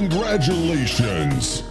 Congratulations!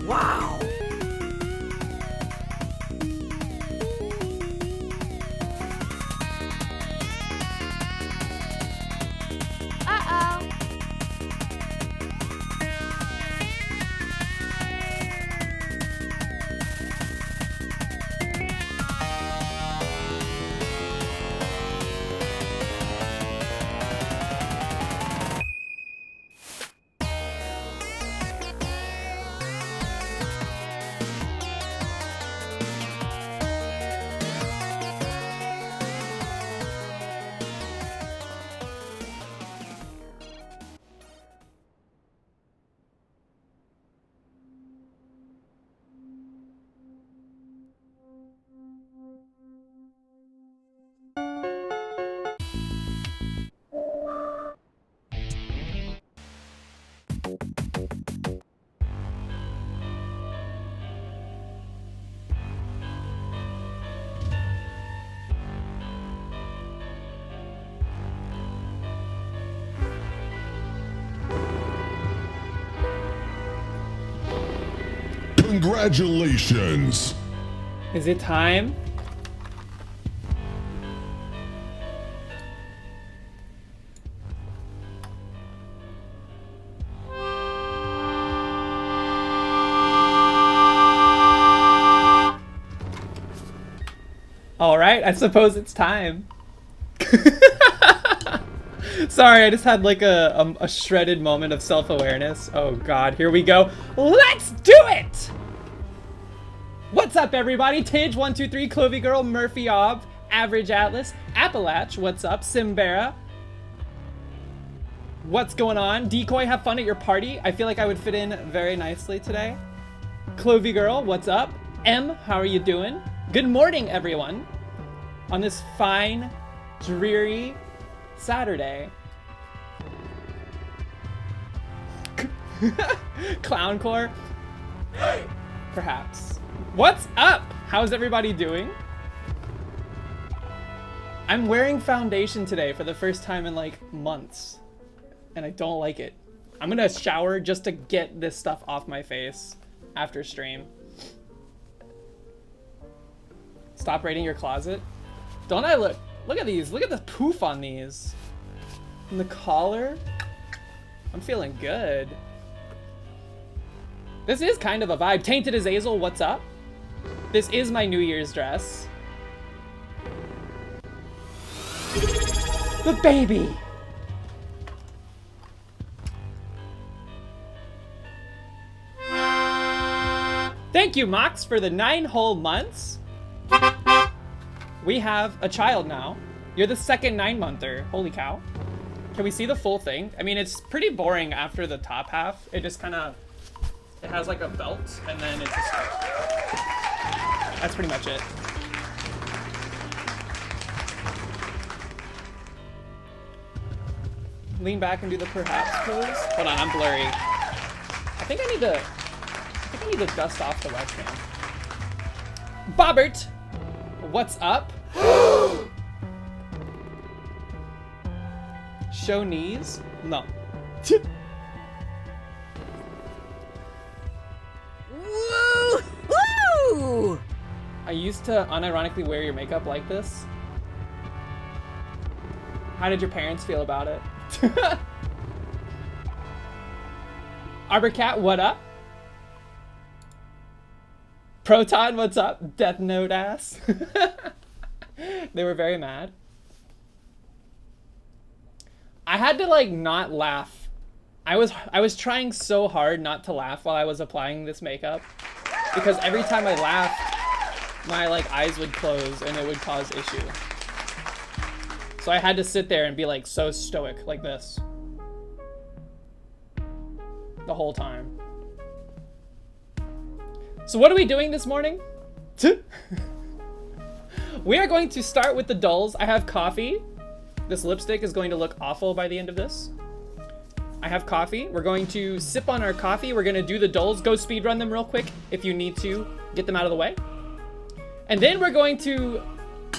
Wow! Uh-oh. Congratulations! Is it time? All right, I suppose it's time. Sorry, I just had like a shredded moment of self-awareness. Oh God, here we go. Let's do it! What's up, everybody? Tidge123, Clovey Girl, Murphy Ob, Average Atlas, Appalach, what's up? Simbera. What's going on? Decoy, have fun at your party. I feel like I would fit in very nicely today. Clovey Girl, what's up? M, how are you doing? Good morning, everyone. On this fine, dreary Saturday. Clowncore? Perhaps. What's up? How's everybody doing? I'm wearing foundation today for the first time in like months, and I don't like it. I'm gonna shower just to get this stuff off my face after stream. Stop raiding your closet. Don't I look at these, look at the poof on these. And the collar. I'm feeling good. This is kind of a vibe. Tainted Azazel, what's up? This is my New Year's dress. The baby! Thank you, Mox, for the 9 whole months. We have a child now. You're the second 9-monther. Holy cow. Can we see the full thing? I mean, it's pretty boring after the top half. It just kind of... It has like a belt, and then it just... That's pretty much it. Lean back and do the perhaps pose. Hold on, I'm blurry. I think think I need to dust off the webcam. Bobbert! What's up? Show knees? No. Woo! I used to unironically wear your makeup like this. How did your parents feel about it? Arborcat, what up? Proton, what's up? Death Note ass. They were very mad. I had to like not laugh. I was trying so hard not to laugh while I was applying this makeup because every time I laughed, my like eyes would close and it would cause issue. So I had to sit there and be like so stoic like this the whole time. So what are we doing this morning? We are going to start with the dulls. I have coffee. This lipstick is going to look awful by the end of this. I have coffee. We're going to sip on our coffee. We're going to do the dulls. Go speed run them real quick if you need to get them out of the way. And then we're going to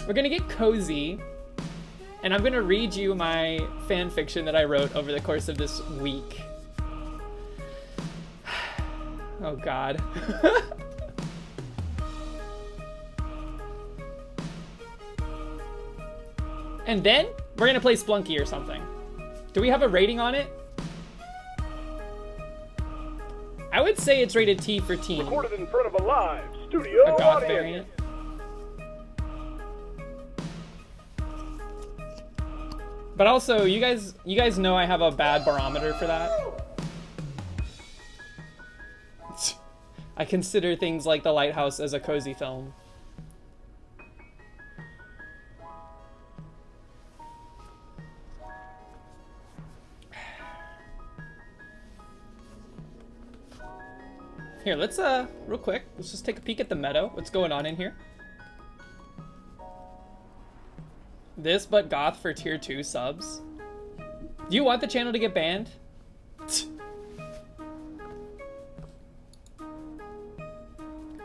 get cozy. And I'm going to read you my fan fiction that I wrote over the course of this week. Oh God. And then we're gonna play Splunky or something. Do we have a rating on it? I would say it's rated T for teen. Recorded in front of a live studio A Goth audience. variant. But also, you guys know I have a bad barometer for that. I consider things like The Lighthouse as a cozy film. Here, let's real quick, let's just take a peek at the meadow. What's going on in here? This but Goth for tier 2 subs. Do you want the channel to get banned?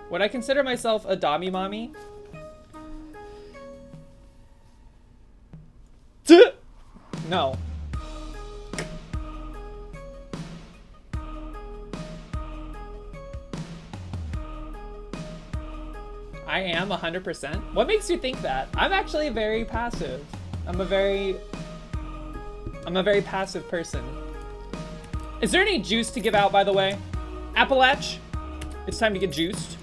Would I consider myself a Dami mommy? No. I am 100%. What makes you think that? I'm actually very passive. I'm a very passive person. Is there any juice to give out, by the way? Appalach, it's time to get juiced.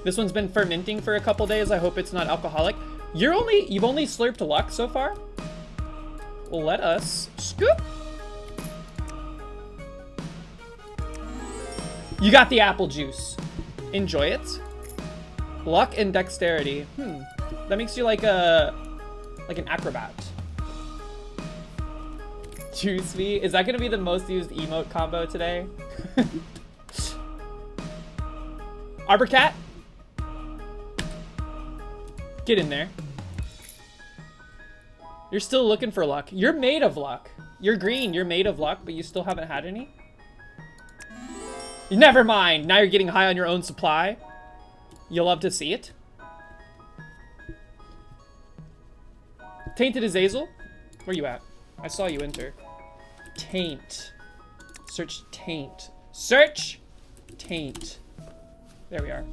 This one's been fermenting for a couple days. I hope it's not alcoholic. You've only slurped luck so far? Well, let us scoop. You got the apple juice. Enjoy it. Luck and dexterity. That makes you like an acrobat. Juice me. Is that gonna be the most used emote combo today? Arborcat? Get in there. You're still looking for luck. You're made of luck. You're green, you're made of luck, but you still haven't had any? Never mind. Now you're getting high on your own supply. You'll love to see it. Tainted Azazel? Where you at? I saw you enter. Taint. Search taint. Search taint. There we are.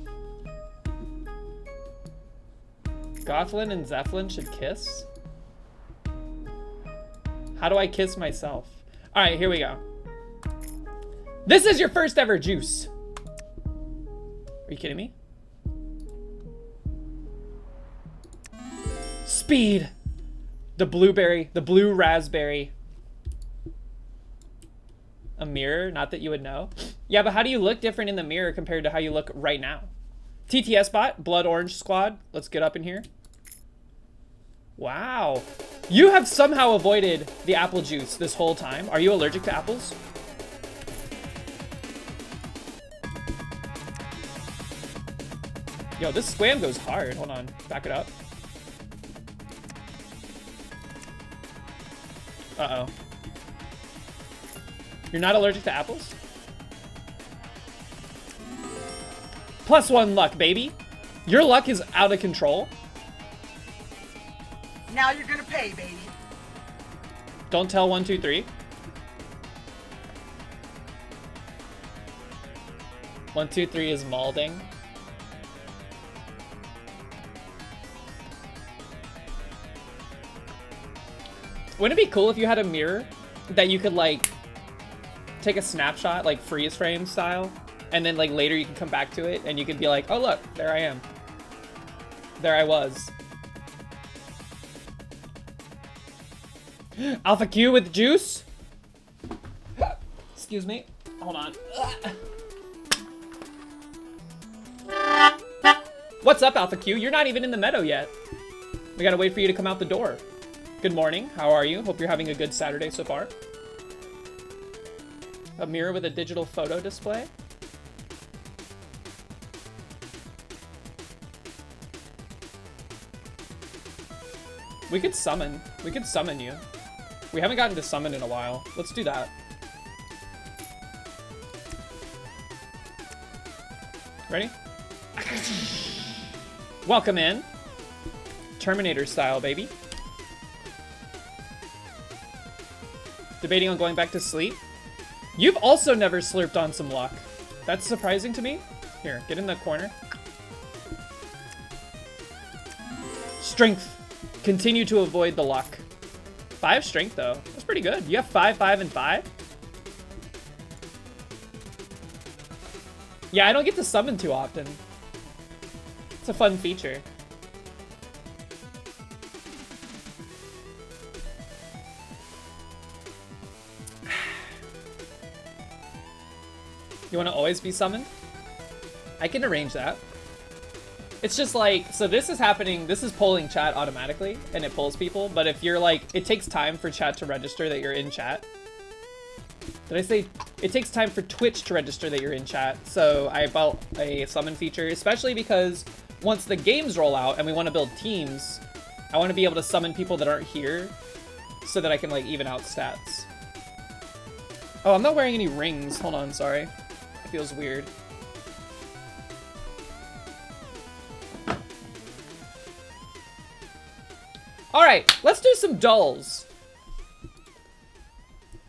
Gothlin and Zephlin should kiss? How do I kiss myself? All right, here we go. This is your first ever juice. Are you kidding me? Speed. The blueberry, the blue raspberry. A mirror, not that you would know. Yeah, but how do you look different in the mirror compared to how you look right now? TTS bot, Blood Orange Squad. Let's get up in here. Wow. You have somehow avoided the apple juice this whole time. Are you allergic to apples? Yo, this squam goes hard. Hold on, back it up. Uh-oh. You're not allergic to apples? +1 luck, baby. Your luck is out of control. Now you're gonna pay, baby. Don't tell 1, 2, 3. 1, 2, 3 is malding. Wouldn't it be cool if you had a mirror that you could like take a snapshot, like freeze frame style, and then like later you can come back to it and you could be like, oh look, there I am. There I was. Alpha Q with juice. Excuse me. Hold on. What's up, Alpha Q? You're not even in the meadow yet. We gotta wait for you to come out the door. Good morning. How are you? Hope you're having a good Saturday so far. A mirror with a digital photo display. We could summon. We could summon you. We haven't gotten to summon in a while. Let's do that. Ready? Welcome in. Terminator style, baby. Debating on going back to sleep. You've also never slurped on some luck. That's surprising to me. Here, get in the corner. Strength. Continue to avoid the luck. 5 strength, though. That's pretty good. You have 5, 5, and 5? Yeah, I don't get to summon too often. It's a fun feature. You want to always be summoned? I can arrange that. It's just like, so this is happening, this is polling chat automatically, and it pulls people, but if you're like, it takes time for chat to register that you're in chat. Did I say, it takes time for Twitch to register that you're in chat, so I built a summon feature, especially because once the games roll out and we want to build teams, I want to be able to summon people that aren't here, so that I can like even out stats. Oh, I'm not wearing any rings, hold on, sorry. It feels weird. Alright, let's do some dulls.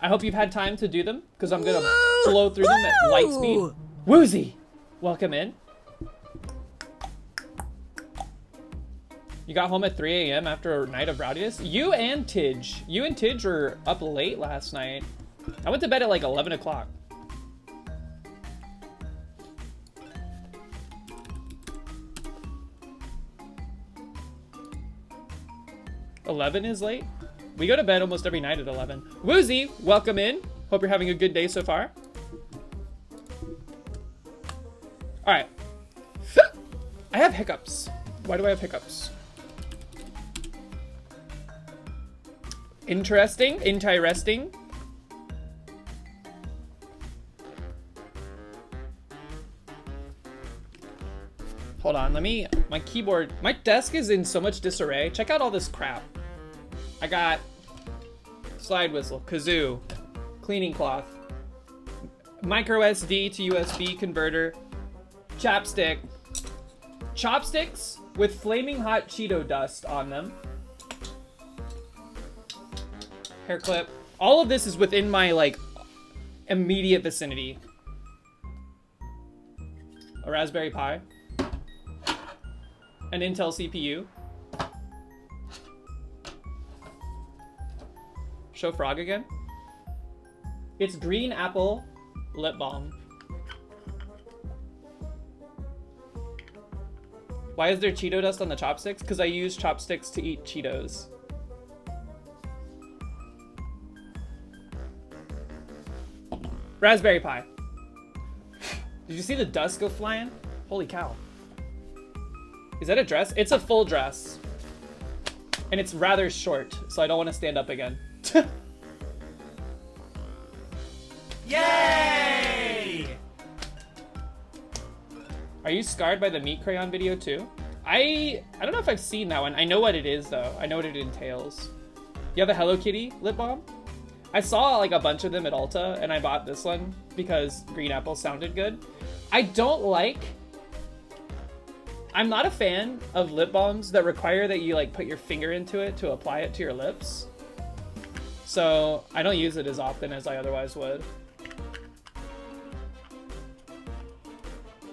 I hope you've had time to do them, because I'm gonna blow through them at light speed. Woozy! Welcome in. You got home at 3 a.m. after a night of rowdiness? You and Tidge were up late last night. I went to bed at like 11 o'clock. $11 is late? We go to bed almost every night at 11. Woozy, welcome in. Hope you're having a good day so far. Alright. I have hiccups. Why do I have hiccups? Interesting. Hold on, my keyboard, my desk is in so much disarray. Check out all this crap. I got slide whistle, kazoo, cleaning cloth, micro SD to USB converter, chapstick, chopsticks with flaming hot Cheeto dust on them, hair clip. All of this is within my like immediate vicinity. A Raspberry Pi. An Intel CPU. Show frog again. It's green apple lip balm. Why is there Cheeto dust on the chopsticks? Because I use chopsticks to eat Cheetos. Raspberry Pi. Did you see the dust go flying? Holy cow. Is that a dress? It's a full dress. And it's rather short, so I don't want to stand up again. Yay! Are you scarred by the meat crayon video too? I don't know if I've seen that one. I know what it is though. I know what it entails. You have a Hello Kitty lip balm? I saw like a bunch of them at Ulta and I bought this one because green apple sounded good. I don't like I'm not a fan of lip balms that require that you like put your finger into it to apply it to your lips. So I don't use it as often as I otherwise would.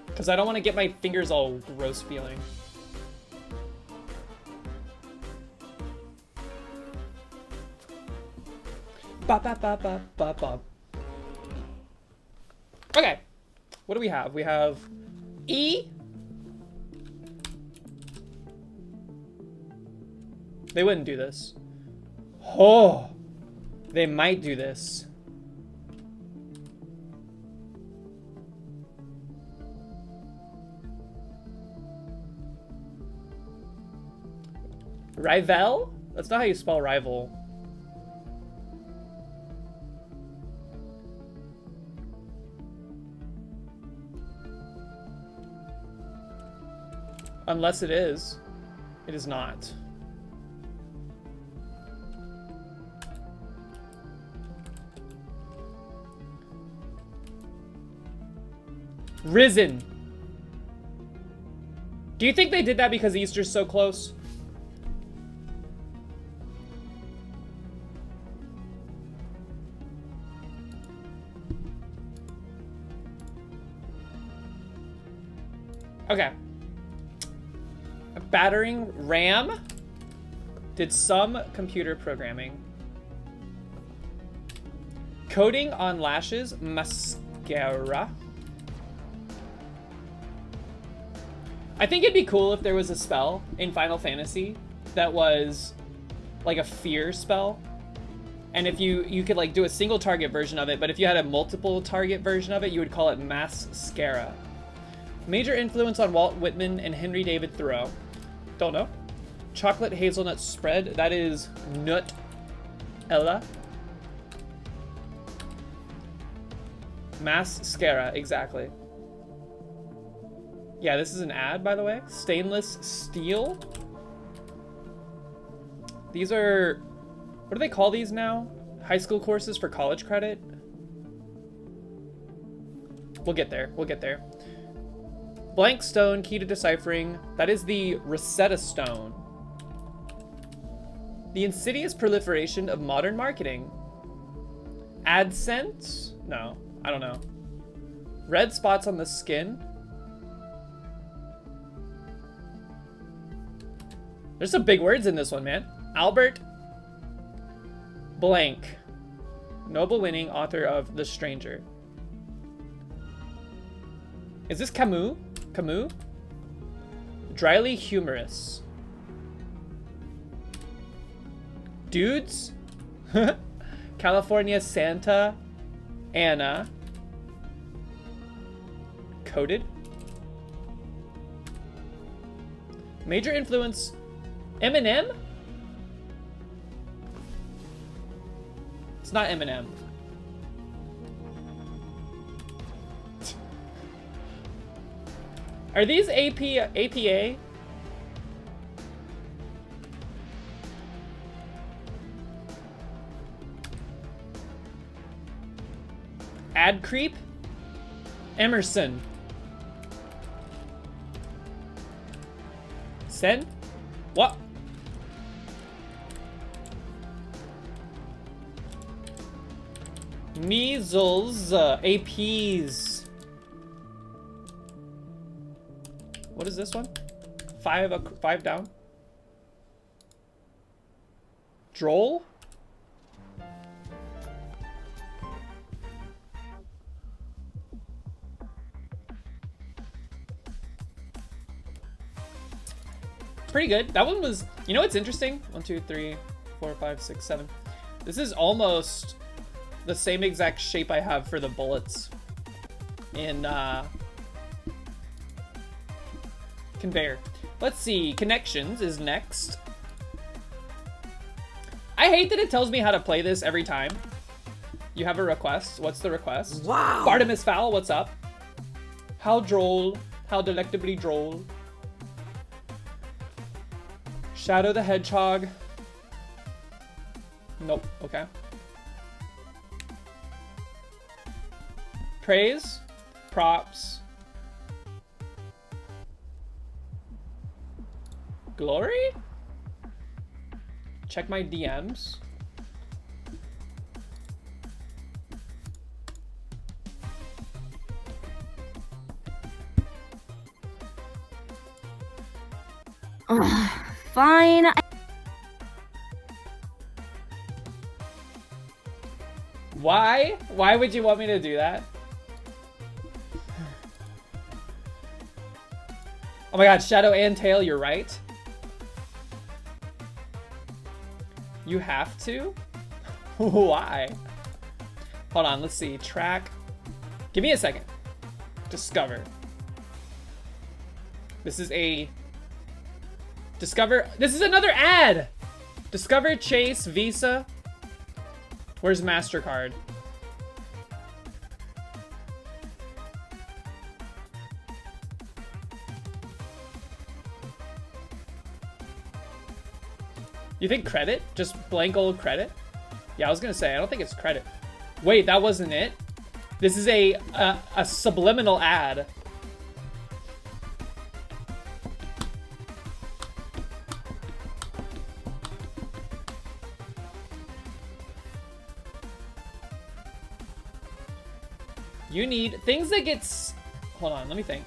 Because I don't want to get my fingers all gross feeling. Bop, bop, bop, bop, bop, bop. Okay. What do we have? We have E. They wouldn't do this. Oh, they might do this. Rival? That's not how you spell rival. Unless it is. It is not. Risen. Do you think they did that because Easter's so close? Okay. A battering ram did some computer programming. Coating on lashes, mascara. I think it'd be cool if there was a spell in Final Fantasy that was like a fear spell. And if you could like do a single target version of it, but if you had a multiple target version of it, you would call it mascara. Major influence on Walt Whitman and Henry David Thoreau. Don't know. Chocolate hazelnut spread. That is Nutella. Mascara, exactly. Yeah, this is an ad, by the way. Stainless steel. These are... What do they call these now? High school courses for college credit? We'll get there. We'll get there. Blank stone, key to deciphering. That is the Rosetta Stone. The insidious proliferation of modern marketing. AdSense? No, I don't know. Red spots on the skin. There's some big words in this one, man. Albert Blank. Nobel winning author of The Stranger. Is this Camus? Camus? Dryly humorous. Dudes? California Santa Ana. Coded. Major influence. Eminem? It's not Eminem. Are these APA? Ad creep? Emerson. Sen? What? Measles, APs. What is this one? Five down. Droll? Pretty good. That one was, you know what's interesting? 1, 2, 3, 4, 5, 6, 7. This is almost the same exact shape I have for the bullets in Conveyor. Let's see. Connections is next. I hate that it tells me how to play this every time. You have a request. What's the request? Wow. Bartimus Fowl, what's up? How droll. How delectably droll. Shadow the Hedgehog. Nope. Okay. Praise. Props. Glory? Check my DMs. Fine. Why? Why would you want me to do that? Oh my god, Shadow and Tail, you're right. You have to? Why? Hold on, let's see. Track. Give me a second. Discover. This is a... Discover... This is another ad! Discover, Chase, Visa. Where's MasterCard? You think credit? Just blank old credit? Yeah, I was gonna say, I don't think it's credit. Wait, that wasn't it? This is a subliminal ad. You need things that gets... Hold on, let me think.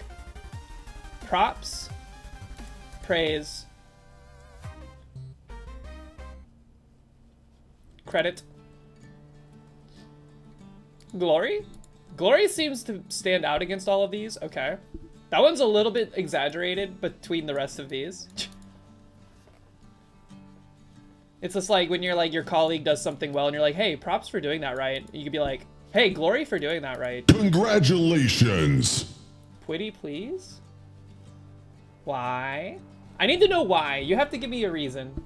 Props. Praise. Credit. Glory? Glory seems to stand out against all of these. Okay. That one's a little bit exaggerated between the rest of these. It's just like when you're like, your colleague does something well and you're like, hey, props for doing that right. You could be like, hey, Glory for doing that right. Congratulations. Pretty please? Why? I need to know why. You have to give me a reason.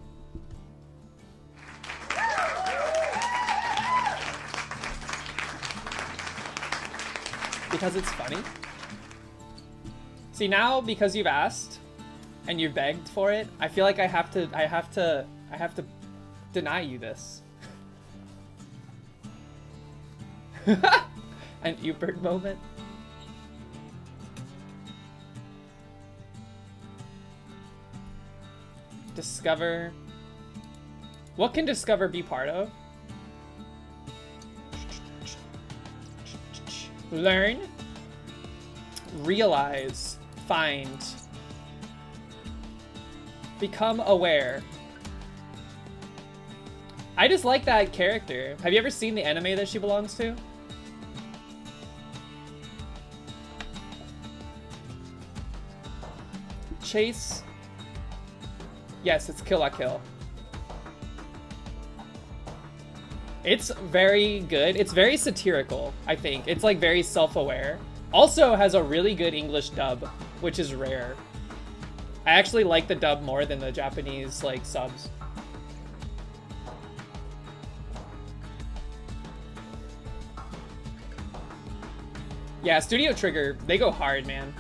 Because it's funny. See, now because you've asked and you've begged for it, I feel like I have to deny you this. An Ubert moment. Discover. What can Discover be part of? Learn. Realize. Find. Become aware. I just like that character. Have you ever seen the anime that she belongs to? Chase. Yes, it's Kill la Kill. It's very good. It's very satirical, I think. It's like very self-aware. Also has a really good English dub, which is rare. I actually like the dub more than the Japanese like subs. Yeah, Studio Trigger, they go hard, man.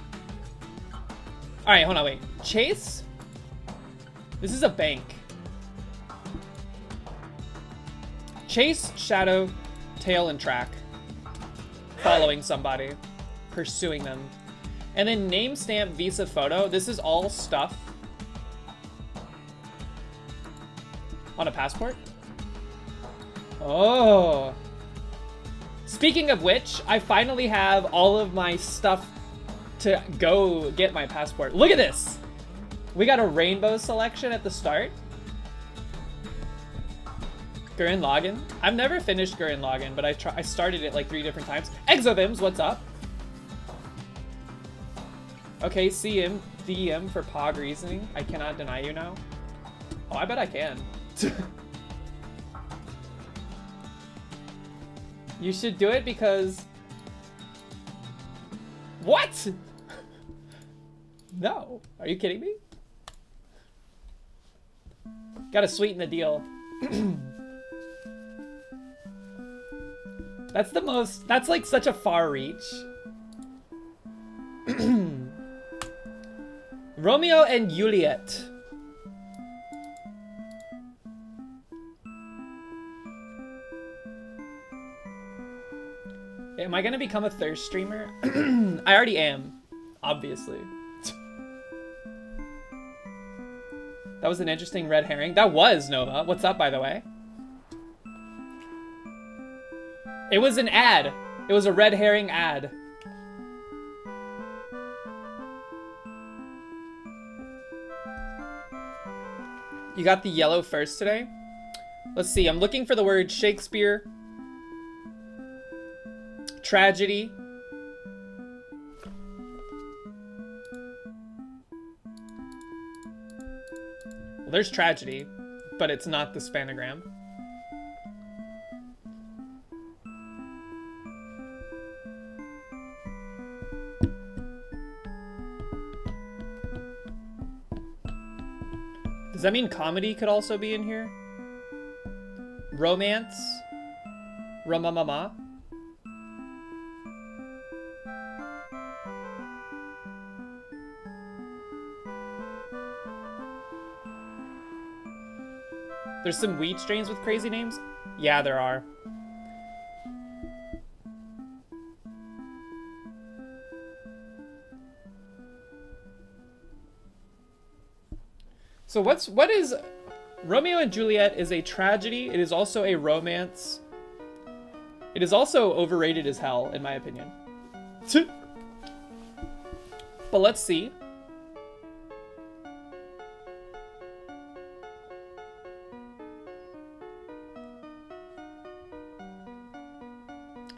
Alright, hold on, wait. Chase? This is a bank. Chase, Shadow, Tail, and Track. Following somebody. Pursuing them. And then name, stamp, Visa, photo. This is all stuff. On a passport? Oh. Speaking of which, I finally have all of my stuff to go get my passport. Look at this! We got a rainbow selection at the start. Gurren Lagann. I've never finished Gurren Lagann, but I started it like 3 different times. Exovims, what's up? Okay, CM, DM for Pog reasoning. I cannot deny you now. Oh, I bet I can. You should do it because... What? No. Are you kidding me? Gotta sweeten the deal. That's the most... That's like such a far reach. Romeo and Juliet. Am I gonna become a thirst streamer? I already am, obviously. That was an interesting red herring. That was Nova. What's up, by the way? It was an ad. It was a red herring ad. You got the yellow first today? Let's see. I'm looking for the word Shakespeare. Tragedy. Well, there's tragedy, but it's not the spanogram. Does that mean comedy could also be in here? Romance? Ramamama? There's some weed strains with crazy names? Yeah, there are. So what is Romeo and Juliet is a tragedy. It is also a romance. It is also overrated as hell, in my opinion. But let's see.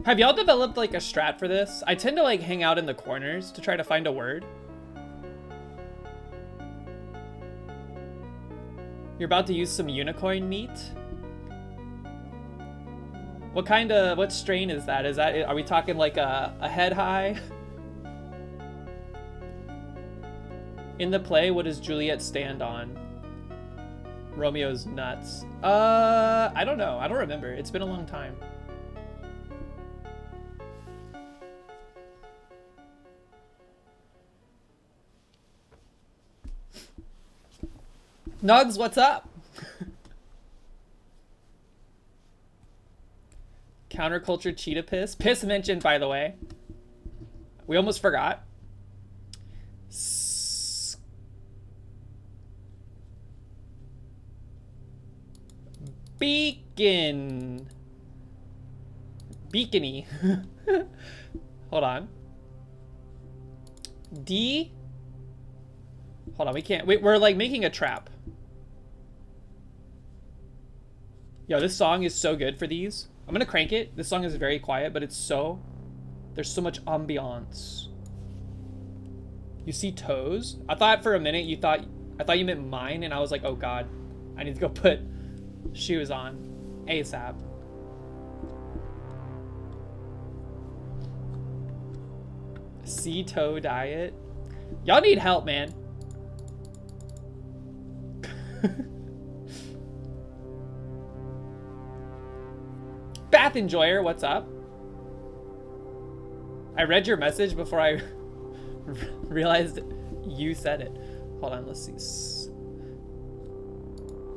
Have y'all developed like a strat for this? I tend to like hang out in the corners to try to find a word. You're about to use some unicorn meat? What strain is that? Are we talking like a head high? In the play, what does Juliet stand on? Romeo's nuts. I don't know. I don't remember. It's been a long time. Nugs, what's up? Counterculture cheetah piss. Piss mentioned, by the way. We almost forgot. Beacon. Beacony. Hold on. D. Hold on, we can't. Wait, we're like making a trap. Yo, this song is so good for these. I'm gonna crank it. This song is very quiet, but it's so... There's so much ambiance. You see toes? I thought for a minute I thought you meant mine, and I was like, oh god. I need to go put shoes on. ASAP. See toe diet? Y'all need help, man. Bath Enjoyer, what's up? I read your message before I realized you said it. Hold on, let's see.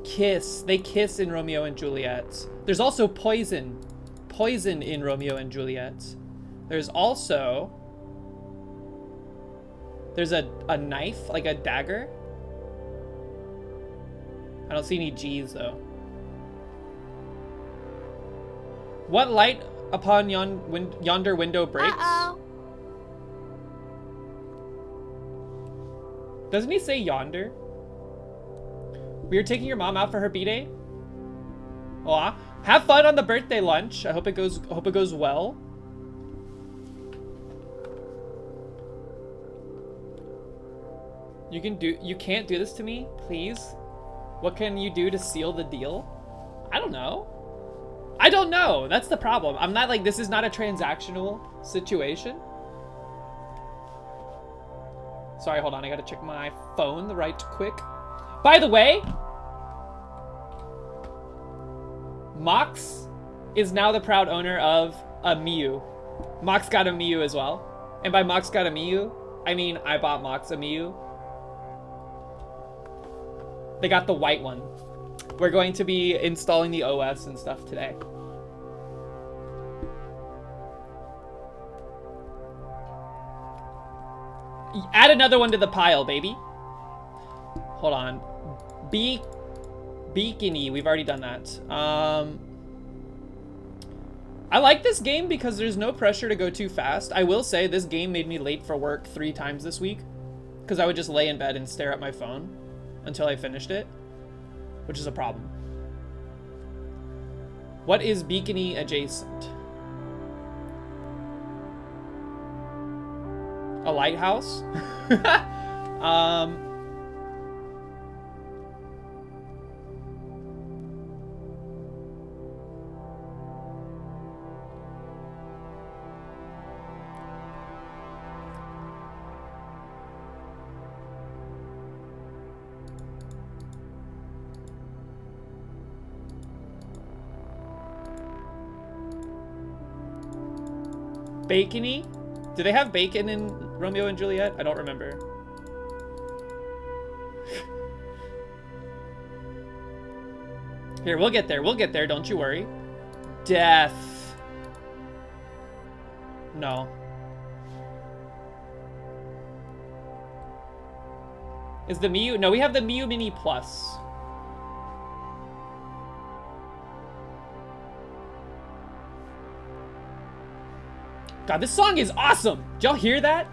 Kiss. They kiss in Romeo and Juliet. There's also poison. Poison in Romeo and Juliet. There's also... There's a knife, like a dagger. I don't see any G's, though. What light upon yonder window breaks? Uh-oh. Doesn't he say yonder? We are taking your mom out for her b-day. Aw. Have fun on the birthday lunch. I hope it goes well. You can't do this to me, please. What can you do to seal the deal? I don't know. I don't know. That's the problem. I'm not like, this is not a transactional situation. Sorry, hold on. I gotta check my phone right quick. By the way, Mox is now the proud owner of a Miu. Mox got a Miu as well. And by Mox got a Miu, I mean I bought Mox a Miu. They got the white one. We're going to be installing the OS and stuff today. Add another one to the pile, baby. Hold on. Bikini. We've already done that. I like this game because there's no pressure to go too fast. I will say this game made me late for work 3 times this week because I would just lay in bed and stare at my phone until I finished it, which is a problem. What is Bikini adjacent? A lighthouse? Bacony? Do they have bacon in Romeo and Juliet? I don't remember. Here, we'll get there. We'll get there. Don't you worry. Death. No. Is the Miu? No, we have the Miu Mini Plus. God, this song is awesome! Did y'all hear that?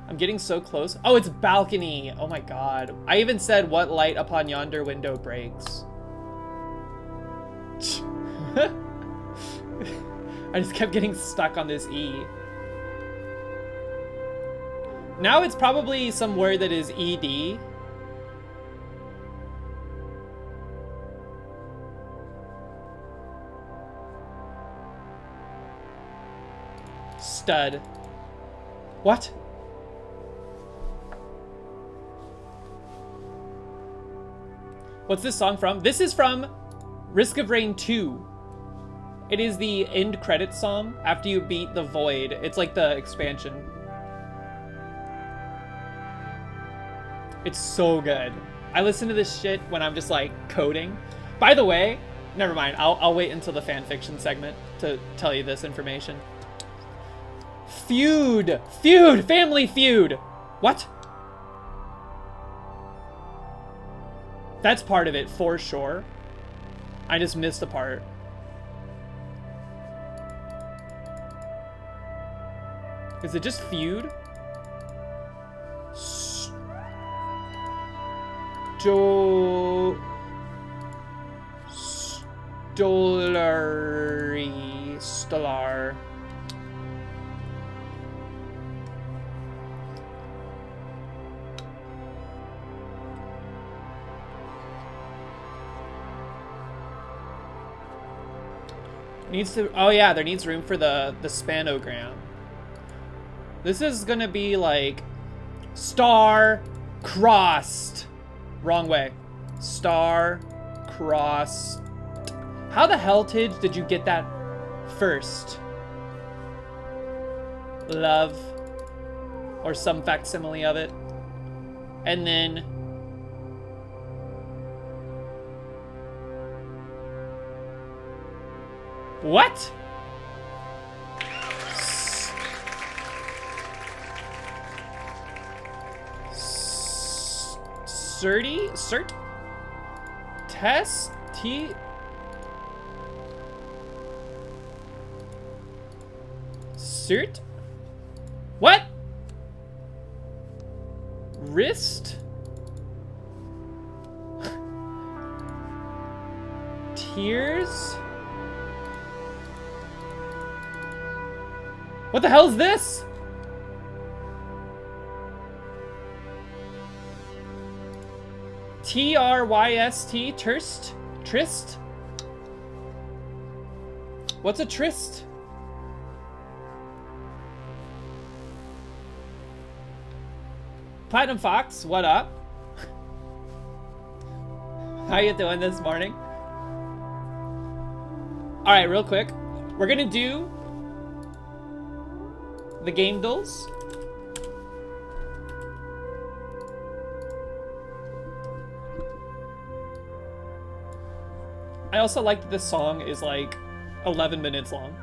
I'm getting so close. Oh, it's balcony. Oh my god. I even said, what light upon yonder window breaks? I just kept getting stuck on this E. Now it's probably some word that is ED. Stud. What? What's this song from? This is from Risk of Rain 2. It is the end credits song after you beat the Void. It's like the expansion. It's so good. I listen to this shit when I'm just like coding. By the way, never mind. I'll wait until the fanfiction segment to tell you this information. Feud! Feud! Family Feud! What? That's part of it, for sure. I just missed a part. Is it just Feud? Stellar. Needs to, oh yeah, there needs room for the spanogram. This is gonna be like star crossed. Wrong way. Star crossed. How the hell, Tidge, did you get that first? Love. Or some facsimile of it. And then what? Cert? Test? T? Cert? What? Wrist? Tears? What the hell is this? T-R-Y-S-T? Trist? Trist? What's a tryst? Platinum Fox, what up? How you doing this morning? Alright, real quick. We're gonna do the game dolls. I also like that this song is like 11 minutes long.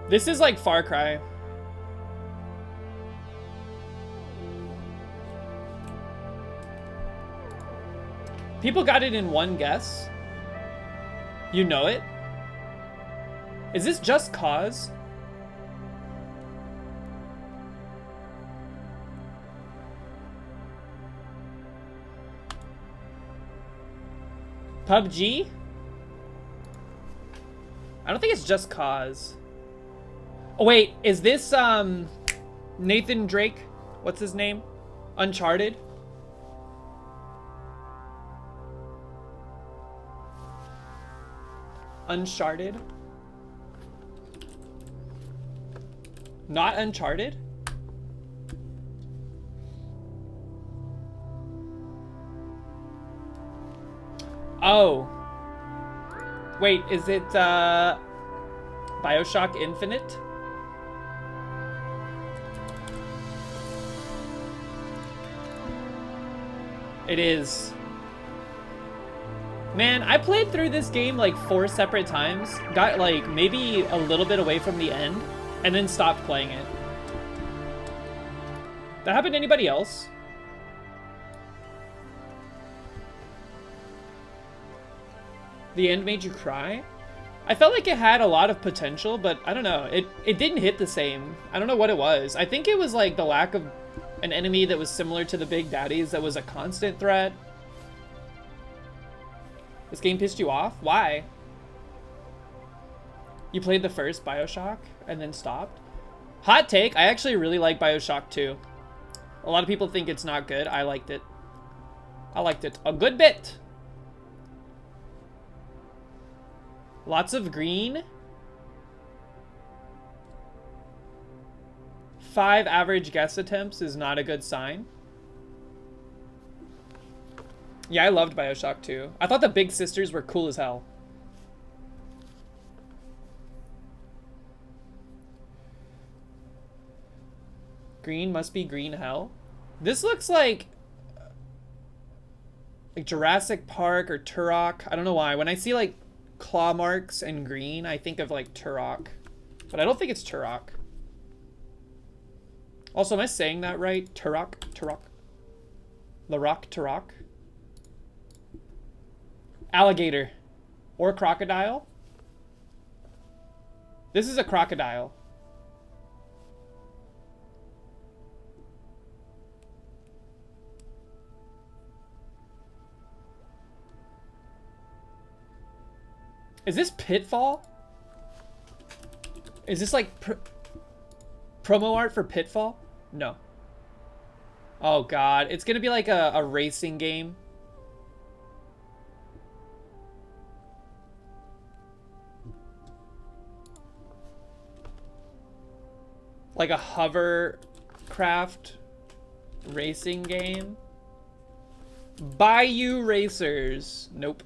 This is like Far Cry. People got it in one guess. You know it? Is this Just Cause? PUBG? I don't think it's Just Cause. Oh wait, is this Nathan Drake? What's his name? Uncharted? Uncharted? Not Uncharted? Oh. Wait, is it BioShock Infinite? It is. Man, I played through this game like 4 separate times, got like maybe a little bit away from the end, and then stopped playing it. That happened to anybody else? The end made you cry? I felt like it had a lot of potential, but I don't know. It didn't hit the same. I don't know what it was. I think it was like the lack of an enemy that was similar to the Big Daddies that was a constant threat. This game pissed you off? Why? You played the first BioShock and then stopped? Hot take, I actually really like BioShock 2. A lot of people think it's not good. I liked it. I liked it a good bit. Lots of green. 5 average guess attempts is not a good sign. Yeah, I loved BioShock 2. I thought the Big Sisters were cool as hell. Green must be green hell. This looks like Jurassic Park or Turok. I don't know why. When I see like claw marks and green, I think of like Turok. But I don't think it's Turok. Also, am I saying that right? Turok? Turok? Larok? Turok? Alligator. Or crocodile? This is a crocodile. Is this Pitfall? Is this like promo art for Pitfall? No. Oh god, it's gonna be like a racing game. Like a hovercraft racing game. Bayou Racers. Nope.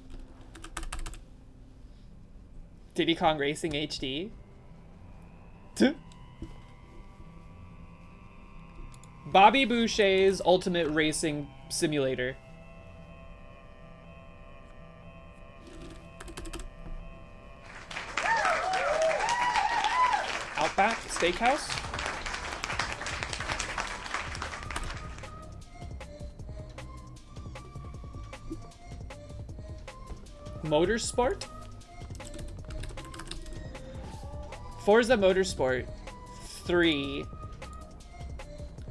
Diddy Kong Racing HD. Bobby Boucher's Ultimate Racing Simulator. Outback Steakhouse. Motorsport. Forza Motorsport 3.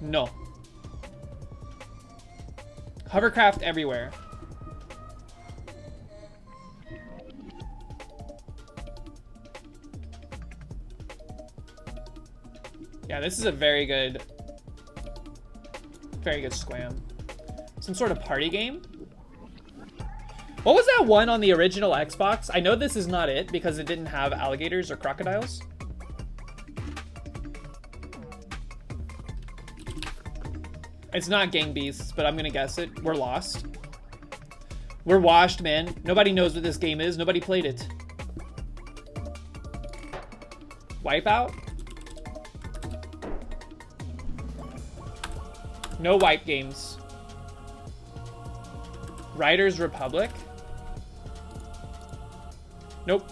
No. Hovercraft everywhere. Yeah, this is a very good squam. Some sort of party game? What was that one on the original Xbox? I know this is not it because it didn't have alligators or crocodiles. It's not Gang Beasts, but I'm gonna guess it. We're lost. We're washed, man. Nobody knows what this game is. Nobody played it. Wipeout? No wipe games. Riders Republic? Nope.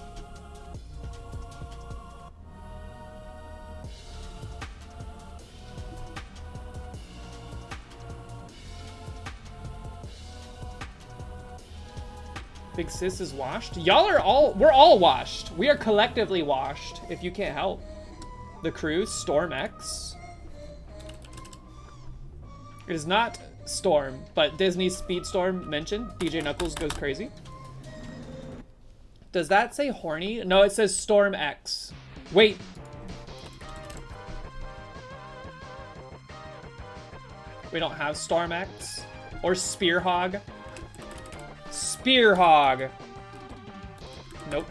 Big Sis is washed. Y'all are all, we're all washed. We are collectively washed, if you can't help. The Crew, Storm X. It is not Storm, but Disney's Speedstorm mentioned. DJ Knuckles goes crazy. Does that say horny? No, it says Storm X. Wait. We don't have Storm X or Spearhog. Spearhog. Nope.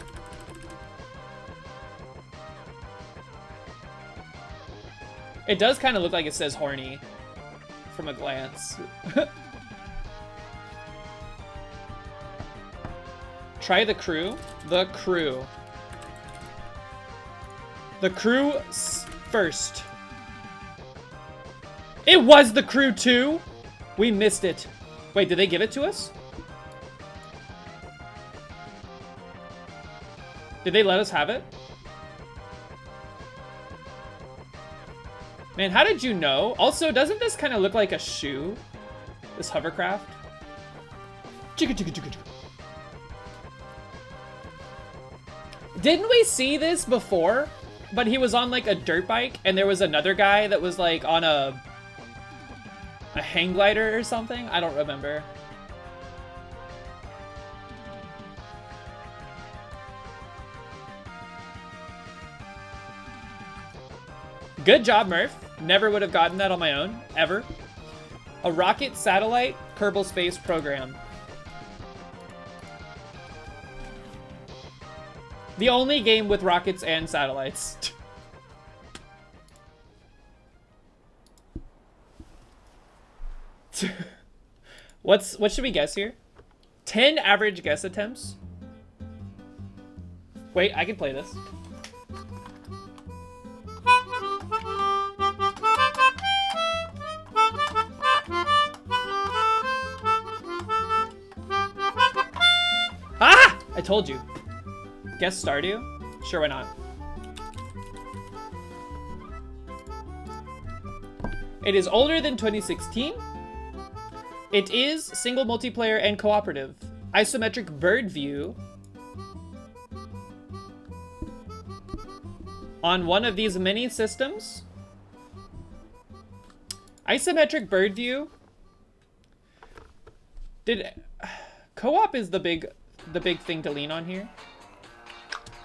It does kind of look like it says horny from a glance. Try the Crew. The Crew. The Crew first. It was the Crew too? We missed it. Wait, did they give it to us? Did they let us have it? Man, how did you know? Also, doesn't this kind of look like a shoe? This hovercraft? Chicka chicka chicka chicka. Didn't we see this before? But he was on like a dirt bike and there was another guy that was like on a hang glider or something? I don't remember. Good job, Murph. Never would have gotten that on my own, ever. A rocket satellite Kerbal Space program. The only game with rockets and satellites. What should we guess here? 10 average guess attempts? Wait, I can play this. Ah! I told you. Guess Stardew? Sure, why not? It is older than 2016. It is single multiplayer and cooperative. Isometric bird view. On one of these mini systems. Isometric bird view. Co-op is the big thing to lean on here.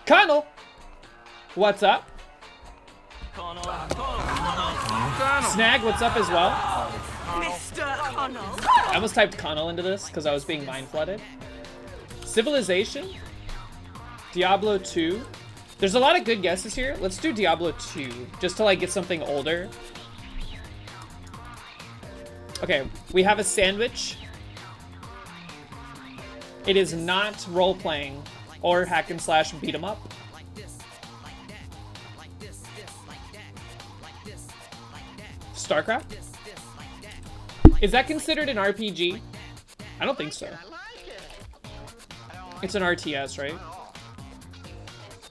Connell! What's up? Snag, what's up as well? Mr. Connell. I almost typed Connell into this because I was being mind flooded. Civilization? Diablo 2? There's a lot of good guesses here. Let's do Diablo 2, just to like get something older. Okay, we have a sandwich. It is not role-playing or hack and slash beat 'em up. StarCraft? Is that considered an RPG? I don't think so. It's an RTS, right?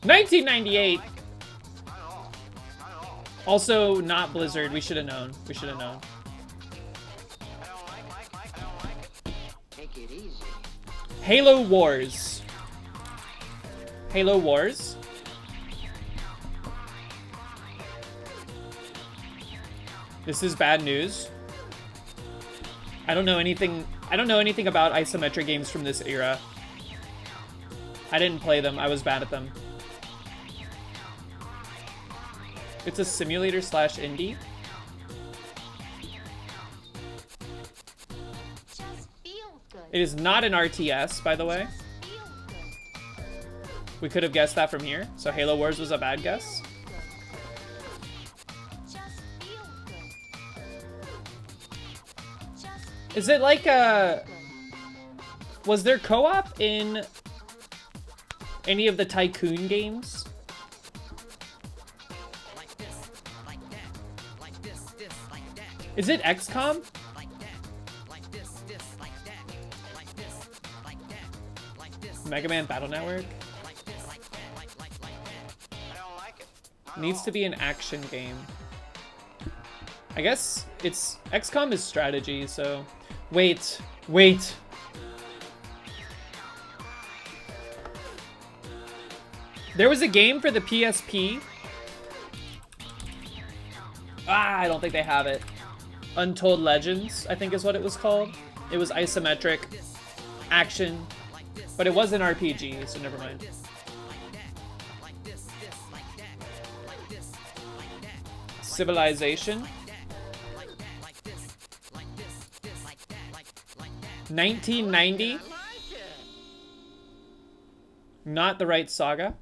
1998! Also, not Blizzard. We should have known. We should have known. Halo Wars. Halo Wars. This is bad news. I don't know anything about isometric games from this era. I didn't play them. I was bad at them. It's a simulator slash indie. It is not an RTS, by the way. We could have guessed that from here. So Halo Wars was a bad guess. Is it like a... Was there co-op in any of the Tycoon games? Is it XCOM? Mega Man Battle Network? Needs to be an action game. I guess it's... XCOM is strategy, so... Wait. There was a game for the PSP. I don't think they have it. Untold Legends, I think is what it was called. It was isometric action, but it was an RPG, so never mind. Civilization. 1990. Not the right saga.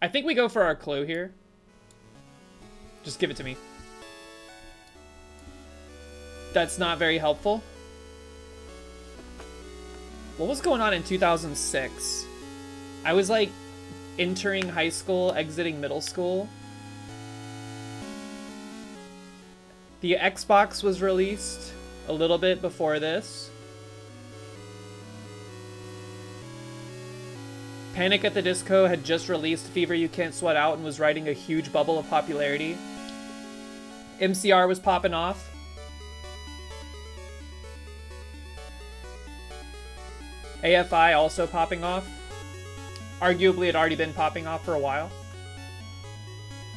I think we go for our clue here. Just give it to me. That's not very helpful. What was going on in 2006? I was like entering high school, exiting middle school. The Xbox was released a little bit before this. Panic at the Disco had just released Fever You Can't Sweat Out and was riding a huge bubble of popularity. MCR was popping off. AFI also popping off. Arguably it had already been popping off for a while.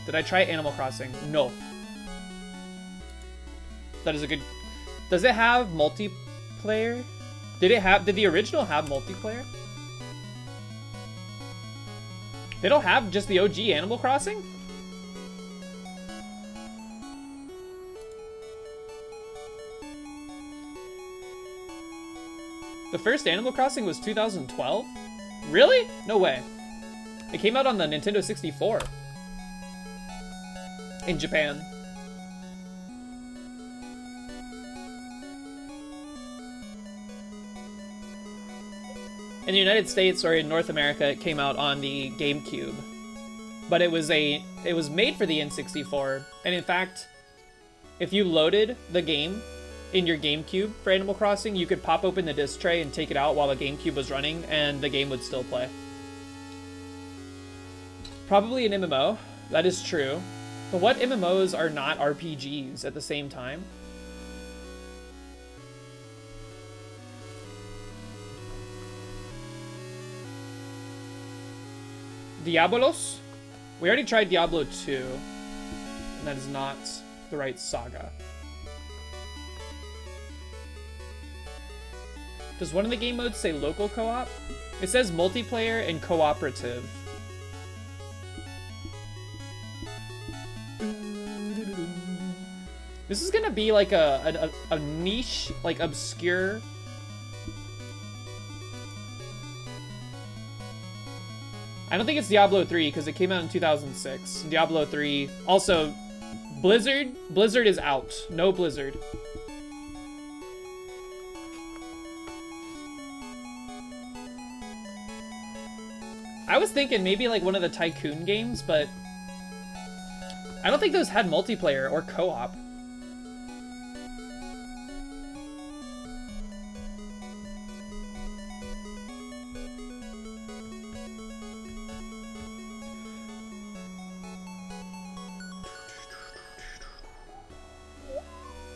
Did I try Animal Crossing? No. That is a good... Does it have multiplayer? Did the original have multiplayer? They don't have just the OG Animal Crossing? The first Animal Crossing was 2012? Really? No way. It came out on the Nintendo 64. In Japan. In the United States, or in North America, it came out on the GameCube. But it was made for the N64. And in fact, if you loaded the game in your GameCube for Animal Crossing, you could pop open the disc tray and take it out while the GameCube was running, and the game would still play. Probably an MMO. That is true. But what MMOs are not RPGs at the same time? Diabolos? We already tried Diablo 2, and that is not the right saga. Does one of the game modes say local co-op? It says multiplayer and cooperative. This is gonna be like a niche, like obscure. I don't think it's Diablo 3 because it came out in 2006. Diablo 3. Also, Blizzard. Blizzard is out. No Blizzard. I was thinking maybe like one of the Tycoon games, but I don't think those had multiplayer or co-op.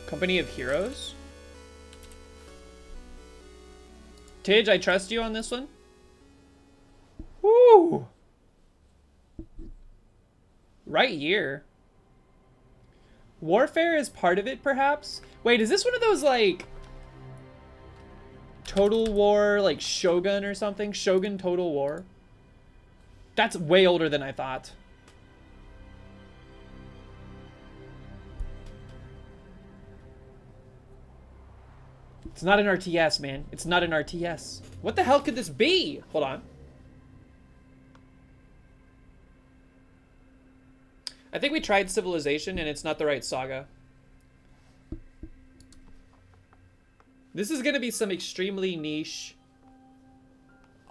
Company of Heroes? Tidge, I trust you on this one. Woo! Right year. Warfare is part of it, perhaps? Wait, is this one of those, like, Total War, like, Shogun or something? Shogun Total War? That's way older than I thought. It's not an RTS, man. It's not an RTS. What the hell could this be? Hold on. I think we tried Civilization, and it's not the right saga. This is going to be some extremely niche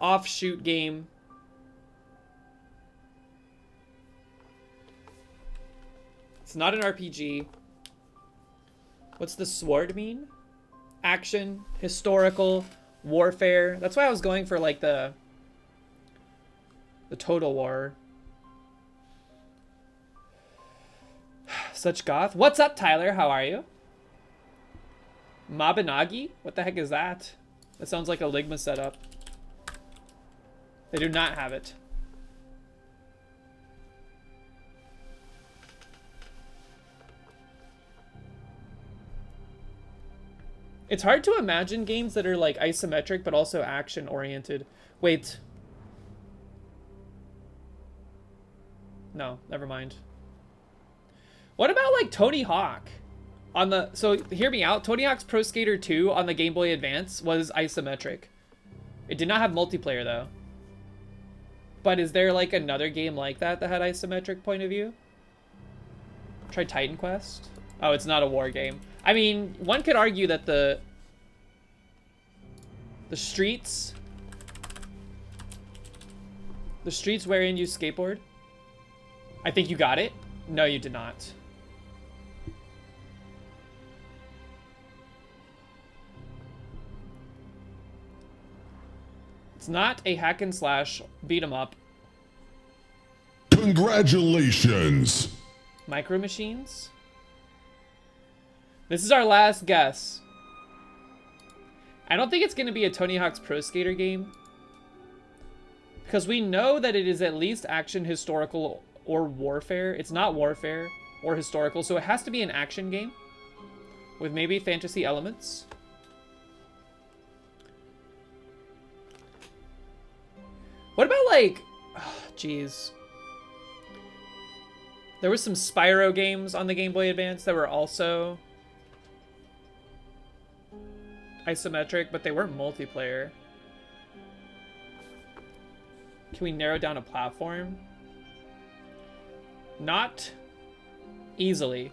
offshoot game. It's not an RPG. What's the sword mean? Action, historical, warfare. That's why I was going for like the Total War. Such goth. What's up, Tyler? How are you? Mabinagi? What the heck is that? That sounds like a Ligma setup. They do not have it. It's hard to imagine games that are like isometric but also action oriented. Wait. No, never mind. What about like Tony Hawk? On the, so hear me out. Tony Hawk's Pro Skater 2 on the Game Boy Advance was isometric. It did not have multiplayer though. But is there like another game like that that had isometric point of view? Try Titan Quest. Oh, it's not a war game. I mean, one could argue that the streets wherein you skateboard. I think you got it. No, you did not. It's not a hack and slash beat 'em up. Congratulations. Micro Machines? This is our last guess. I don't think it's going to be a Tony Hawk's Pro Skater game. Because we know that it is at least action, historical, or warfare. It's not warfare or historical, so it has to be an action game. With maybe fantasy elements. What about like... Jeez. There was some Spyro games on the Game Boy Advance that were also isometric, but they weren't multiplayer. Can we narrow down a platform? Not easily.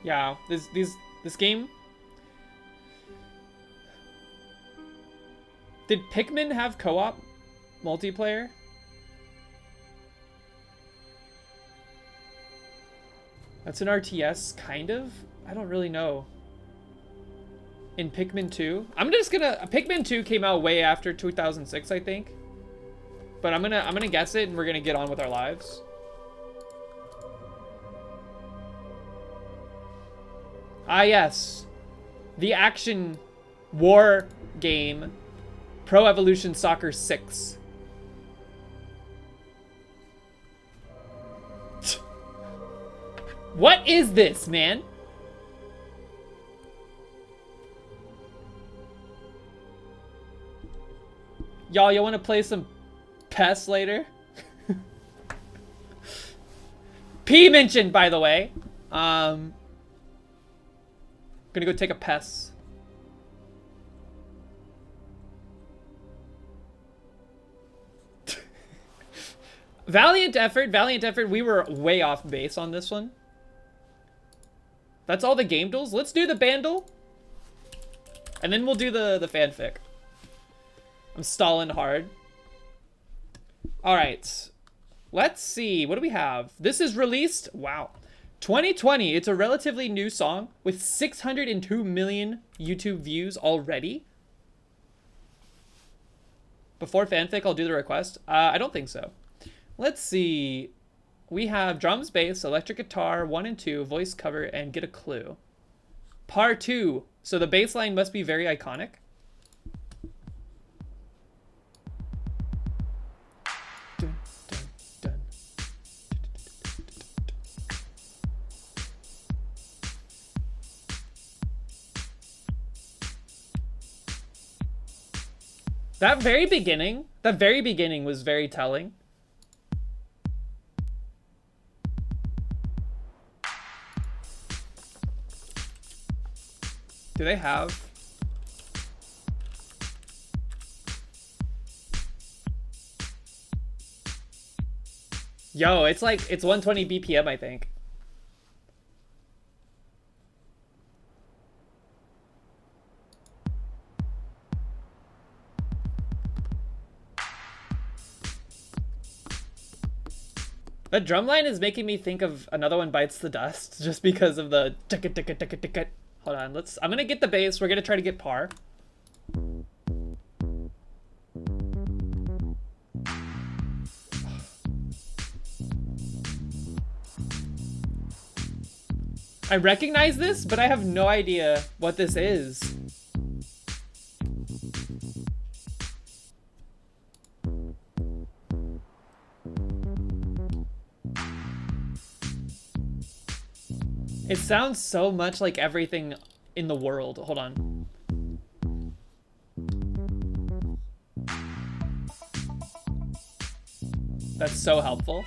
Yeah, this game. Did Pikmin have co-op multiplayer? That's an RTS, kind of? I don't really know. In Pikmin 2? I'm just gonna... Pikmin 2 came out way after 2006, I think. But I'm gonna guess it, and we're gonna get on with our lives. Ah, yes. The action war game, Pro Evolution Soccer 6. What is this, man? Y'all, you want to play some PES later? P mentioned, by the way. Gonna go take a PES. Valiant effort, valiant effort. We were way off base on this one. That's all the game duels. Let's do the bandle. And then we'll do the fanfic. I'm stalling hard. Alright. Let's see. What do we have? This is released. Wow. 2020. It's a relatively new song with 602 million YouTube views already. Before fanfic, I'll do the request. I don't think so. Let's see. We have drums, bass, electric guitar, 1 and 2, voice cover, and get a clue. Part 2. So the bass line must be very iconic. Dun, dun, dun. That very beginning was very telling. Do they have? Yo, it's 120 BPM, I think. That drum line is making me think of Another One Bites the Dust, just because of the ticka ticka ticka ticka. Hold on, I'm gonna get the bass. We're gonna try to get par. I recognize this, but I have no idea what this is. It sounds so much like everything in the world. Hold on. That's so helpful.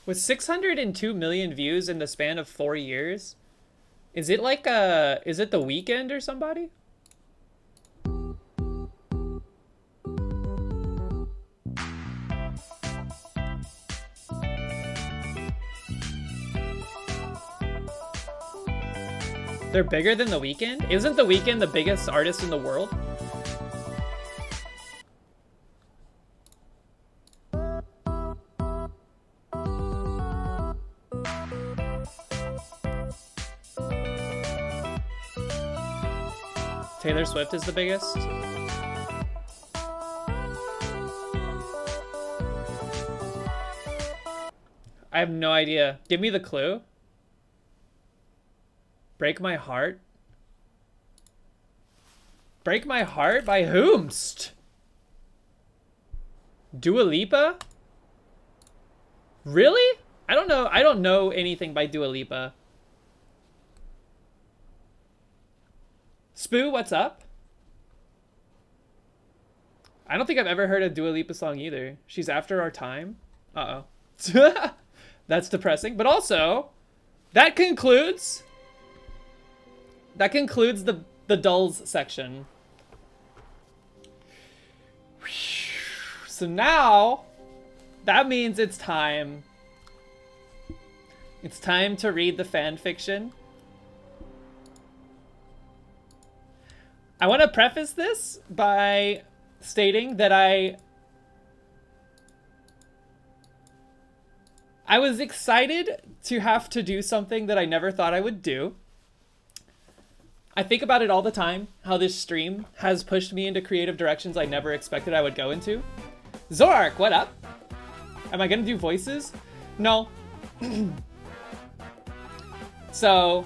With 602 million views in the span of 4 years, is it like is it The Weeknd or somebody? They're bigger than The Weeknd? Isn't The Weeknd the biggest artist in the world? Taylor Swift is the biggest. I have no idea. Give me the clue. Break My Heart? Break My Heart by whomst? Dua Lipa? Really? I don't know anything by Dua Lipa. Spoo, what's up? I don't think I've ever heard a Dua Lipa song either. She's After Our Time? Uh-oh. That's depressing. But also, that concludes the dulls section. So now, that means it's time. It's time to read the fan fiction. I want to preface this by stating that I was excited to have to do something that I never thought I would do. I think about it all the time, how this stream has pushed me into creative directions I never expected I would go into. Zork, what up? Am I gonna do voices? No. So,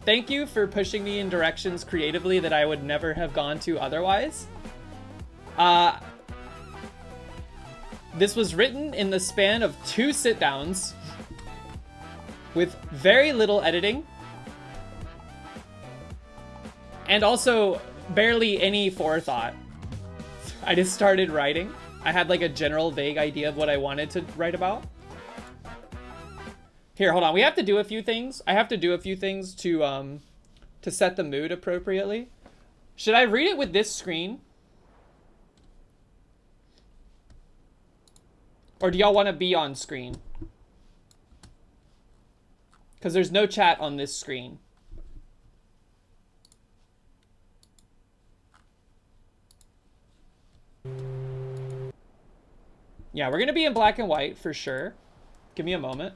thank you for pushing me in directions creatively that I would never have gone to otherwise. This was written in the span of 2 sit-downs with very little editing and also barely any forethought. I just started writing. I had like a general vague idea of what I wanted to write about. Here, hold on. We have to do a few things. I have to do a few things to set the mood appropriately. Should I read it with this screen? Or do y'all want to be on screen? Because there's no chat on this screen. Yeah, we're going to be in black and white for sure. Give me a moment.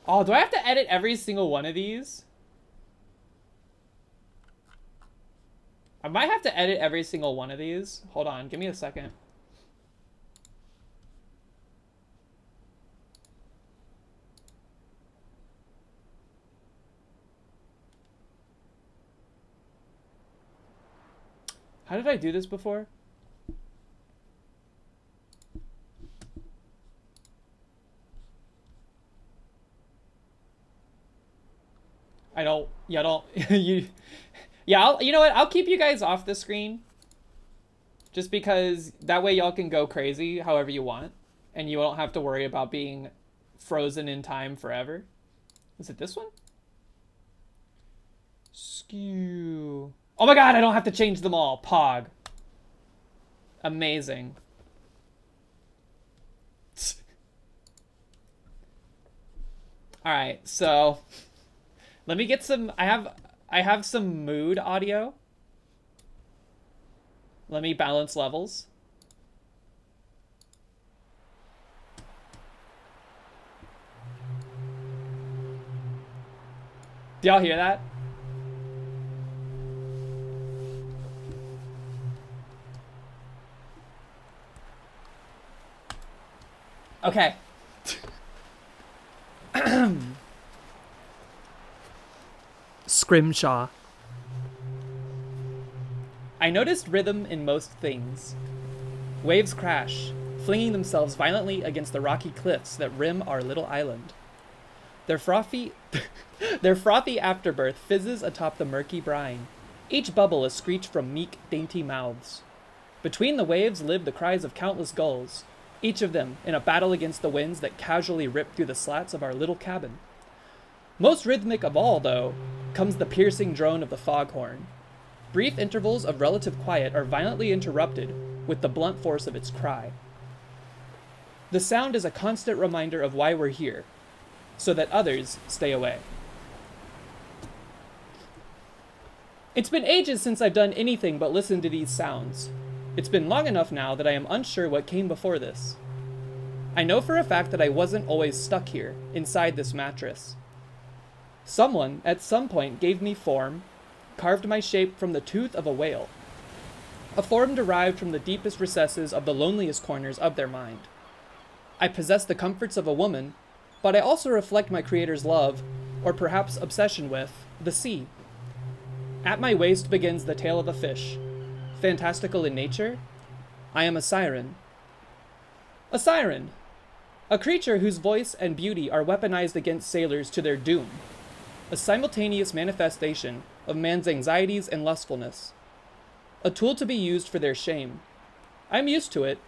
Oh, do I have to edit every single one of these? I might have to edit every single one of these. Hold on, give me a second. How did I do this before? You know what? I'll keep you guys off the screen. Just because that way y'all can go crazy however you want. And you don't have to worry about being frozen in time forever. Is it this one? Skew. Oh my god, I don't have to change them all. Pog. Amazing. Alright, so let me get some I have some mood audio. Let me balance levels. Do y'all hear that? Okay. Scrimshaw. I noticed rhythm in most things. Waves crash, flinging themselves violently against the rocky cliffs that rim our little island. Their frothy afterbirth fizzes atop the murky brine, each bubble a screech from meek, dainty mouths. Between the waves live the cries of countless gulls, each of them in a battle against the winds that casually rip through the slats of our little cabin. Most rhythmic of all, though, comes the piercing drone of the foghorn. Brief intervals of relative quiet are violently interrupted with the blunt force of its cry. The sound is a constant reminder of why we're here, so that others stay away. It's been ages since I've done anything but listen to these sounds. It's been long enough now that I am unsure what came before this. I know for a fact that I wasn't always stuck here, inside this mattress. Someone, at some point, gave me form, carved my shape from the tooth of a whale. A form derived from the deepest recesses of the loneliest corners of their mind. I possess the comforts of a woman, but I also reflect my creator's love, or perhaps obsession with, the sea. At my waist begins the tail of a fish. Fantastical in nature, I am a siren. A siren! A creature whose voice and beauty are weaponized against sailors to their doom. A simultaneous manifestation of man's anxieties and lustfulness. A tool to be used for their shame. I'm used to it,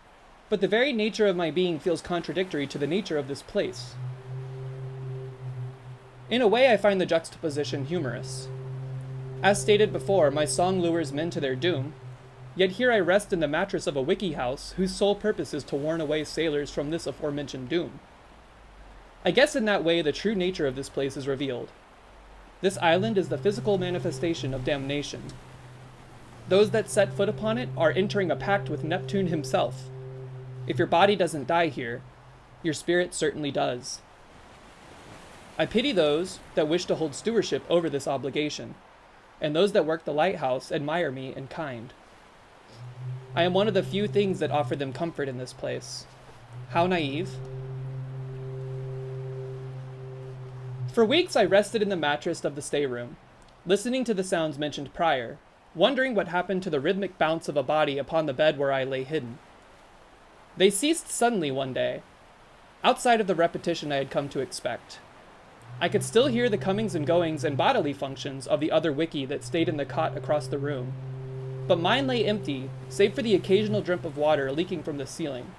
but the very nature of my being feels contradictory to the nature of this place. In a way, I find the juxtaposition humorous. As stated before, my song lures men to their doom, yet here I rest in the mattress of a wiki house whose sole purpose is to warn away sailors from this aforementioned doom. I guess in that way the true nature of this place is revealed. This island is the physical manifestation of damnation. Those that set foot upon it are entering a pact with Neptune himself. If your body doesn't die here, your spirit certainly does. I pity those that wish to hold stewardship over this obligation, and those that work the lighthouse admire me in kind. I am one of the few things that offer them comfort in this place. How naive. For weeks I rested in the mattress of the stateroom, listening to the sounds mentioned prior, wondering what happened to the rhythmic bounce of a body upon the bed where I lay hidden. They ceased suddenly one day, outside of the repetition I had come to expect. I could still hear the comings and goings and bodily functions of the other wiki that stayed in the cot across the room, but mine lay empty, save for the occasional drip of water leaking from the ceiling.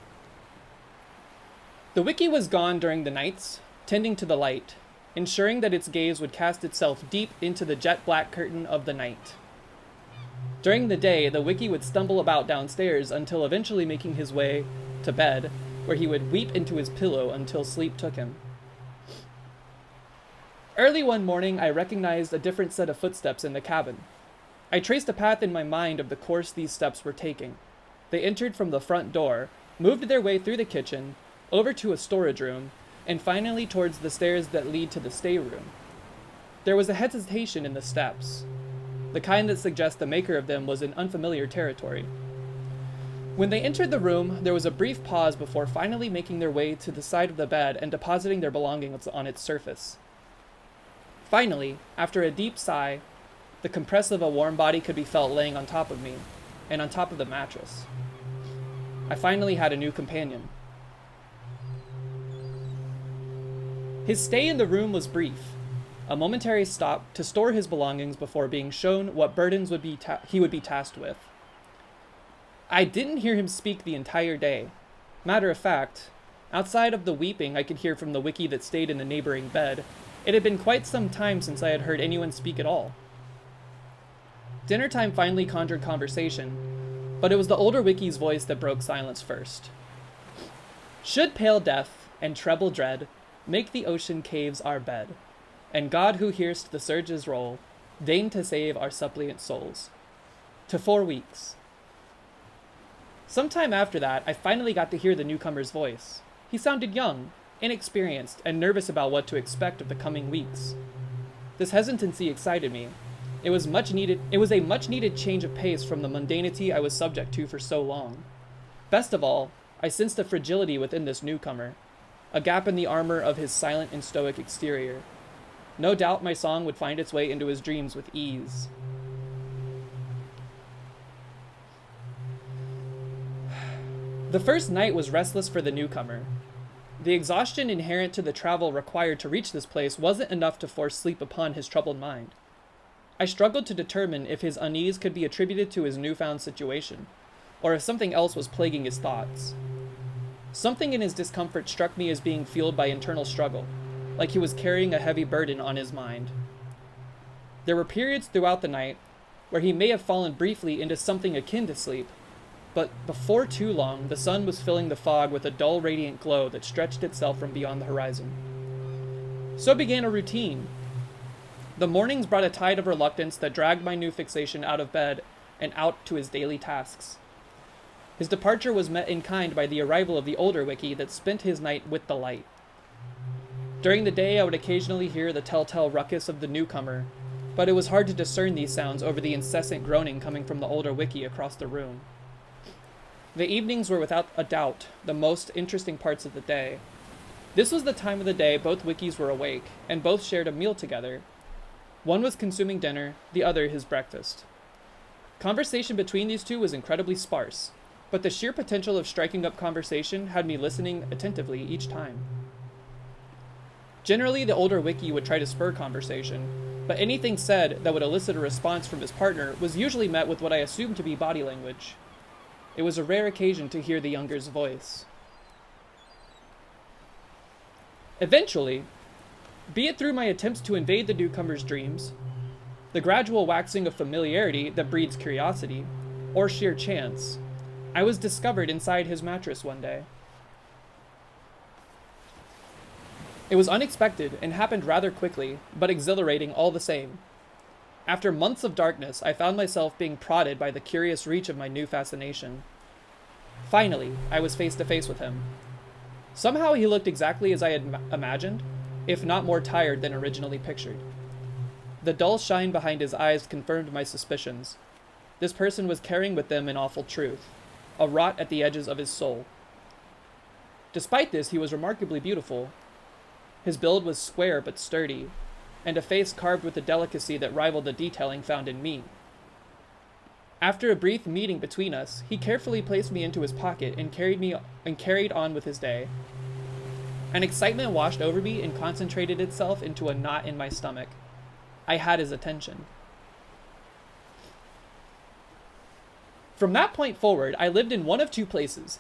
The wiki was gone during the nights, tending to the light, ensuring that its gaze would cast itself deep into the jet-black curtain of the night. During the day, the wiki would stumble about downstairs until eventually making his way to bed, where he would weep into his pillow until sleep took him. Early one morning, I recognized a different set of footsteps in the cabin. I traced a path in my mind of the course these steps were taking. They entered from the front door, moved their way through the kitchen, over to a storage room, and finally towards the stairs that lead to the stateroom. There was a hesitation in the steps, the kind that suggests the maker of them was in unfamiliar territory. When they entered the room, there was a brief pause before finally making their way to the side of the bed and depositing their belongings on its surface. Finally, after a deep sigh, the compress of a warm body could be felt laying on top of me, and on top of the mattress. I finally had a new companion. His stay in the room was brief, a momentary stop to store his belongings before being shown what burdens he would be tasked with. I didn't hear him speak the entire day. Matter of fact, outside of the weeping I could hear from the wiki that stayed in the neighboring bed, it had been quite some time since I had heard anyone speak at all. Dinner time finally conjured conversation, but it was the older wiki's voice that broke silence first. Should pale death and treble dread make the ocean caves our bed, and God who hears the surges roll, deign to save our suppliant souls. To 4 weeks. Sometime after that, I finally got to hear the newcomer's voice. He sounded young, inexperienced, and nervous about what to expect of the coming weeks. This hesitancy excited me. It was a much needed change of pace from the mundanity I was subject to for so long. Best of all, I sensed a fragility within this newcomer, a gap in the armor of his silent and stoic exterior. No doubt my song would find its way into his dreams with ease. The first night was restless for the newcomer. The exhaustion inherent to the travel required to reach this place wasn't enough to force sleep upon his troubled mind. I struggled to determine if his unease could be attributed to his newfound situation, or if something else was plaguing his thoughts. Something in his discomfort struck me as being fueled by internal struggle, like he was carrying a heavy burden on his mind. There were periods throughout the night where he may have fallen briefly into something akin to sleep, but before too long, the sun was filling the fog with a dull, radiant glow that stretched itself from beyond the horizon. So began a routine. The mornings brought a tide of reluctance that dragged my new fixation out of bed and out to his daily tasks. His departure was met in kind by the arrival of the older Wiki that spent his night with the light. During the day, I would occasionally hear the telltale ruckus of the newcomer, but it was hard to discern these sounds over the incessant groaning coming from the older Wiki across the room. The evenings were without a doubt the most interesting parts of the day. This was the time of the day both Wikis were awake, and both shared a meal together. One was consuming dinner, the other his breakfast. Conversation between these two was incredibly sparse, but the sheer potential of striking up conversation had me listening attentively each time. Generally, the older Wiki would try to spur conversation, but anything said that would elicit a response from his partner was usually met with what I assumed to be body language. It was a rare occasion to hear the younger's voice. Eventually, be it through my attempts to invade the newcomer's dreams, the gradual waxing of familiarity that breeds curiosity, or sheer chance, I was discovered inside his mattress one day. It was unexpected and happened rather quickly, but exhilarating all the same. After months of darkness, I found myself being prodded by the curious reach of my new fascination. Finally, I was face to face with him. Somehow he looked exactly as I had imagined, if not more tired than originally pictured. The dull shine behind his eyes confirmed my suspicions. This person was carrying with them an awful truth, a rot at the edges of his soul. Despite this, he was remarkably beautiful. His build was square but sturdy, and a face carved with a delicacy that rivaled the detailing found in me. After a brief meeting between us, he carefully placed me into his pocket and carried on with his day. An excitement washed over me and concentrated itself into a knot in my stomach. I had his attention. From that point forward, I lived in one of two places,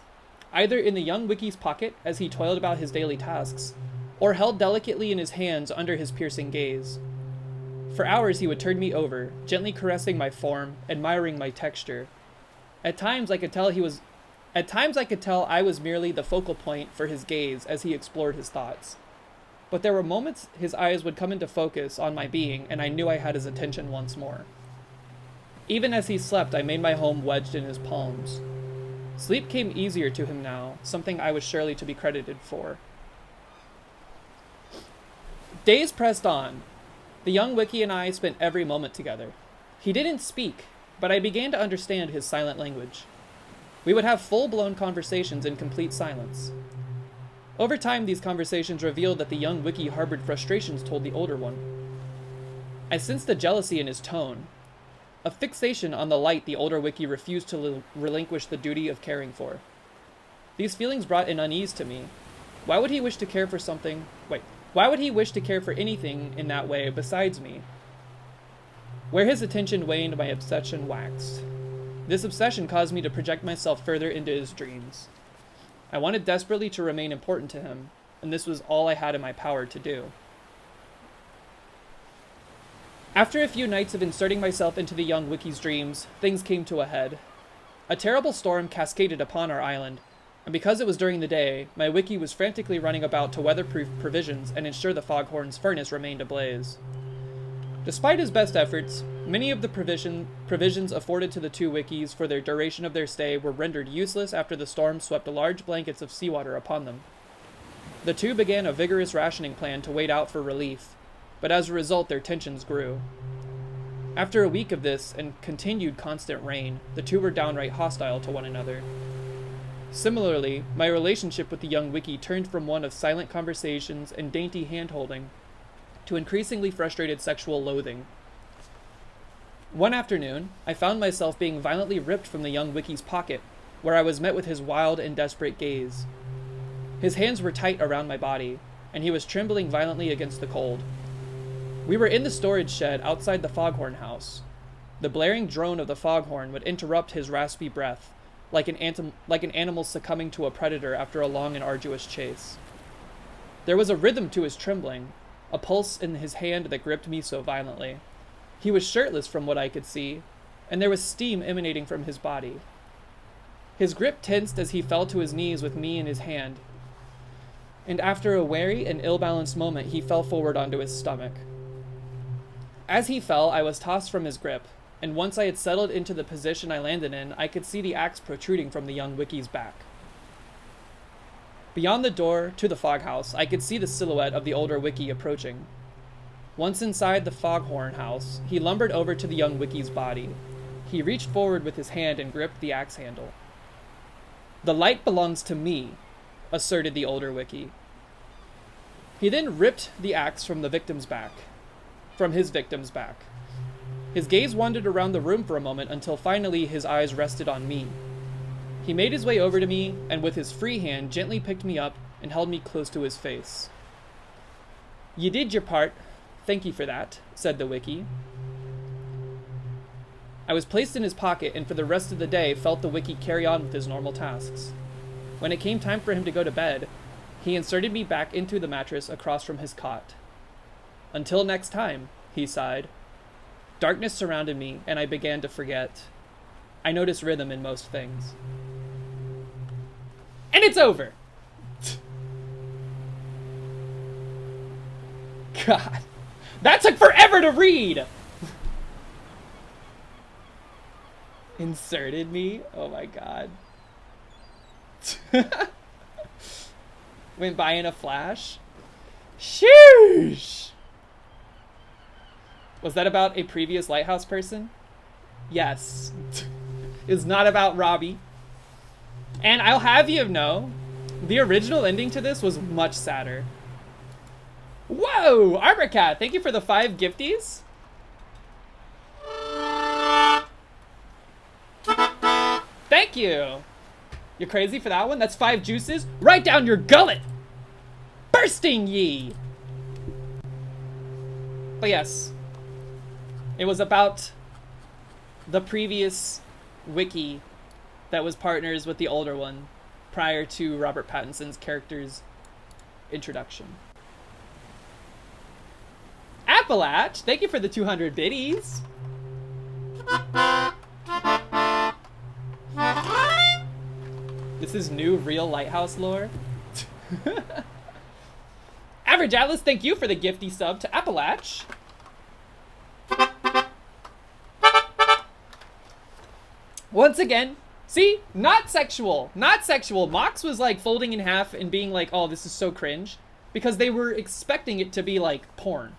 either in the young Wiki's pocket as he toiled about his daily tasks, or held delicately in his hands under his piercing gaze. For hours he would turn me over, gently caressing my form, admiring my texture. At times I could tell I was merely the focal point for his gaze as he explored his thoughts. But there were moments his eyes would come into focus on my being, and I knew I had his attention once more. Even as he slept, I made my home wedged in his palms. Sleep came easier to him now, something I was surely to be credited for. Days pressed on. The young Wiki and I spent every moment together. He didn't speak, but I began to understand his silent language. We would have full-blown conversations in complete silence. Over time, these conversations revealed that the young Wiki harbored frustrations toward the older one. I sensed the jealousy in his tone, a fixation on the light the older Wiki refused to relinquish the duty of caring for. These feelings brought an unease to me. Why would he wish to care for anything in that way besides me? Where his attention waned, my obsession waxed. This obsession caused me to project myself further into his dreams. I wanted desperately to remain important to him, and this was all I had in my power to do. After a few nights of inserting myself into the young Wiki's dreams, things came to a head. A terrible storm cascaded upon our island, and because it was during the day, my Wiki was frantically running about to weatherproof provisions and ensure the foghorn's furnace remained ablaze. Despite his best efforts, many of the provisions afforded to the two Wikis for their duration of their stay were rendered useless after the storm swept large blankets of seawater upon them. The two began a vigorous rationing plan to wait out for relief, but as a result their tensions grew. After a week of this and continued constant rain, the two were downright hostile to one another. Similarly, my relationship with the young Wiki turned from one of silent conversations and dainty hand-holding to increasingly frustrated sexual loathing. One afternoon, I found myself being violently ripped from the young Wiki's pocket, where I was met with his wild and desperate gaze. His hands were tight around my body, and he was trembling violently against the cold. We were in the storage shed outside the foghorn house. The blaring drone of the foghorn would interrupt his raspy breath, like an animal succumbing to a predator after a long and arduous chase. There was a rhythm to his trembling, a pulse in his hand that gripped me so violently. He was shirtless from what I could see, and there was steam emanating from his body. His grip tensed as he fell to his knees with me in his hand, and after a wary and ill-balanced moment, he fell forward onto his stomach. As he fell, I was tossed from his grip, and once I had settled into the position I landed in, I could see the axe protruding from the young Wickie's back. Beyond the door to the fog house, I could see the silhouette of the older Wickie approaching. Once inside the foghorn house, he lumbered over to the young Wickie's body. He reached forward with his hand and gripped the axe handle. "The light belongs to me," asserted the older Wickie. He then ripped the axe from his victim's back. His gaze wandered around the room for a moment until finally his eyes rested on me. He made his way over to me and with his free hand gently picked me up and held me close to his face. "You did your part. Thank you for that," said the Wickie. I was placed in his pocket and for the rest of the day felt the Wickie carry on with his normal tasks. When it came time for him to go to bed, he inserted me back into the mattress across from his cot. "Until next time," he sighed. Darkness surrounded me, and I began to forget. I noticed rhythm in most things. And it's over! God, that took forever to read! Inserted me? Oh my god. Went by in a flash? Sheesh! Was that about a previous Lighthouse person? Yes. It's not about Robbie. And I'll have you know, the original ending to this was much sadder. Whoa! Arborcat, thank you for the 5 gifties. Thank you. You're crazy for that one? That's 5 juices. Right down your gullet. Bursting ye. But yes. It was about the previous Wickie that was partners with the older one prior to Robert Pattinson's character's introduction. Appalach, thank you for the 200 biddies. This is new real Lighthouse lore. Average Atlas, thank you for the gifty sub to Appalach. Once again, see? Not sexual. Not sexual. Mox was like folding in half and being like, oh, this is so cringe. Because they were expecting it to be like porn.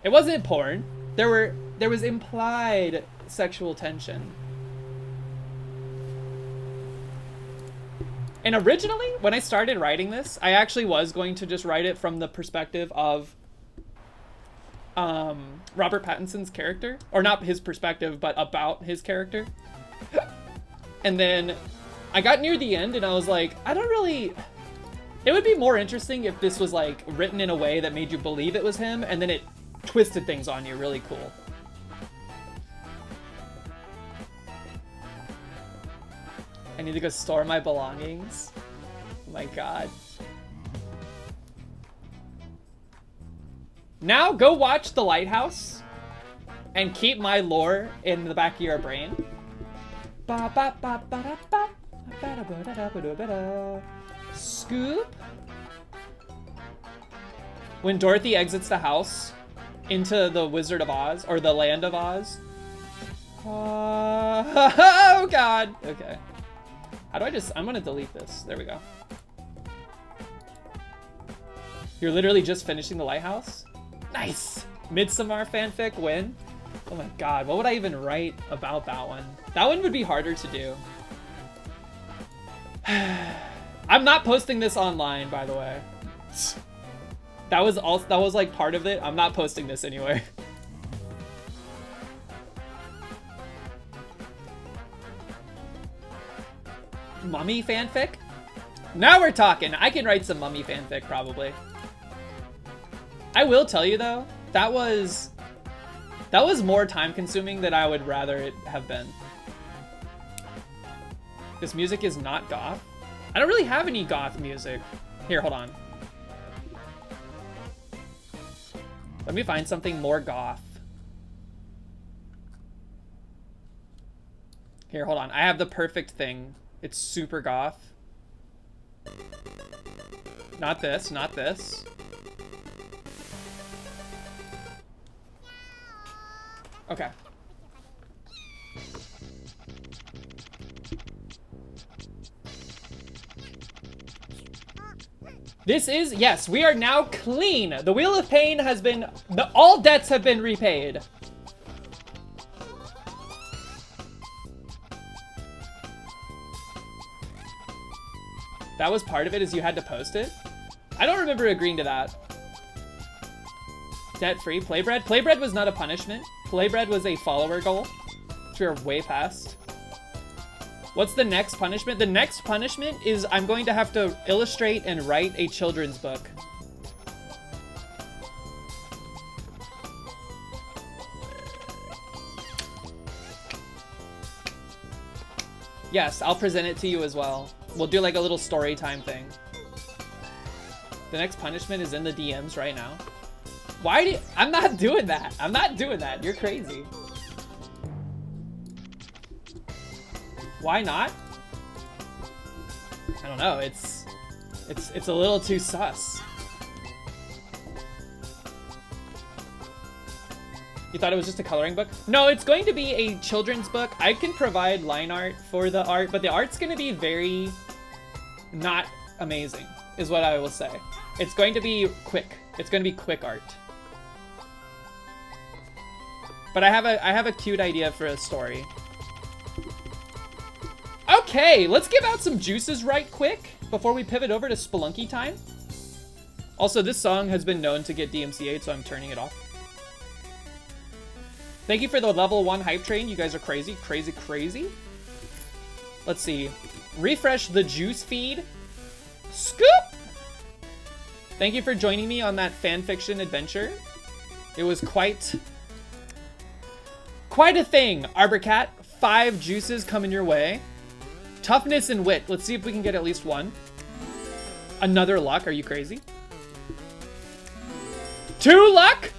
It wasn't porn. There was implied sexual tension. And originally, when I started writing this, I actually was going to just write it from the perspective of Robert Pattinson's character. Or not his perspective, but about his character. And then I got near the end and I was like, I don't really... It would be more interesting if this was like written in a way that made you believe it was him and then it twisted things on you really cool. I need to go store my belongings. Oh my god. Now go watch The Lighthouse and keep my lore in the back of your brain. Scoop. When Dorothy exits the house into the Wizard of Oz, or the Land of Oz. Oh god. Okay. How do I just... I'm gonna delete this. There we go. You're literally just finishing The Lighthouse? Nice! Midsommar fanfic win? Oh my god, what would I even write about that one? That one would be harder to do. I'm not posting this online, by the way. That was like part of it. I'm not posting this anywhere. Mummy fanfic? Now we're talking. I can write some mummy fanfic, probably. I will tell you, though, that was more time-consuming than I would rather it have been. This music is not goth. I don't really have any goth music. Here, hold on. Let me find something more goth. Here, hold on. I have the perfect thing. It's super goth. Not this, not this. Okay. This is, yes, we are now clean. The Wheel of Pain has been, all debts have been repaid. That was part of it, is you had to post it? I don't remember agreeing to that. Debt-free, Playbread? Playbread was not a punishment. Playbread was a follower goal, which we are way past. What's the next punishment? The next punishment is I'm going to have to illustrate and write a children's book. Yes, I'll present it to you as well. We'll do like a little story time thing. The next punishment is in the DMs right now. Why do you, I'm not doing that. I'm not doing that. You're crazy. Why not? I don't know. It's a little too sus. You thought it was just a coloring book? No, it's going to be a children's book. I can provide line art for the art, but the art's going to be very not amazing, is what I will say. It's going to be quick. It's going to be quick art. But I have a cute idea for a story. Okay, let's give out some juices right quick before we pivot over to Spelunky time. Also, this song has been known to get DMCA'd, so I'm turning it off. Thank you for the level 1 hype train. You guys are crazy, crazy, crazy. Let's see. Refresh the juice feed. Scoop! Thank you for joining me on that fanfiction adventure. It was quite a thing. Arborcat, 5 juices coming your way. Toughness and wit. Let's see if we can get at least one. Another luck. Are you crazy? 2 luck?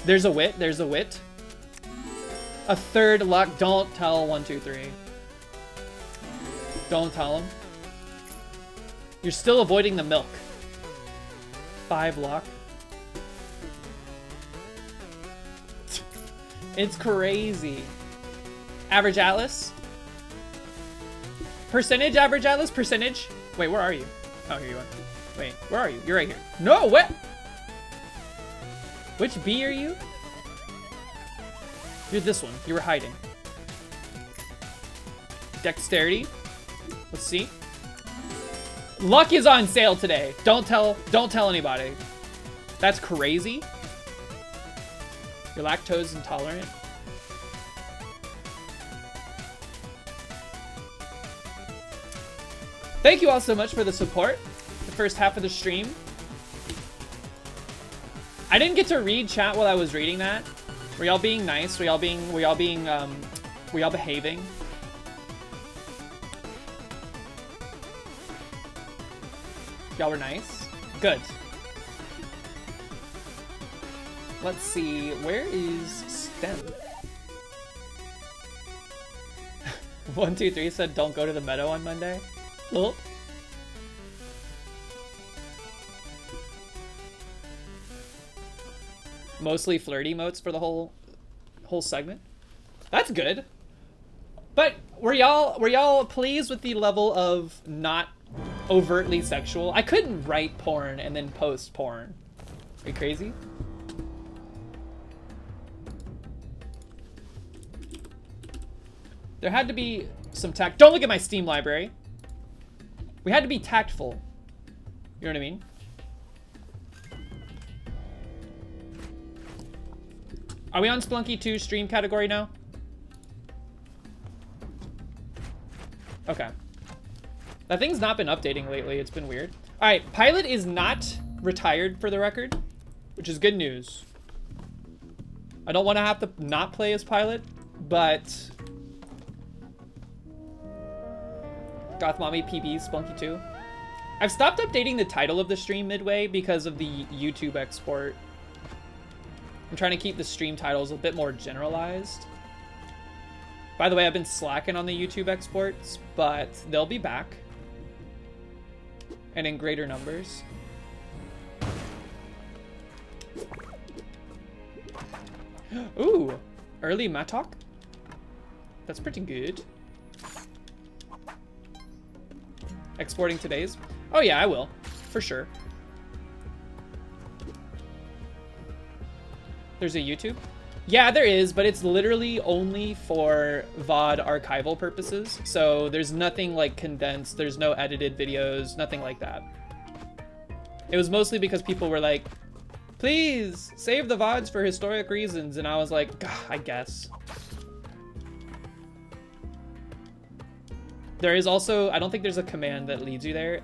There's a wit. There's a wit. A 3rd luck. Don't tell 1, 2, 3. Don't tell him. You're still avoiding the milk. 5 luck. It's crazy. Average Atlas. Percentage average Atlas. Percentage. Wait, where are you? Oh, here you are. Wait, where are you? You're right here. No, what? Which B are you? You're this one. You were hiding. Dexterity. Let's see. Luck is on sale today. Don't tell anybody. That's crazy. You're lactose intolerant. Thank you all so much for the support. The first half of the stream. I didn't get to read chat while I was reading that. Were y'all being nice? Were y'all behaving? Y'all were nice? Good. Let's see, where is STEM? 1, 2, 3 said don't go to the meadow on Monday. Oh. Mostly flirty emotes for the whole segment. That's good. But were y'all pleased with the level of not overtly sexual? I couldn't write porn and then post porn. Are you crazy? There had to be some tact. Don't look at my Steam library. We had to be tactful. You know what I mean? Are we on Spelunky 2 stream category now? Okay. That thing's not been updating lately. It's been weird. All right, Pilot is not retired for the record, which is good news. I don't want to have to not play as Pilot, but Goth Mommy PB Splunky 2. I've stopped updating the title of the stream midway because of the YouTube export. I'm trying to keep the stream titles a bit more generalized. By the way, I've been slacking on the YouTube exports, but they'll be back. And in greater numbers. Ooh, early Matok. That's pretty good. Exporting today's? Oh yeah, I will, for sure. There's a YouTube? Yeah, there is, but it's literally only for VOD archival purposes. So there's nothing like condensed, there's no edited videos, nothing like that. It was mostly because people were like, please save the VODs for historic reasons. And I was like, I guess. There is also, I don't think there's a command that leads you there.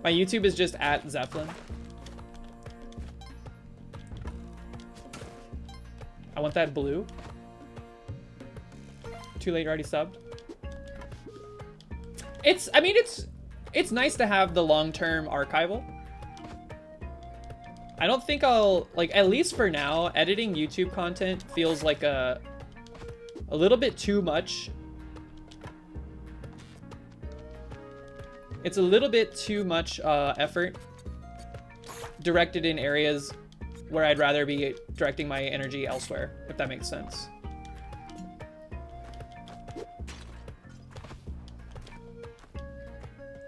My YouTube is just @Zeppelin. I want that blue. Too late, already subbed. I mean, it's nice to have the long-term archival. I don't think I'll, like, at least for now, editing YouTube content feels like a little bit too much. It's a little bit too much effort directed in areas where I'd rather be directing my energy elsewhere, if that makes sense.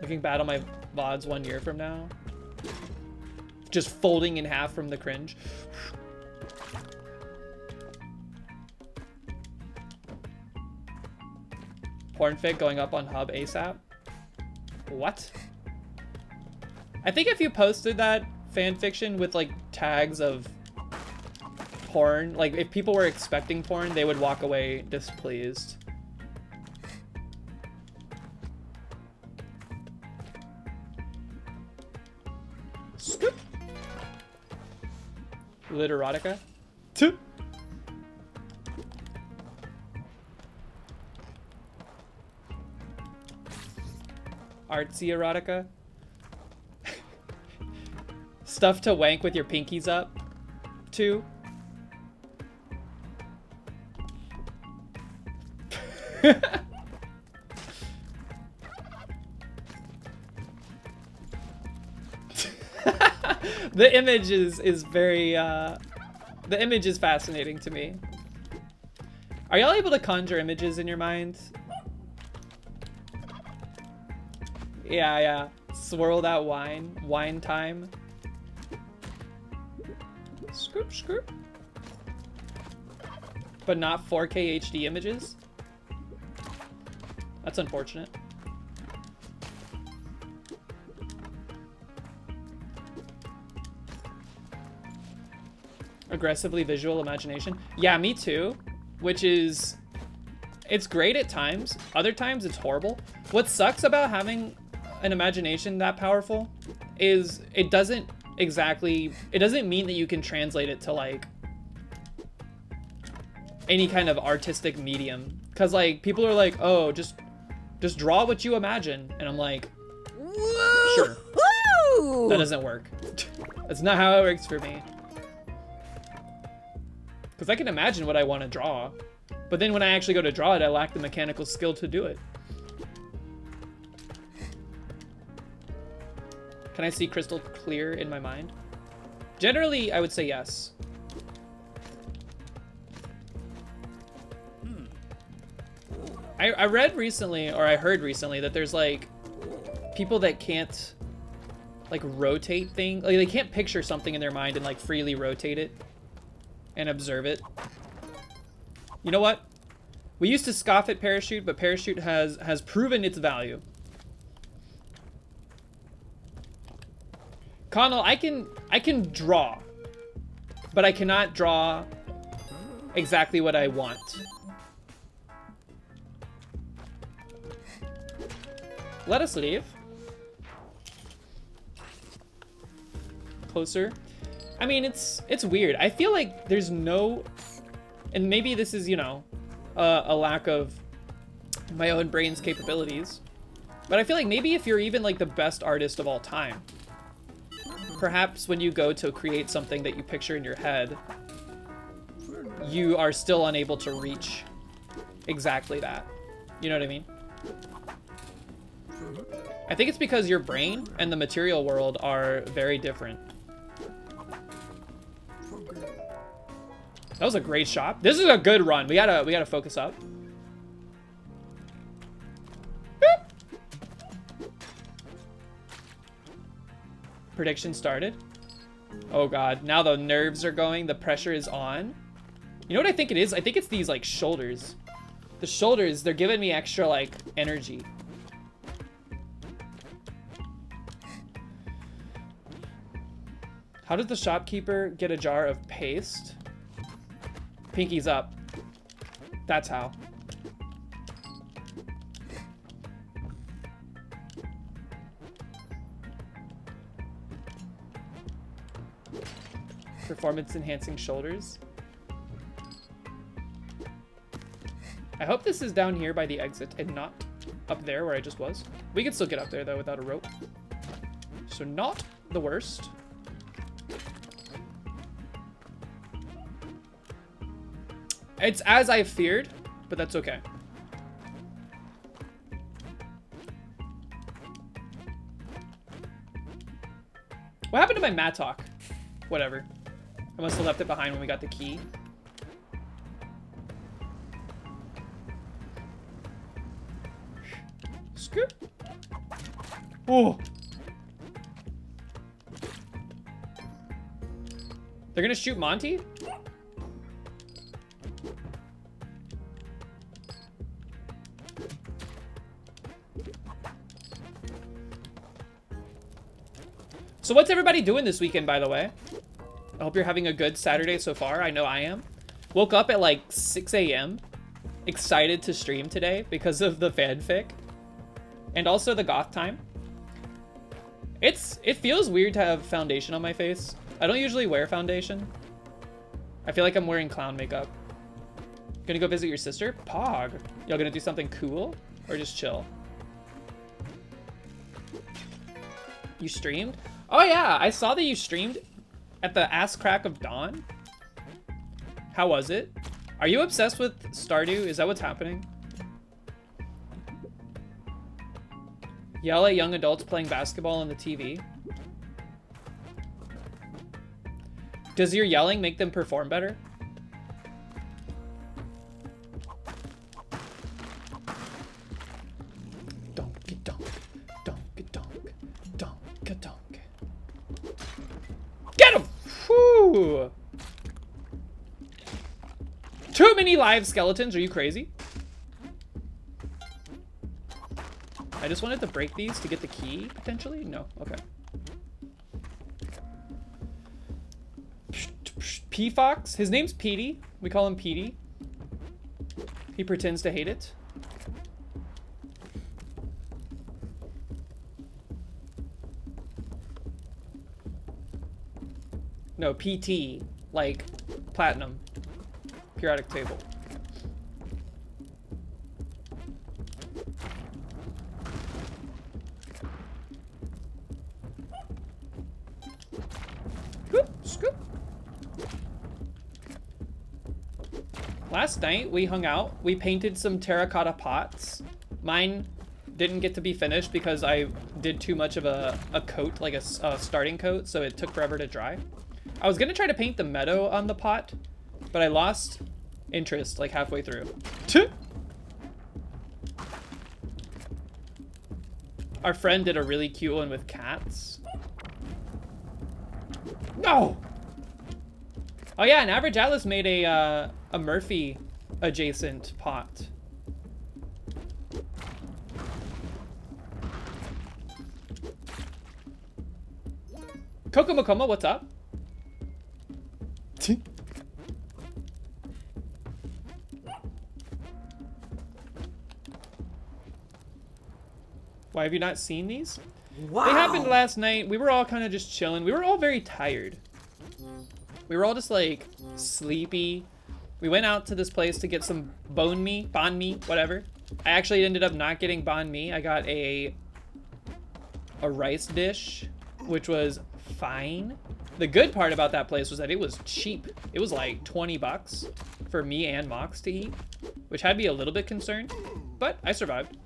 Looking bad on my VODs 1 year from now. Just folding in half from the cringe. Pornfic going up on Hub ASAP. What? I think if you posted that fan fiction with like tags of porn, like if people were expecting porn, they would walk away displeased. Scoop. Literotica. Two. Artsy erotica. Stuff to wank with your pinkies up. 2. The image is very the image is fascinating to me. Are y'all able to conjure images in your mind? Yeah. Swirl that wine. Wine time. Scoop, scoop. But not 4K HD images? That's unfortunate. Aggressively visual imagination. Yeah, me too. Which is... It's great at times. Other times it's horrible. What sucks about having an imagination that powerful is it doesn't mean that you can translate it to like any kind of artistic medium, because like people are like, oh, just draw what you imagine, and I'm like, sure. Woo! That doesn't work. That's not how it works for me, because I can imagine what I want to draw, but then when I actually go to draw it, I lack the mechanical skill to do it. Can I see crystal clear in my mind? Generally, I would say yes. I read recently, or I heard recently, that there's like people that can't like rotate things. Like they can't picture something in their mind and like freely rotate it and observe it. You know what? We used to scoff at Parachute, but Parachute has proven its value. Connell, I can draw, but I cannot draw exactly what I want. let us leave. Closer. I mean, it's weird. I feel like there's no, and maybe this is, you know, a lack of my own brain's capabilities, but I feel like maybe if you're even like the best artist of all time, perhaps when you go to create something that you picture in your head, you are still unable to reach exactly that. You know what I mean? I think it's because your brain and the material world are very different. That was a great shot. This is a good run. We gotta focus up. Prediction started. Oh god, now the nerves are going, the pressure is on. You know what I think it is? I think it's these like shoulders. The shoulders, they're giving me extra like energy. How does the shopkeeper get a jar of paste? Pinky's up. That's how. Performance enhancing shoulders. I hope this is down here by the exit and not up there where I just was. We can still get up there though without a rope. So not the worst. It's as I feared, but that's okay. What happened to my mattock? Whatever. I must have left it behind when we got the key. Scoop. Oh. They're gonna shoot Monty? So what's everybody doing this weekend, by the way? I hope you're having a good Saturday so far. I know I am. Woke up at like 6 a.m. excited to stream today because of the fanfic. And also the goth time. It feels weird to have foundation on my face. I don't usually wear foundation. I feel like I'm wearing clown makeup. Gonna go visit your sister? Pog. Y'all gonna do something cool? Or just chill? You streamed? Oh yeah, I saw that you streamed at the ass crack of dawn. How was it? Are you obsessed with Stardew? Is that what's happening? Yell at young adults playing basketball on the TV. Does your yelling make them perform better? Donkey donk, donkey donk, donkey donk. Get him! Whew. Too many live skeletons. Are you crazy? I just wanted to break these to get the key, potentially? No. Okay. P-Fox? His name's Petey. We call him Petey. He pretends to hate it. No, PT. Like, platinum. Periodic table. Scoop, scoop. Last night, we hung out. We painted some terracotta pots. Mine didn't get to be finished because I did too much of a coat, like a starting coat, so it took forever to dry. I was gonna try to paint the meadow on the pot, but I lost interest like halfway through. Our friend did a really cute one with cats. No! Oh yeah, and Average Atlas made a Murphy adjacent pot. Coco Makoma, what's up? Why have you not seen these? Wow. They happened last night. We were all kind of just chilling. We were all very tired. We were all just like sleepy. We went out to this place to get some banh mi, whatever. I actually ended up not getting banh mi. I got a rice dish, which was fine. The good part about that place was that it was cheap. It was like 20 bucks for me and Mox to eat, which had me a little bit concerned, but I survived.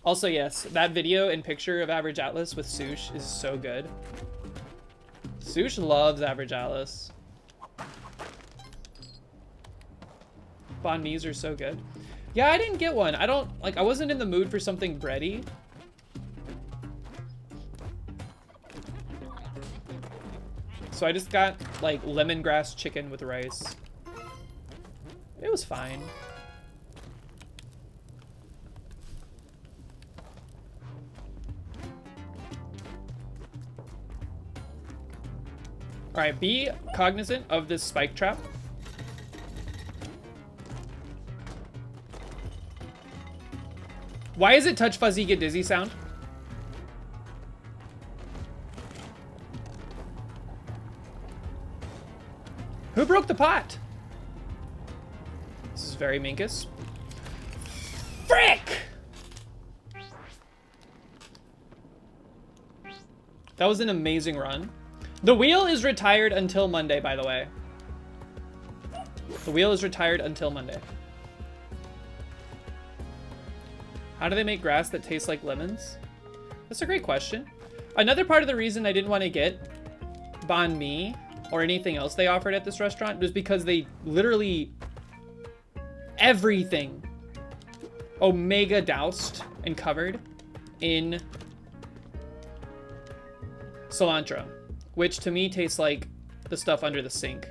Also, yes, that video and picture of Average Atlas with Sush is so good. Sush loves Average Atlas. Banh mi's are so good. Yeah, I didn't get one. I wasn't in the mood for something bready. So I just got like lemongrass chicken with rice. It was fine. All right, be cognizant of this spike trap. Why is it touch fuzzy get dizzy sound? Who broke the pot? This is very Minkus. Frick! That was an amazing run. The wheel is retired until Monday, by the way. The wheel is retired until Monday. How do they make grass that tastes like lemons? That's a great question. Another part of the reason I didn't want to get banh mi or anything else they offered at this restaurant was because they literally everything omega doused and covered in cilantro, which to me tastes like the stuff under the sink.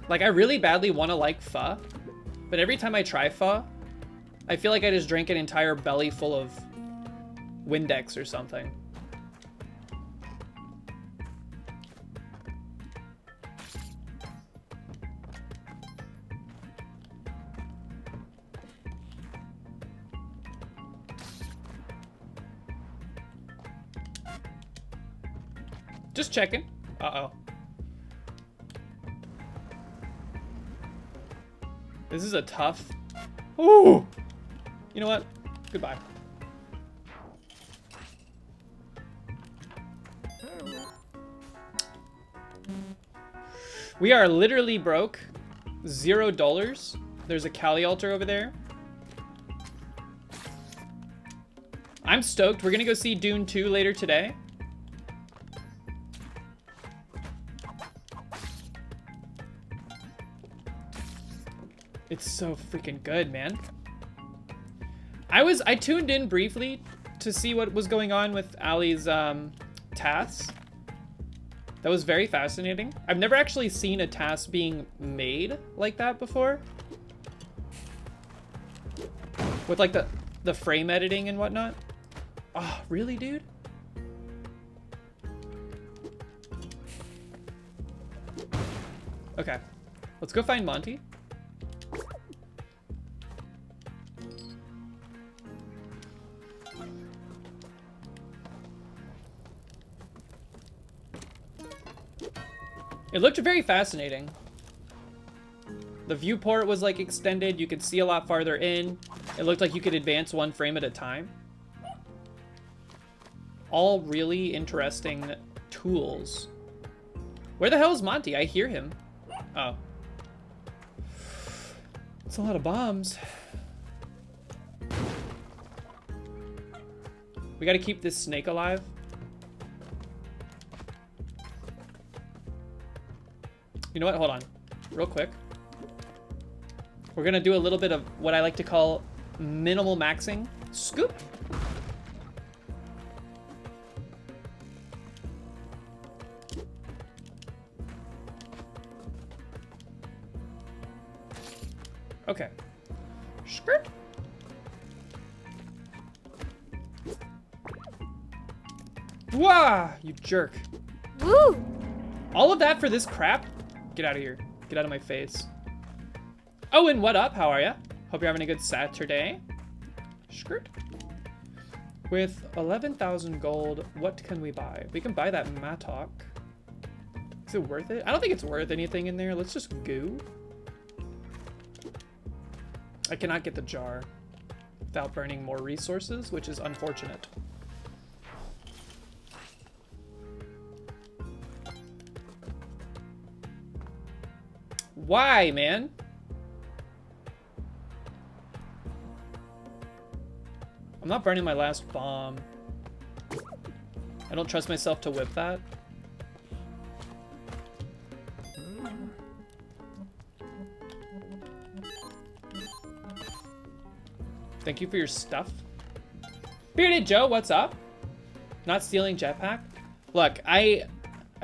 Like, I really badly want to like pho, but every time I try pho, I feel like I just drank an entire belly full of Windex or something. Just checking. Uh-oh. This is a tough... Ooh! You know what? Goodbye. We are literally broke. $0. There's a Kali altar over there. I'm stoked. We're gonna go see Dune 2 later today. It's so freaking good, man. I tuned in briefly to see what was going on with Ali's tasks. That was very fascinating. I've never actually seen a task being made like that before. With like the frame editing and whatnot. Oh, really, dude? Okay. Let's go find Monty. It looked very fascinating. The viewport was like extended. You could see a lot farther in. It looked like you could advance one frame at a time. All really interesting tools. Where the hell is Monty? I hear him. Oh. It's a lot of bombs. We gotta keep this snake alive. You know what? Hold on. Real quick. We're gonna do a little bit of what I like to call minimal maxing. Scoop. Okay. Skirt. Wah! You jerk. Woo! All of that for this crap? Get out of here. Get out of my face. Oh, and what up? How are ya? Hope you're having a good Saturday. Skirt. With 11,000 gold, what can we buy? We can buy that mattock. Is it worth it? I don't think it's worth anything in there. Let's just go. I cannot get the jar without burning more resources, which is unfortunate. Why, man? I'm not burning my last bomb. I don't trust myself to whip that. Thank you for your stuff. Bearded Joe, what's up? Not stealing jetpack? Look, I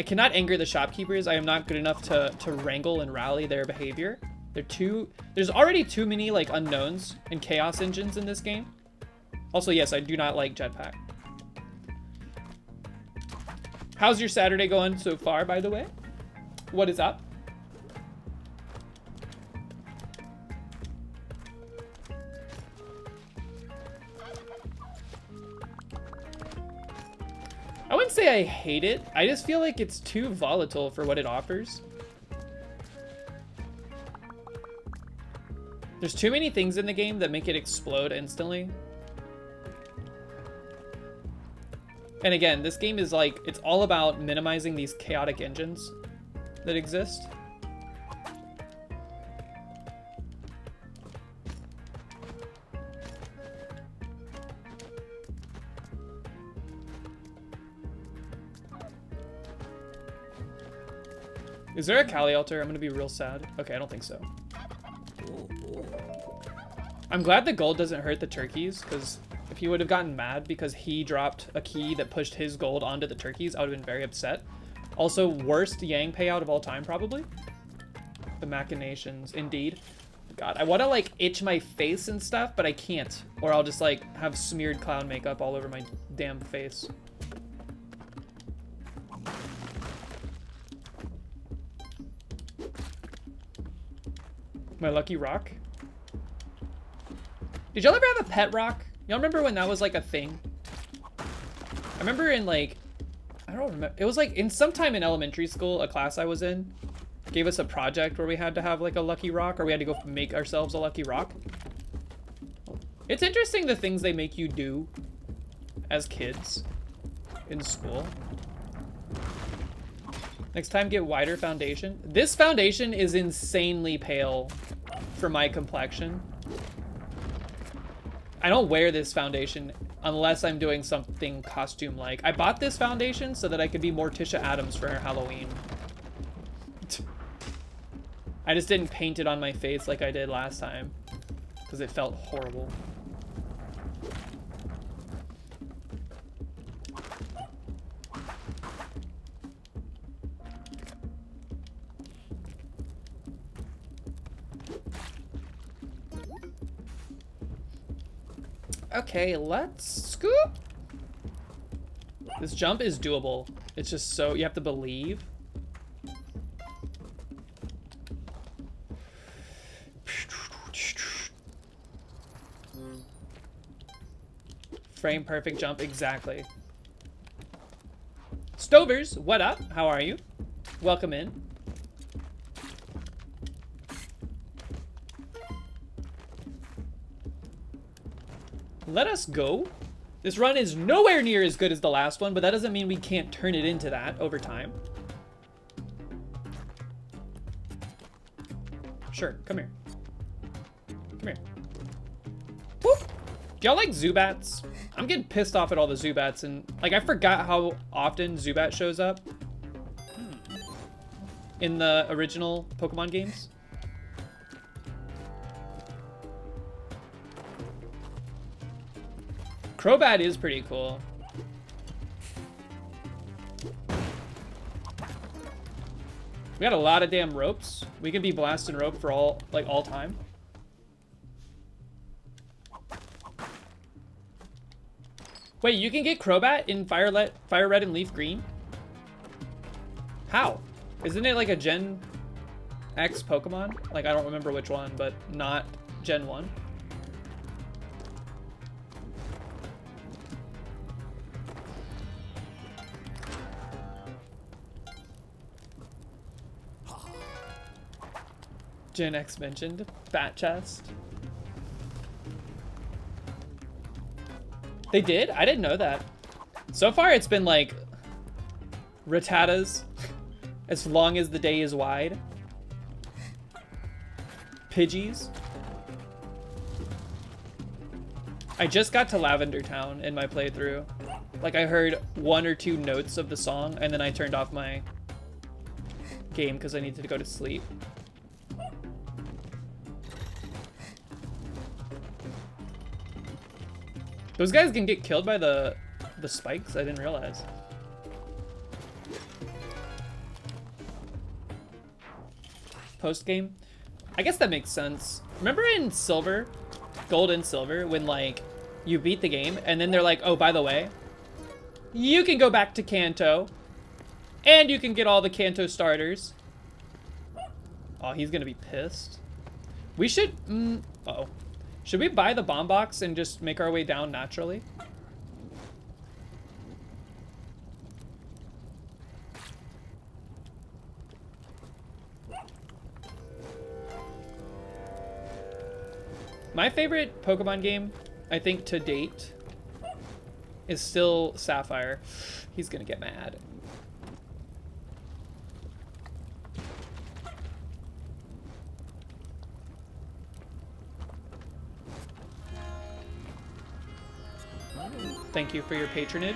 cannot anger the shopkeepers. I am not good enough to wrangle and rally their behavior. There's already too many like unknowns and chaos engines in this game. Also, yes, I do not like jetpack. How's your Saturday going so far, by the way? What is up? I wouldn't say I hate it. I just feel like it's too volatile for what it offers. There's too many things in the game that make it explode instantly. And again, this game is like, it's all about minimizing these chaotic engines that exist. Is there a Kali altar? I'm gonna be real sad. Okay, I don't think so. I'm glad the gold doesn't hurt the turkeys, because if he would have gotten mad because he dropped a key that pushed his gold onto the turkeys, I would have been very upset. Also, worst Yang payout of all time, probably. The machinations, indeed. God, I want to like itch my face and stuff, but I can't. Or I'll just like have smeared clown makeup all over my damn face. My lucky rock. Did y'all ever have a pet rock? Y'all remember when that was like a thing? I remember in like, I don't remember. It was like in sometime in elementary school, a class I was in gave us a project where we had to have like a lucky rock, or we had to go make ourselves a lucky rock. It's interesting the things they make you do as kids in school. Next time, get wider foundation. This foundation is insanely pale for my complexion. I don't wear this foundation unless I'm doing something costume-like. I bought this foundation so that I could be Morticia Addams for Halloween. I just didn't paint it on my face like I did last time because it felt horrible. Okay, let's scoop. This jump is doable. It's just so, you have to believe. Frame perfect jump, exactly. Stovers, what up? How are you? Welcome in. Let us go. This run is nowhere near as good as the last one, but that doesn't mean we can't turn it into that over time. Sure, come here. Come here. Whoop. Do y'all like Zubats? I'm getting pissed off at all the Zubats, and like I forgot how often Zubat shows up in the original Pokemon games. Crobat is pretty cool. We got a lot of damn ropes. We can be blasting rope for all time. Wait, you can get Crobat in Fire Red and Leaf Green? How? Isn't it like a Gen X Pokemon? Like, I don't remember which one, but not Gen 1. Gen X mentioned. Fat chest. They did? I didn't know that. So far, it's been like Rattatas, as long as the day is wide. Pidgeys. I just got to Lavender Town in my playthrough. Like, I heard 1 or 2 notes of the song, and then I turned off my game because I needed to go to sleep. Those guys can get killed by the spikes? I didn't realize. Post game? I guess that makes sense. Remember in Silver, Gold and Silver, when like you beat the game and then they're like, oh, by the way, you can go back to Kanto and you can get all the Kanto starters. Oh, he's gonna be pissed. We should, uh-oh. Should we buy the bomb box and just make our way down naturally? My favorite Pokemon game, I think to date, is still Sapphire. He's gonna get mad. Thank you for your patronage.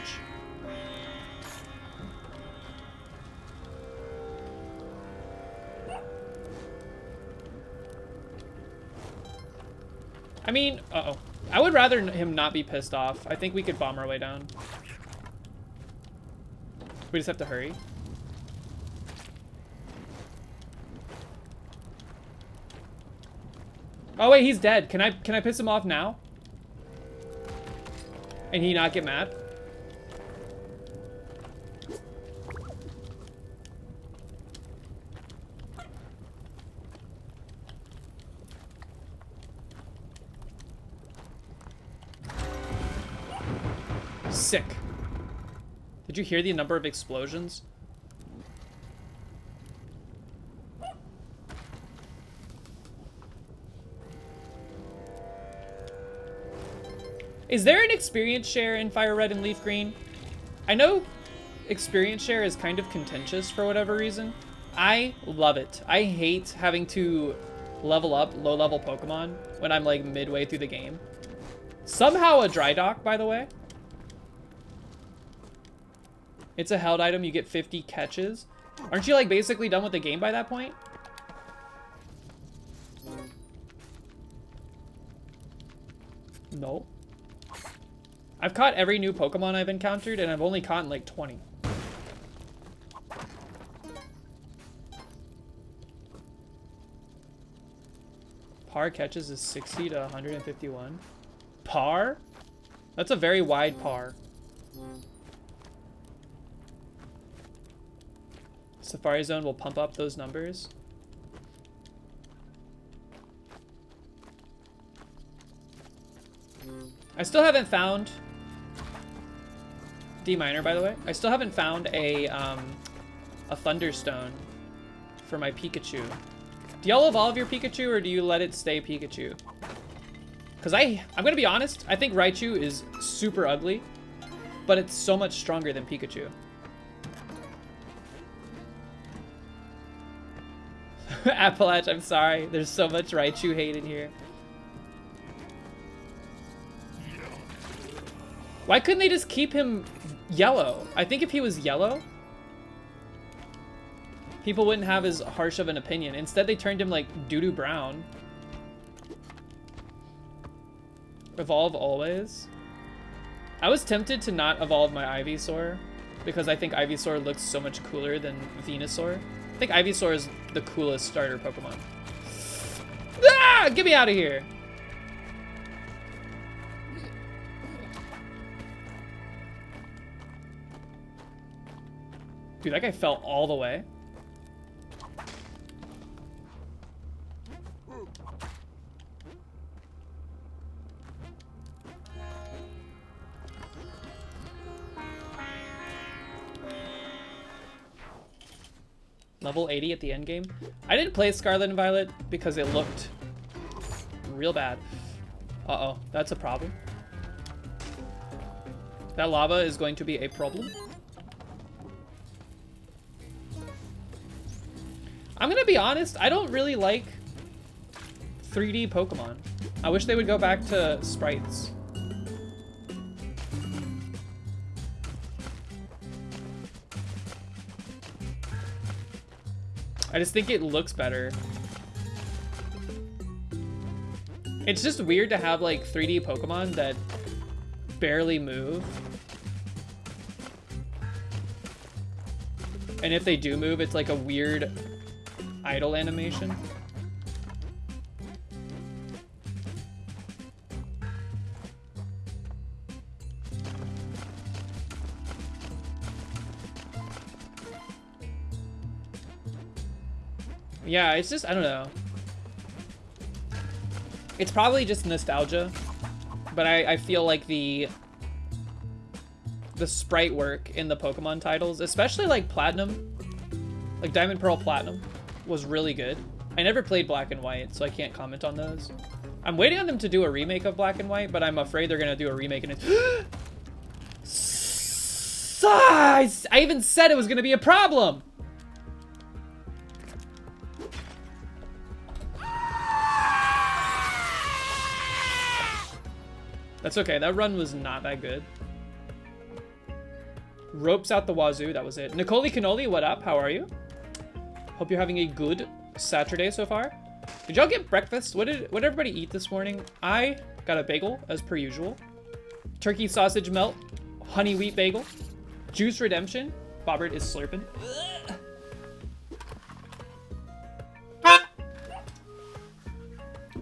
I mean, uh-oh. I would rather him not be pissed off. I think we could bomb our way down. We just have to hurry. Oh wait, he's dead. Can I piss him off now? And he not get mad? Sick. Did you hear the number of explosions? Is there an experience share in Fire Red and Leaf Green? I know experience share is kind of contentious for whatever reason. I love it. I hate having to level up low-level Pokemon when I'm like midway through the game. Somehow a dry dock, by the way. It's a held item, you get 50 catches. Aren't you like basically done with the game by that point? No. I've caught every new Pokemon I've encountered, and I've only caught like 20. Par catches is 60 to 151. Par? That's a very wide par. Safari Zone will pump up those numbers. I still haven't found... D minor, by the way. I still haven't found a Thunderstone for my Pikachu. Do y'all evolve your Pikachu, or do you let it stay Pikachu? Because I'm gonna be honest, I think Raichu is super ugly, but it's so much stronger than Pikachu. Appalach, I'm sorry. There's so much Raichu hate in here. Why couldn't they just keep him yellow? I think if he was yellow, people wouldn't have as harsh of an opinion. Instead, they turned him like doo-doo brown. Evolve always. I was tempted to not evolve my Ivysaur because I think Ivysaur looks so much cooler than Venusaur. I think Ivysaur is the coolest starter Pokemon. Ah! Get me out of here! Dude, that guy fell all the way. Level 80 at the end game. I didn't play Scarlet and Violet because it looked real bad. Uh-oh, that's a problem. That lava is going to be a problem. I'm gonna be honest, I don't really like 3D Pokemon. I wish they would go back to sprites. I just think it looks better. It's just weird to have like 3D Pokemon that barely move. And if they do move, it's like a weird idle animation. Yeah, it's just, I don't know. It's probably just nostalgia, but I feel like the sprite work in the Pokemon titles, especially like Platinum, like Diamond, Pearl, Platinum, was really good. I never played Black and White, so I can't comment on those. I'm waiting on them to do a remake of Black and White, but I'm afraid they're gonna do a remake and it's... I even said it was gonna be a problem! That's okay, that run was not that good. Ropes out the wazoo, that was it. Nicole Cannoli, what up? How are you? Hope you're having a good Saturday so far. Did y'all get breakfast? What did everybody eat this morning? I got a bagel, as per usual. Turkey sausage melt, honey wheat bagel, juice redemption. Bobbert is slurping.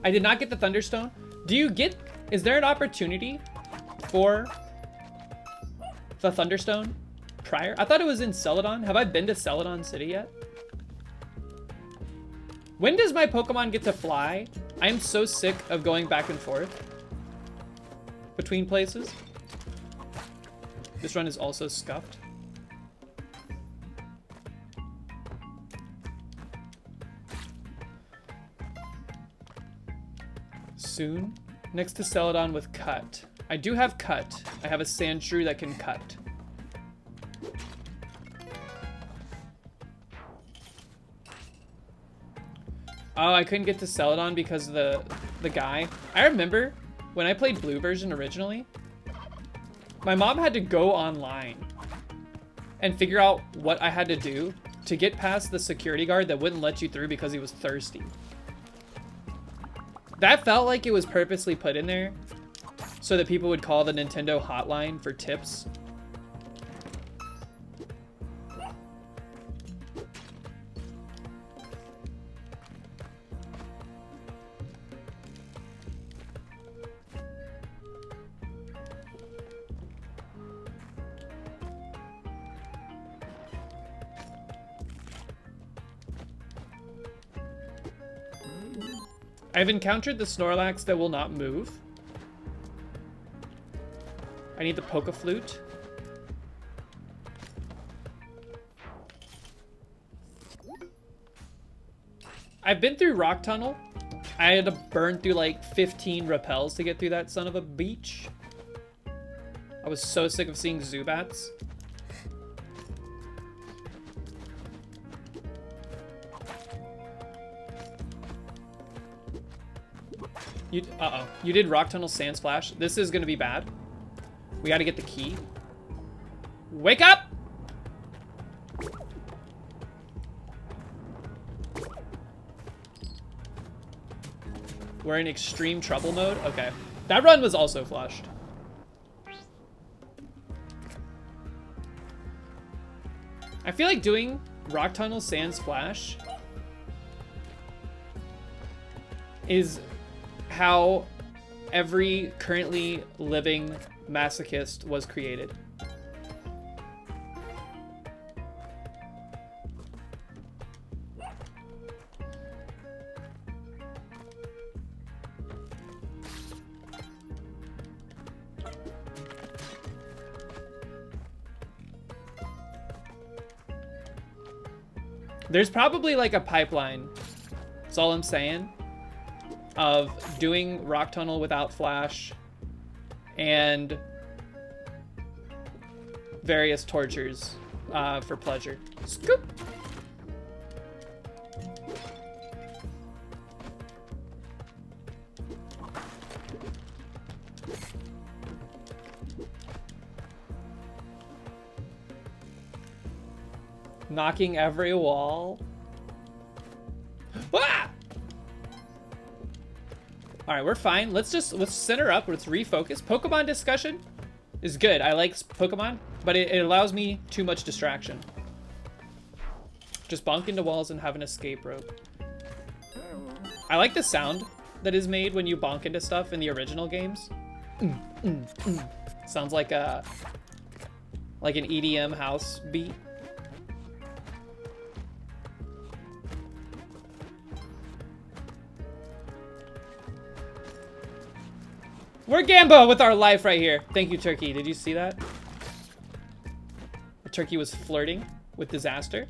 I did not get the Thunderstone. Do you get... Is there an opportunity for the Thunderstone prior? I thought it was in Celadon. Have I been to Celadon City yet? When does my Pokemon get to fly? I am so sick of going back and forth between places. This run is also scuffed. Soon. Next to Celadon with Cut. I do have Cut. I have a Sandshrew that can cut. Oh, I couldn't get to Celadon because of the guy. I remember when I played Blue version originally, my mom had to go online and figure out what I had to do to get past the security guard that wouldn't let you through because he was thirsty. That felt like it was purposely put in there so that people would call the Nintendo hotline for tips. I've encountered the Snorlax that will not move. I need the Poke-Flute. I've been through Rock Tunnel. I had to burn through like 15 repels to get through that son of a beach. I was so sick of seeing Zubats. Uh-oh. You did Rock Tunnel Sand Splash. This is gonna be bad. We gotta get the key. Wake up! We're in extreme trouble mode? Okay. That run was also flushed. I feel like doing Rock Tunnel Sand Splash is how every currently living masochist was created. There's probably like a pipeline. That's all I'm saying. Of doing Rock Tunnel without Flash and various tortures for pleasure. Scoop! Knocking every wall. Ah! All right, we're fine. Let's center up. Let's refocus. Pokemon discussion is good. I like Pokemon, but it allows me too much distraction. Just bonk into walls and have an escape rope. I like the sound that is made when you bonk into stuff in the original games. Sounds like an EDM house beat. We're Gambo with our life right here. Thank you, Turkey. Did you see that? The turkey was flirting with disaster.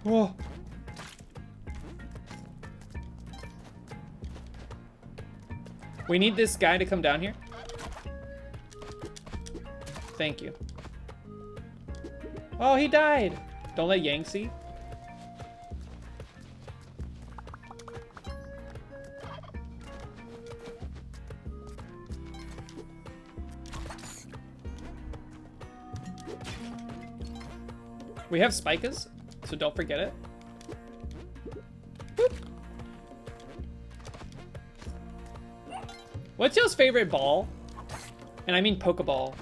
Whoa. We need this guy to come down here. Thank you. Oh, he died. Don't let Yang see. We have Spikas, so don't forget it. Boop. What's y'all's favorite ball? And I mean Pokeball.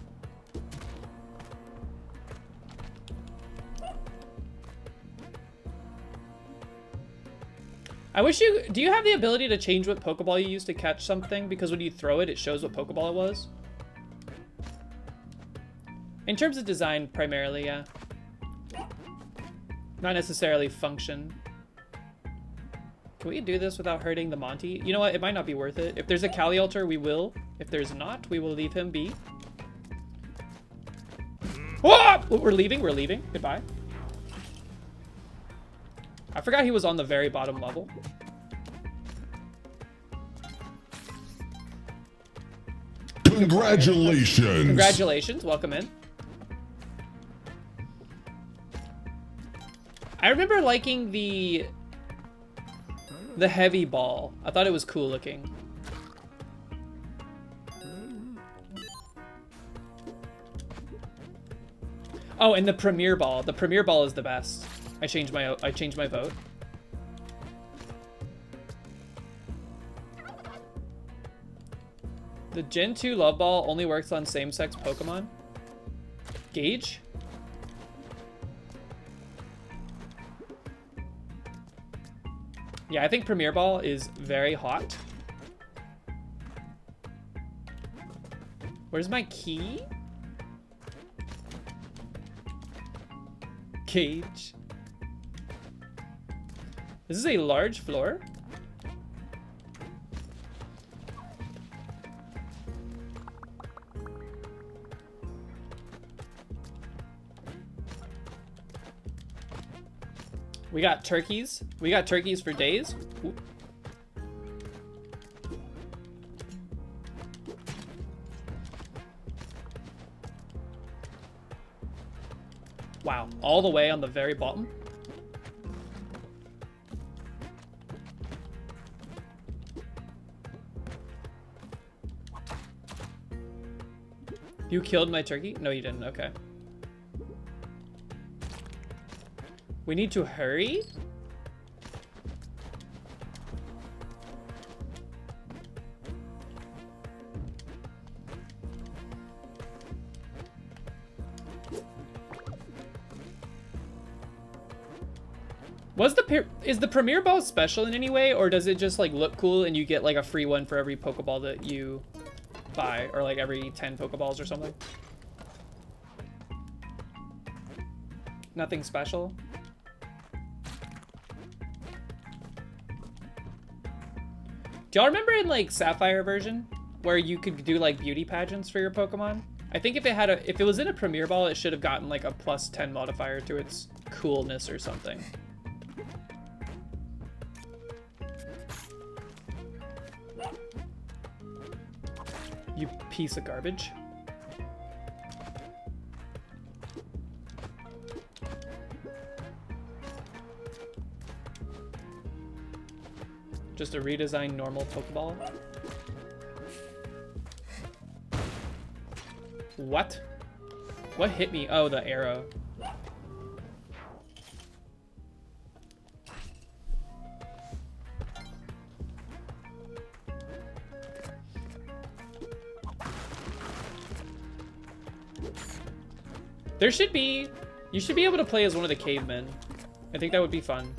I wish you... Do you have the ability to change what Pokeball you use to catch something? Because when you throw it, it shows what Pokeball it was. In terms of design, primarily, yeah. Not necessarily function. Can we do this without hurting the Monty? You know what? It might not be worth it. If there's a Calialter, we will. If there's not, we will leave him be. Whoa! We're leaving. We're leaving. Goodbye. I forgot he was on the very bottom level. Congratulations. Congratulations. Welcome in. I remember liking the heavy ball. I thought it was cool looking. Oh, and the Premier Ball. The Premier Ball is the best. I changed my vote. The Gen 2 Love Ball only works on same-sex Pokemon. Gauge? Yeah, I think Premier Ball is very hot. Where's my key? Gauge. This is a large floor. We got turkeys. We got turkeys for days. Ooh. Wow, all the way on the very bottom. You killed my turkey? No, you didn't. Okay. We need to hurry? Is the Premier Ball special in any way, or does it just like look cool and you get like a free one for every Pokeball that you buy, or like every 10 Pokeballs or something? Nothing special? Do y'all remember in like Sapphire version where you could do like beauty pageants for your Pokemon. I think if it was in a Premier Ball, it should have gotten like a +10 modifier to its coolness or something. You piece of garbage. Just a redesigned normal Pokeball. What? What hit me? Oh, the arrow. There should be... You should be able to play as one of the cavemen. I think that would be fun.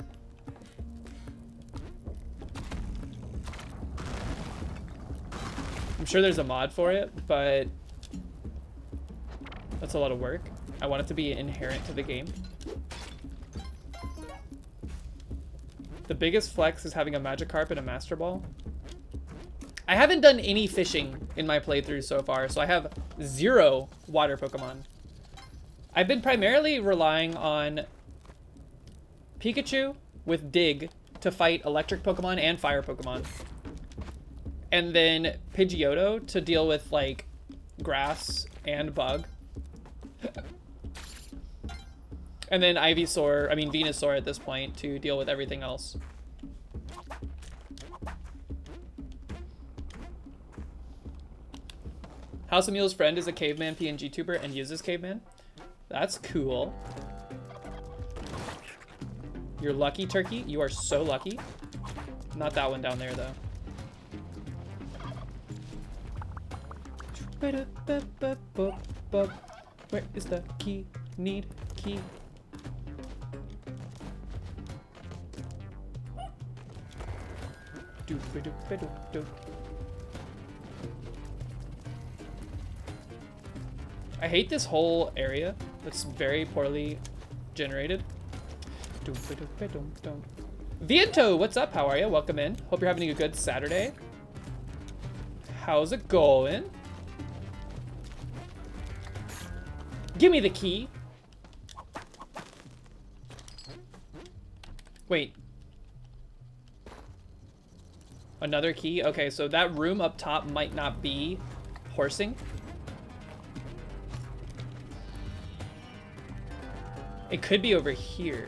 I'm sure there's a mod for it, but that's a lot of work. I want it to be inherent to the game. The biggest flex is having a Magikarp and a Master Ball. I haven't done any fishing in my playthrough so far, so I have 0 water Pokemon. I've been primarily relying on Pikachu with Dig to fight electric Pokemon and fire Pokemon. And then Pidgeotto to deal with, like, grass and bug. And then Venusaur at this point to deal with everything else. House of Mule's friend is a caveman PNG tuber and uses caveman. That's cool. You're lucky, Turkey. You are so lucky. Not that one down there, though. Where is the key? Need key. I hate this whole area. That's very poorly generated. Viento, what's up? How are you? Welcome in. Hope you're having a good Saturday. How's it going? Give me the key. Wait. Another key? Okay, so that room up top might not be horsing. It could be over here.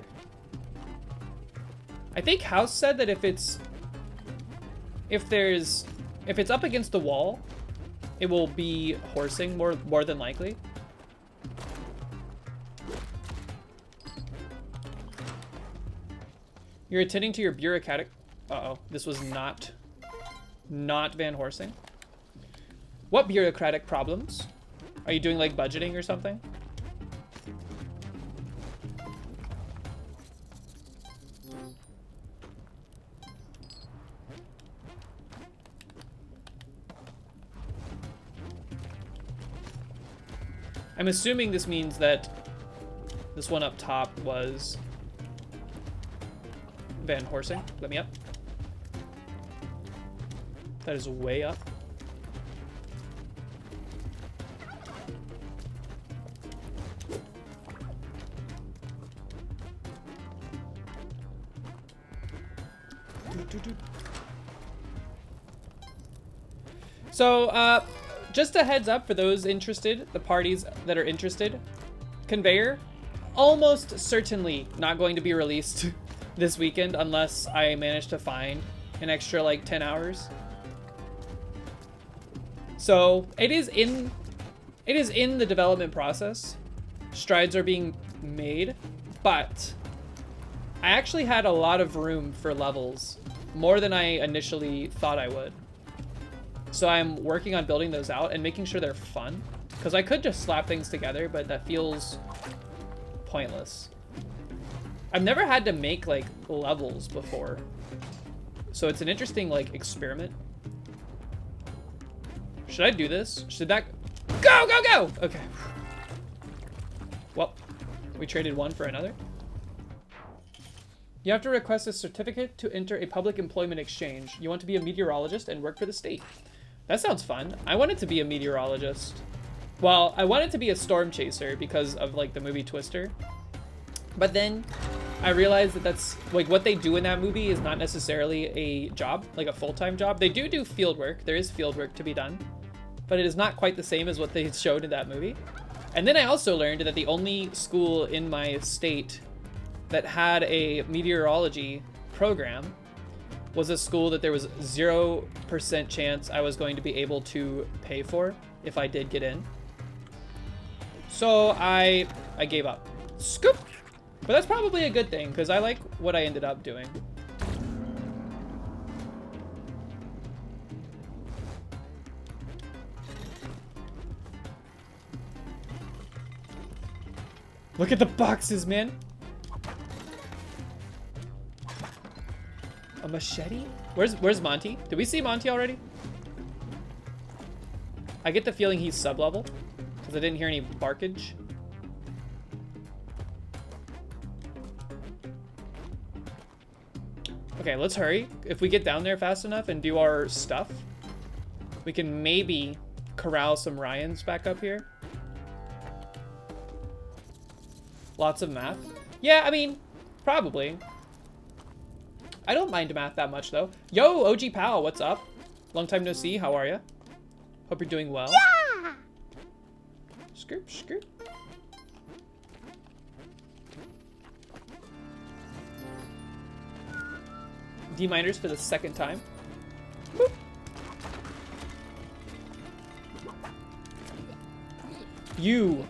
I think House said that if it's up against the wall, it will be horsing more than likely. You're attending to your bureaucratic... Uh-oh, this was not Van Horsing. What bureaucratic problems? Are you doing, like, budgeting or something? I'm assuming this means that this one up top was Van Horsing. Let me up. That is way up. So, just a heads up for those interested, the parties that are interested. Conveyor, almost certainly not going to be released this weekend unless I manage to find an extra, like, 10 hours. So, it is in the development process. Strides are being made, but I actually had a lot of room for levels, more than I initially thought I would. So I'm working on building those out and making sure they're fun, because I could just slap things together, but that feels pointless. I've never had to make, like, levels before, so it's an interesting, like, experiment. Should I do this? Should that... Go, go, go! Okay. Well, we traded one for another. You have to request a certificate to enter a public employment exchange. You want to be a meteorologist and work for the state. That sounds fun. I wanted to be a meteorologist. Well, I wanted to be a storm chaser because of like the movie Twister. But then I realized that that's like what they do in that movie is not necessarily a job, like a full-time job. They do field work. There is field work to be done, but it is not quite the same as what they showed in that movie. And then I also learned that the only school in my state that had a meteorology program was a school that there was 0% chance I was going to be able to pay for if I did get in. So I gave up. Scoop! But that's probably a good thing, because I like what I ended up doing. Look at the boxes, man! A machete? Where's Monty? Did we see Monty already? I get the feeling he's sub-level, because I didn't hear any barkage. Okay, let's hurry. If we get down there fast enough and do our stuff, we can maybe corral some Ryans back up here. Lots of math. Yeah, I mean, probably. I don't mind math that much, though. Yo, OG Pal, what's up? Long time no see, how are ya? Hope you're doing well. Yeah! Skirt, skirt. D-miners for the second time. Boop. You.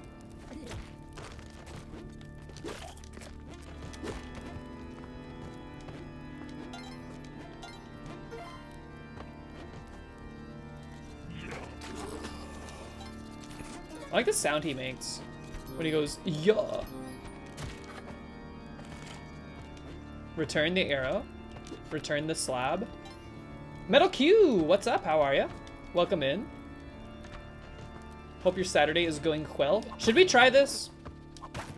I like the sound he makes when he goes, yeah. Return the arrow. Return the slab. Metal Q, what's up? How are ya? Welcome in. Hope your Saturday is going well. Should we try this?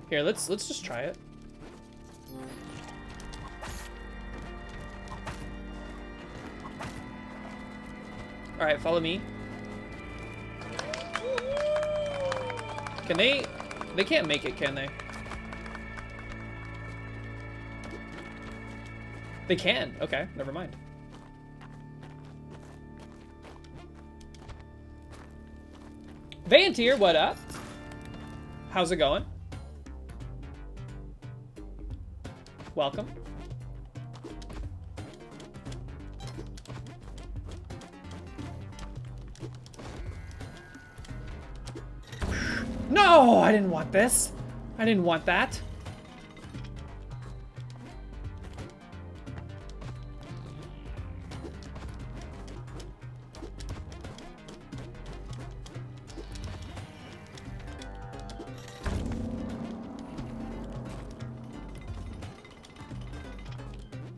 Here, let's just try it. All right, follow me. Can they can't make it, can they? They can. Okay, never mind. Vantier, what up? How's it going? Welcome. No, I didn't want this. I didn't want that.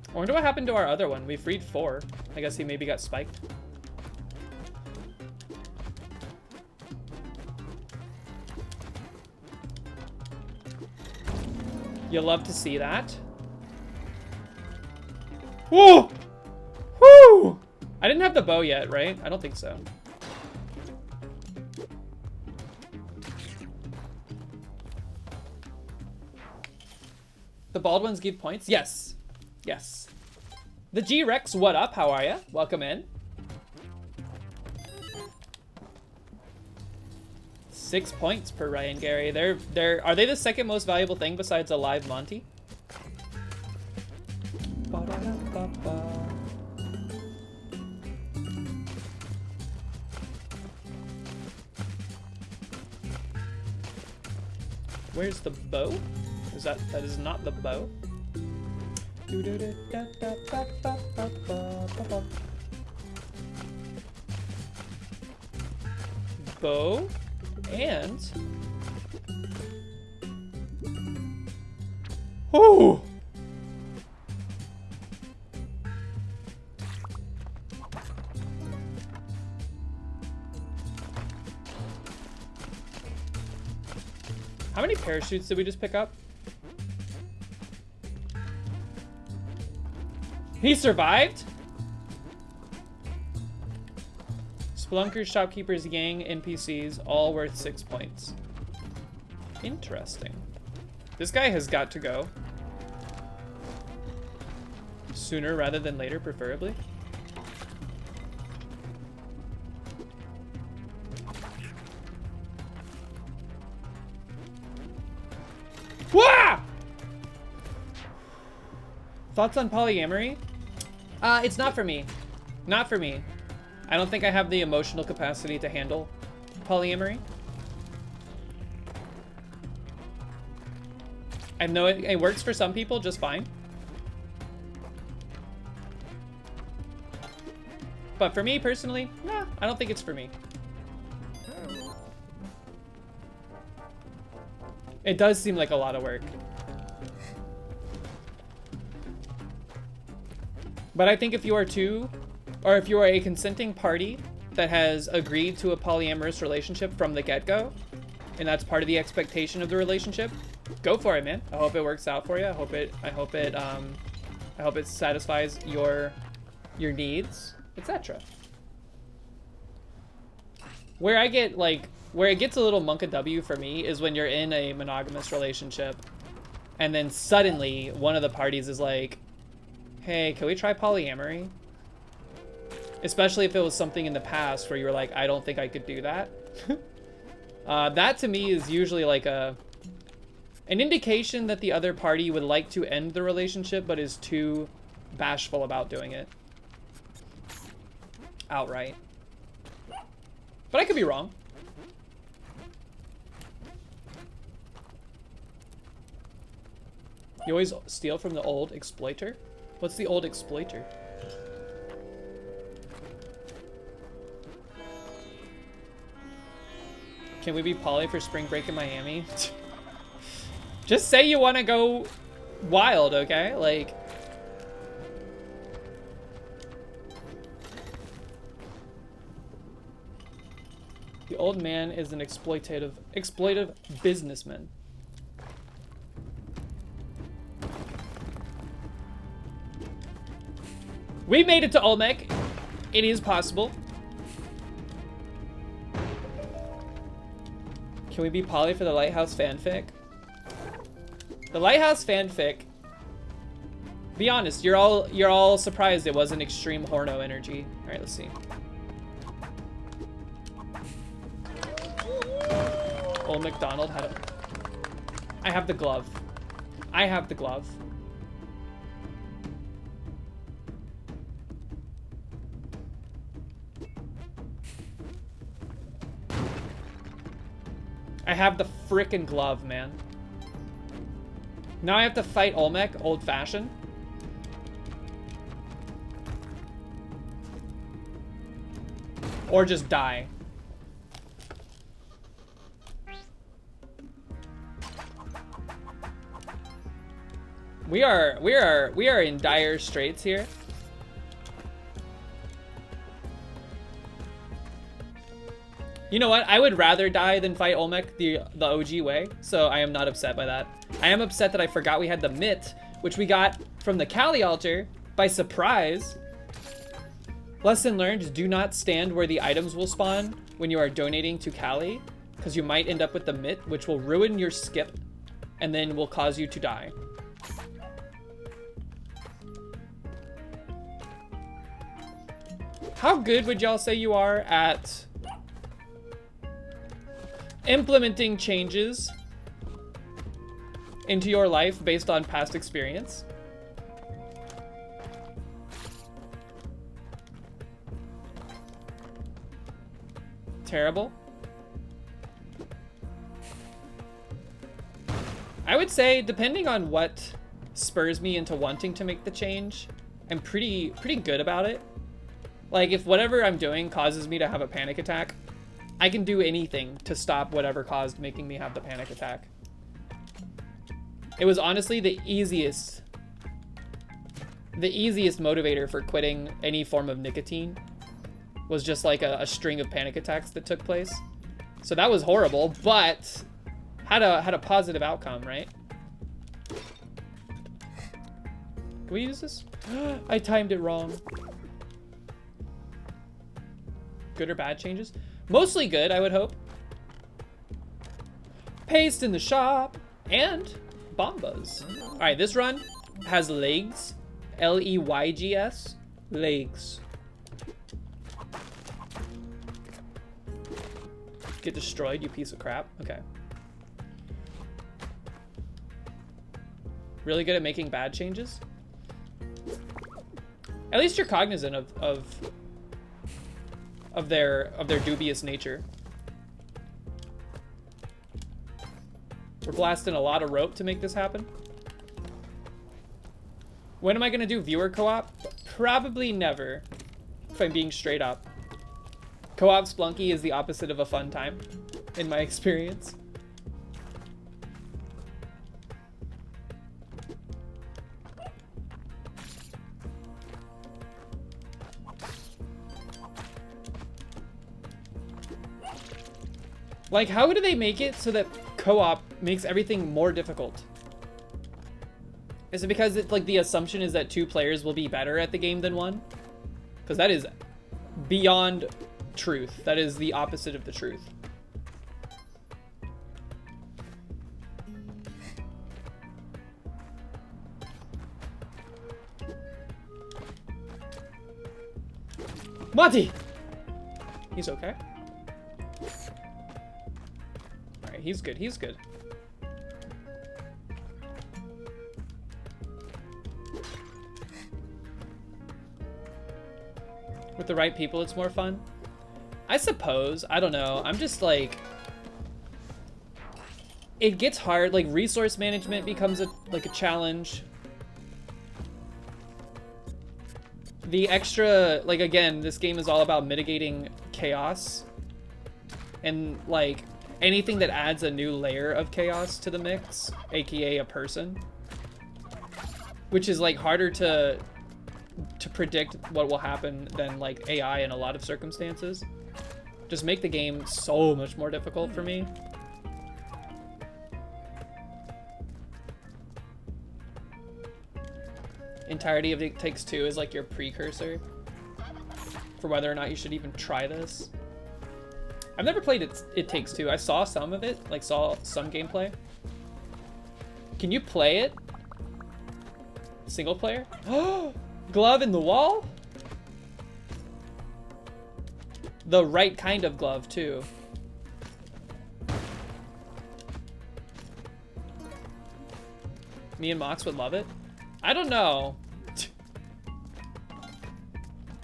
I wonder what happened to our other one. We freed 4. I guess he maybe got spiked. You'll love to see that. Whoa! Woo! I didn't have the bow yet, right? I don't think so. The bald ones give points? Yes. Yes. The G-Rex, what up? How are ya? Welcome in. 6 points per Ryan Gary. Are they the second most valuable thing besides a live Monty? Where's the bow? That is not the bow. Bow and oh, how many parachutes did we just pick up? He survived? Spelunkers, shopkeepers, gang, NPCs, all worth 6 points. Interesting. This guy has got to go. Sooner rather than later, preferably. Wah! Thoughts on polyamory? It's not for me. Not for me. I don't think I have the emotional capacity to handle polyamory. I know it works for some people just fine. But for me personally, nah, I don't think it's for me. It does seem like a lot of work. But I think if you are if you are a consenting party that has agreed to a polyamorous relationship from the get-go, and that's part of the expectation of the relationship, go for it, man. I hope it works out for you. I hope it satisfies your needs, etc. Where it gets a little monka W for me is when you're in a monogamous relationship and then suddenly one of the parties is like, hey, can we try polyamory? Especially if it was something in the past where you were like, I don't think I could do that. That to me is usually like an indication that the other party would like to end the relationship but is too bashful about doing it outright. But I could be wrong. You always steal from the old exploiter? What's the old exploiter? Can we be poly for spring break in Miami? Just say you want to go wild, okay? Like... The old man is an exploitive businessman. We made it to Olmec. It is possible. Can we be poly for the Lighthouse fanfic? The Lighthouse fanfic. Be honest, you're all surprised it wasn't extreme horno energy. All right, let's see. Old McDonald had a... I have the glove. I have the glove. I have the frickin' glove, man. Now I have to fight Olmec, old-fashioned. Or just die. We are in dire straits here. You know what? I would rather die than fight Olmec the OG way, so I am not upset by that. I am upset that I forgot we had the Mitt, which we got from the Kali altar by surprise. Lesson learned, do not stand where the items will spawn when you are donating to Kali, because you might end up with the Mitt, which will ruin your skip and then will cause you to die. How good would y'all say you are at implementing changes into your life based on past experience? Terrible. I would say, depending on what spurs me into wanting to make the change, I'm pretty good about it. Like, if whatever I'm doing causes me to have a panic attack, I can do anything to stop whatever caused making me have the panic attack. It was honestly the easiest motivator for quitting any form of nicotine was just like a string of panic attacks that took place. So that was horrible, but had a positive outcome, right? Can we use this? I timed it wrong. Good or bad changes? Mostly good, I would hope. Paste in the shop. And bombas. Alright, this run has legs. L-E-Y-G-S. Legs. Get destroyed, you piece of crap. Okay. Really good at making bad changes? At least you're cognizant of their dubious nature. We're blasting a lot of rope to make this happen. When am I gonna do viewer co-op? Probably never, if I'm being straight up. Co-op Splunky is the opposite of a fun time, in my experience. Like, how do they make it so that co-op makes everything more difficult? Is it because it's like the assumption is that 2 players will be better at the game than 1? Because that is beyond truth. That is the opposite of the truth. Monty! He's okay. Alright, he's good, he's good. With the right people, it's more fun. I suppose. I don't know. I'm just like... It gets hard. Like, resource management becomes a challenge. The extra... Like, again, this game is all about mitigating chaos. And, like, anything that adds a new layer of chaos to the mix, aka a person. Which is, like, harder to predict what will happen than like AI in a lot of circumstances. Just make the game so much more difficult for me. Entirety of It Takes Two is like your precursor for whether or not you should even try this. I've never played It Takes Two. I saw some of it, like saw some gameplay. Can you play it? Single player? Oh! Glove in the wall? The right kind of glove, too. Me and Mox would love it. I don't know.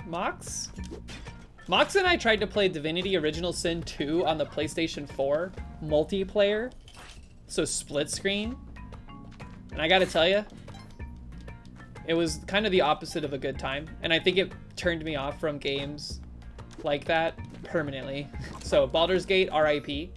Mox? Mox and I tried to play Divinity Original Sin 2 on the PlayStation 4 multiplayer. So split screen. And I gotta tell you, it was kind of the opposite of a good time, and I think it turned me off from games like that permanently. So, Baldur's Gate, RIP.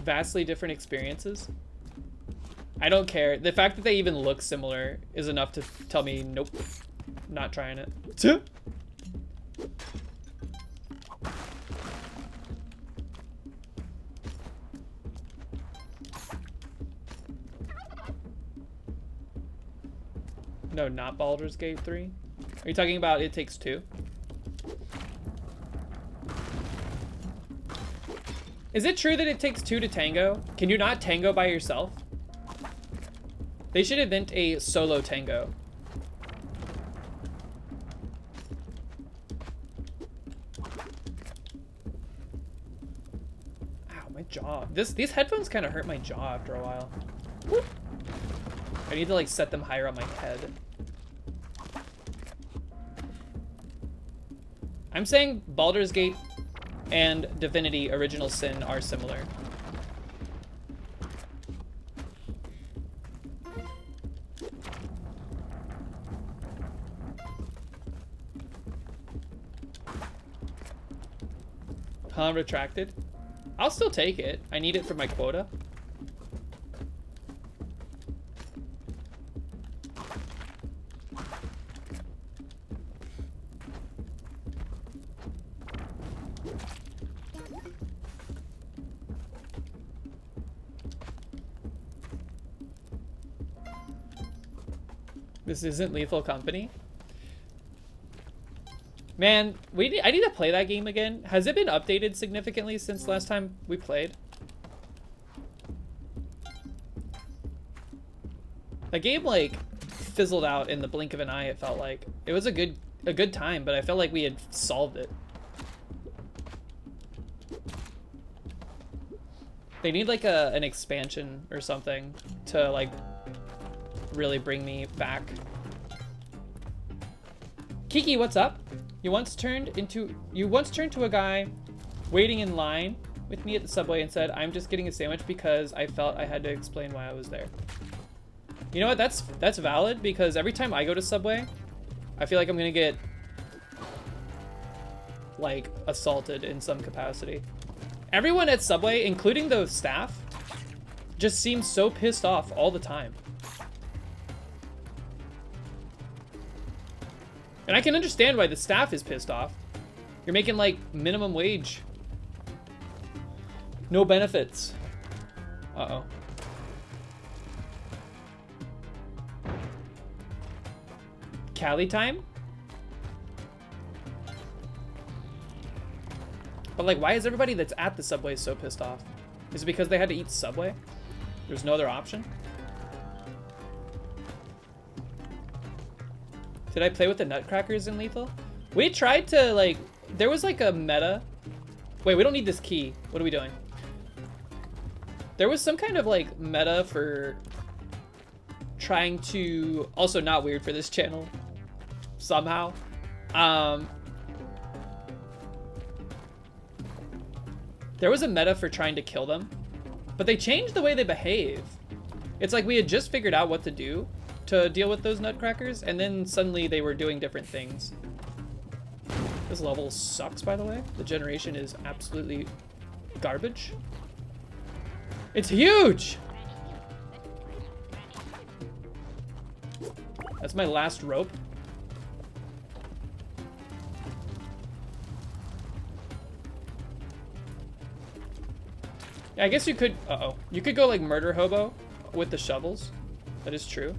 Vastly different experiences. I don't care. The fact that they even look similar is enough to tell me, nope, not trying it. No, not Baldur's Gate 3. Are you talking about It Takes Two? Is it true that it takes 2 to tango? Can you not tango by yourself? They should invent a solo tango. Ow, my jaw. These headphones kind of hurt my jaw after a while. Whoop. I need to like set them higher on my head. I'm saying Baldur's Gate and Divinity Original Sin are similar. Huh, retracted? I'll still take it. I need it for my quota. This isn't Lethal Company. Man, I need to play that game again. Has it been updated significantly since last time we played? That game, like, fizzled out in the blink of an eye, it felt like. It was a good time, but I felt like we had solved it. They need, like, an expansion or something to, like, really bring me back. Kiki, what's up? You once turned to a guy waiting in line with me at the subway and said, "I'm just getting a sandwich because I felt I had to explain why I was there." You know what? That's valid, because every time I go to Subway, I feel like I'm gonna get, like, assaulted in some capacity. Everyone at Subway, including the staff, just seems so pissed off all the time. And I can understand why the staff is pissed off. You're making, like, minimum wage. No benefits. Uh-oh. Cali time? But, like, why is everybody that's at the Subway so pissed off? Is it because they had to eat Subway? There's no other option? Did I play with the Nutcrackers in Lethal? We tried to, like, there was, like, a meta. Wait, we don't need this key. What are we doing? There was some kind of, like, meta for trying to, also not weird for this channel, somehow. There was a meta for trying to kill them, but they changed the way they behave. It's like we had just figured out what to do to deal with those Nutcrackers, and then suddenly they were doing different things. This level sucks, by the way. The generation is absolutely garbage. It's huge! That's my last rope. Yeah, I guess you could, you could go like murder hobo with the shovels. That is true.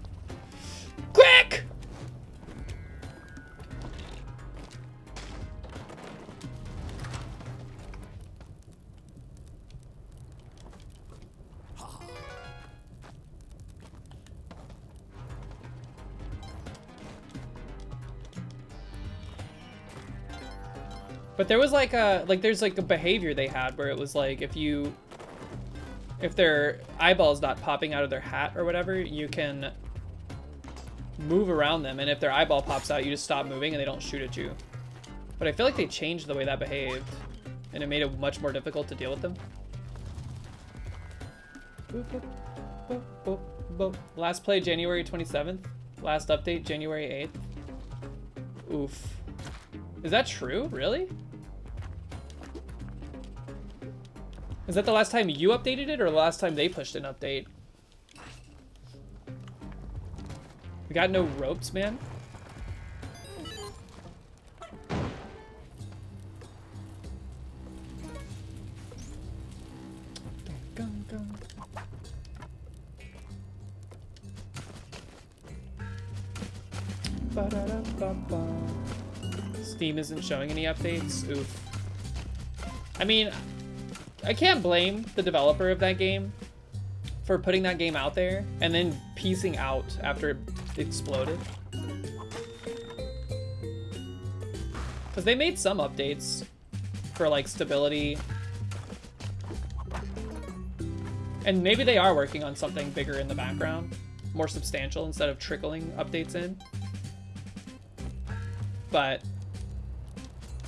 Quick! But there was like there's like a behavior they had where it was like if their eyeball's not popping out of their hat or whatever, you can move around them, and if their eyeball pops out, you just stop moving and they don't shoot at you. But I feel like they changed the way that behaved, and it made it much more difficult to deal with them. Last play January 27th. Last update January 8th. Oof. Is that true? Really? Is that the last time you updated it, or the last time they pushed an update? We got no ropes, man. Steam isn't showing any updates. Oof. I mean, I can't blame the developer of that game for putting that game out there and then piecing out after it exploded. Because they made some updates for like stability. And maybe they are working on something bigger in the background, more substantial instead of trickling updates in. But,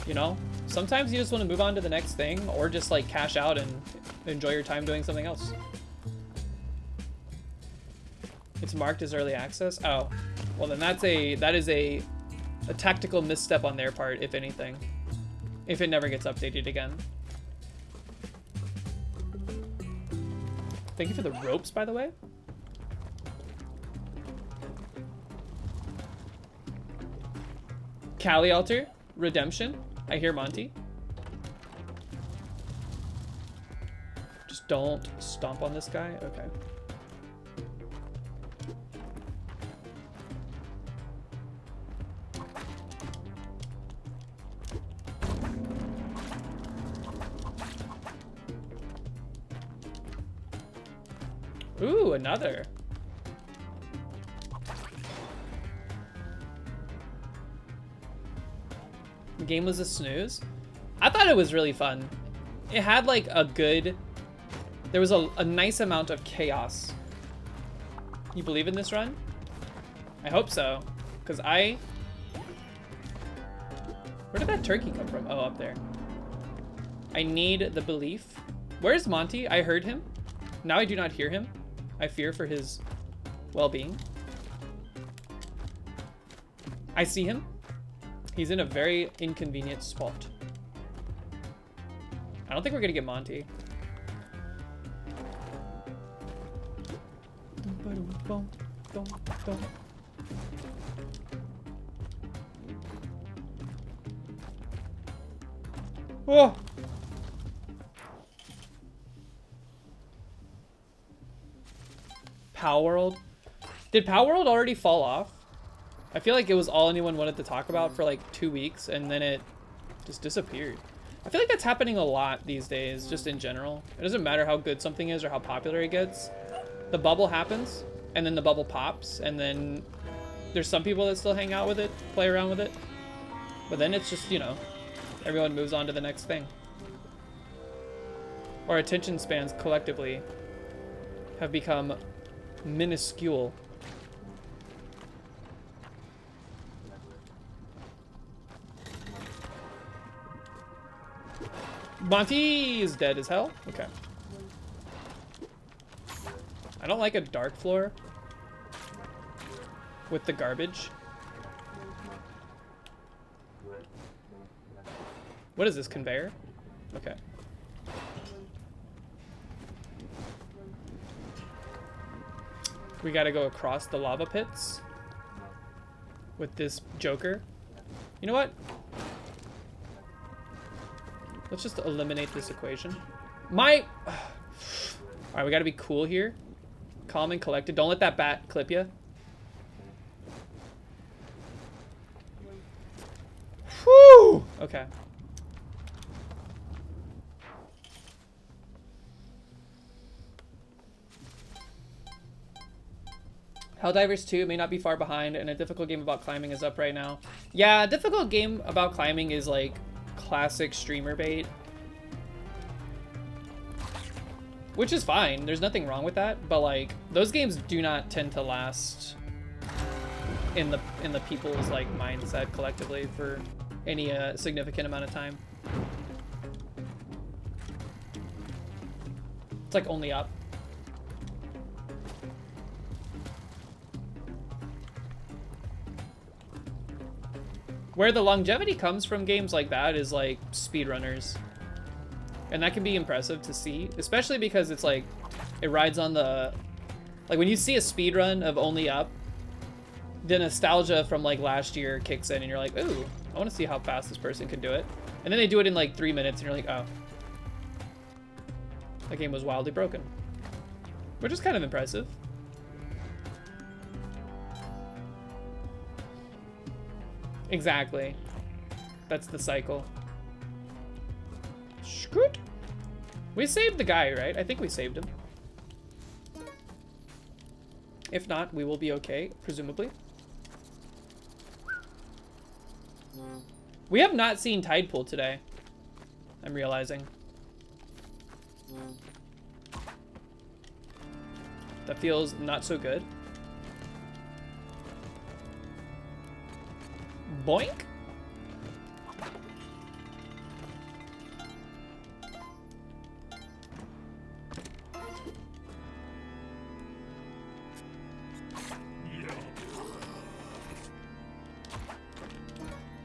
you know, sometimes you just want to move on to the next thing, or just like cash out and enjoy your time doing something else. It's marked as early access. Oh, well then that is a tactical misstep on their part, if anything, if it never gets updated again. Thank you for the ropes, by the way. Cali Altar, Redemption. I hear Monty. Just don't stomp on this guy. Okay. Ooh, another. The game was a snooze. I thought it was really fun. It had like a good, there was a nice amount of chaos. You believe in this run? I hope so, because where did that turkey come from? Oh, up there. I need the belief. Where's Monty? I heard him. Now I do not hear him. I fear for his well-being. I see him. He's in a very inconvenient spot. I don't think we're gonna get Monty. Oh! Power World? Did Power World already fall off? I feel like it was all anyone wanted to talk about for like 2 weeks and then it just disappeared. I feel like that's happening a lot these days, just in general. It doesn't matter how good something is or how popular it gets. The bubble happens and then the bubble pops and then there's some people that still hang out with it, play around with it. But then it's just, you know, everyone moves on to the next thing. Our attention spans collectively have become minuscule. Monty is dead as hell. Okay. I don't like a dark floor with the garbage. What is this, conveyor? Okay. We gotta go across the lava pits with this Joker. You know what? Let's just eliminate this equation. Alright, we gotta be cool here. Calm and collected. Don't let that bat clip you. Whew! Okay. Helldivers 2 may not be far behind, and a difficult game about climbing is up right now. Yeah, a difficult game about climbing is like classic streamer bait. Which is fine, there's nothing wrong with that, but like, those games do not tend to last in the people's like mindset collectively for any significant amount of time. It's like only up. Where the longevity comes from games like that is like speedrunners. And that can be impressive to see, especially because it's like, it rides on the, like when you see a speedrun of Only Up, the nostalgia from like last year kicks in and you're like, ooh, I want to see how fast this person can do it. And then they do it in like 3 minutes and you're like, oh. That game was wildly broken. Which is kind of impressive. Exactly. That's the cycle. Scoot. We saved the guy, right? I think we saved him. If not, we will be okay, presumably. We have not seen Tide Pool today. I'm realizing. That feels not so good. Boink.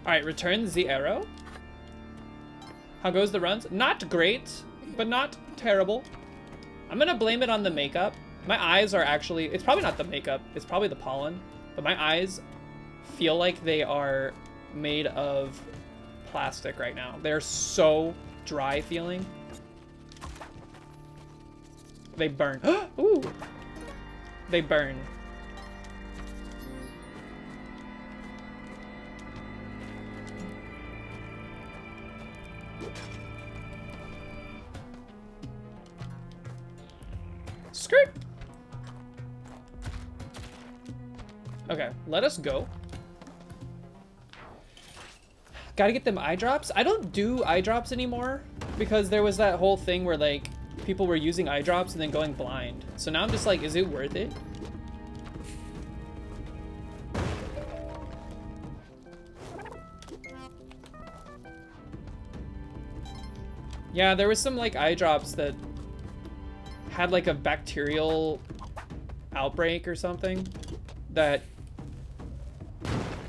All right, return the arrow. How goes the runs? Not great, but not terrible. I'm gonna blame it on the makeup. My eyes are actually, it's probably not the makeup, it's probably the pollen, but my eyes feel like they are made of plastic right now. They're so dry feeling. They burn. Ooh. They burn. Skirt. Okay, let us go. Gotta get them eye drops. I don't do eye drops anymore because there was that whole thing where like people were using eye drops and then going blind. So now I'm just like, is it worth it? Yeah, there was some like eye drops that had like a bacterial outbreak or something that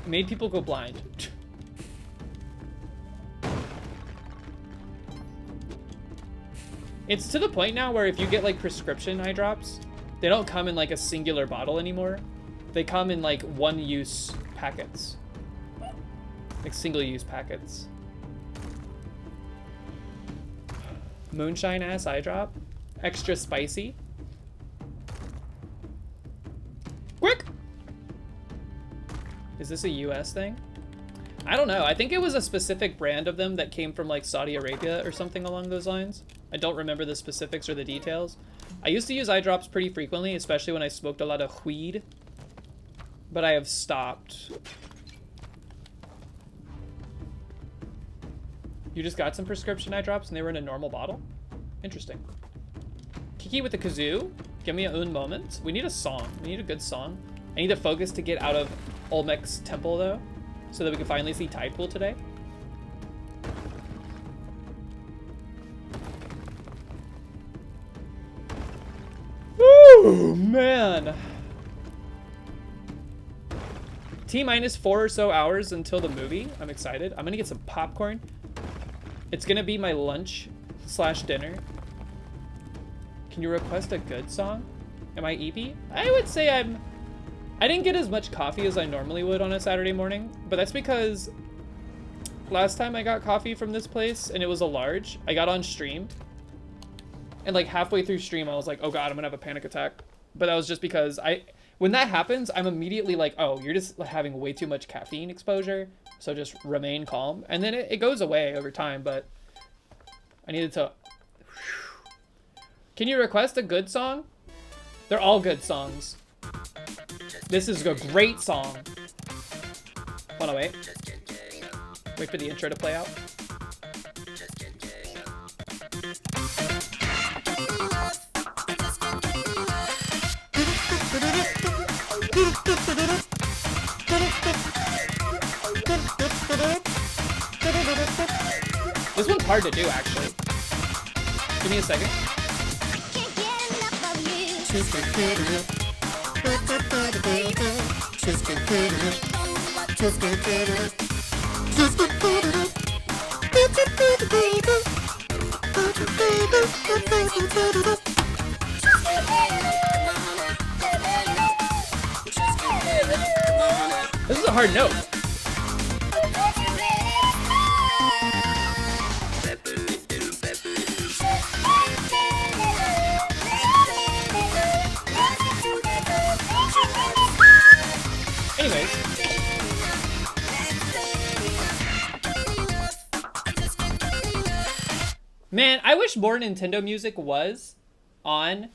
made people go blind. It's to the point now where if you get like prescription eye drops, they don't come in like a singular bottle anymore. They come in like one-use packets. Like single-use packets. Moonshine ass eye drop. Extra spicy. Quick! Is this a US thing? I don't know. I think it was a specific brand of them that came from like Saudi Arabia or something along those lines. I don't remember the specifics or the details. I used to use eye drops pretty frequently, especially when I smoked a lot of weed. But I have stopped. You just got some prescription eye drops and they were in a normal bottle? Interesting. Kiki with the kazoo. Give me un moment. We need a song. We need a good song. I need to focus to get out of Olmec's temple though, so that we can finally see Tide Pool today. Woo, man. T-minus 4 or so hours until the movie. I'm excited. I'm gonna get some popcorn. It's gonna be my lunch / dinner. Can you request a good song? Am I eepy? I would say I didn't get as much coffee as I normally would on a Saturday morning, but that's because last time I got coffee from this place and it was a large, I got on stream and like halfway through stream I was like, oh god, I'm gonna have a panic attack. But that was just because when that happens, I'm immediately like, oh, you're just having way too much caffeine exposure, so just remain calm. And then it goes away over time, but I needed to... Can you request a good song? They're all good songs. This is a great song. Hold on, wait. Wait for the intro to play out. This one's hard to do, actually. Give me a second. This is a hard note. Anyways. Man, I wish more Nintendo music was on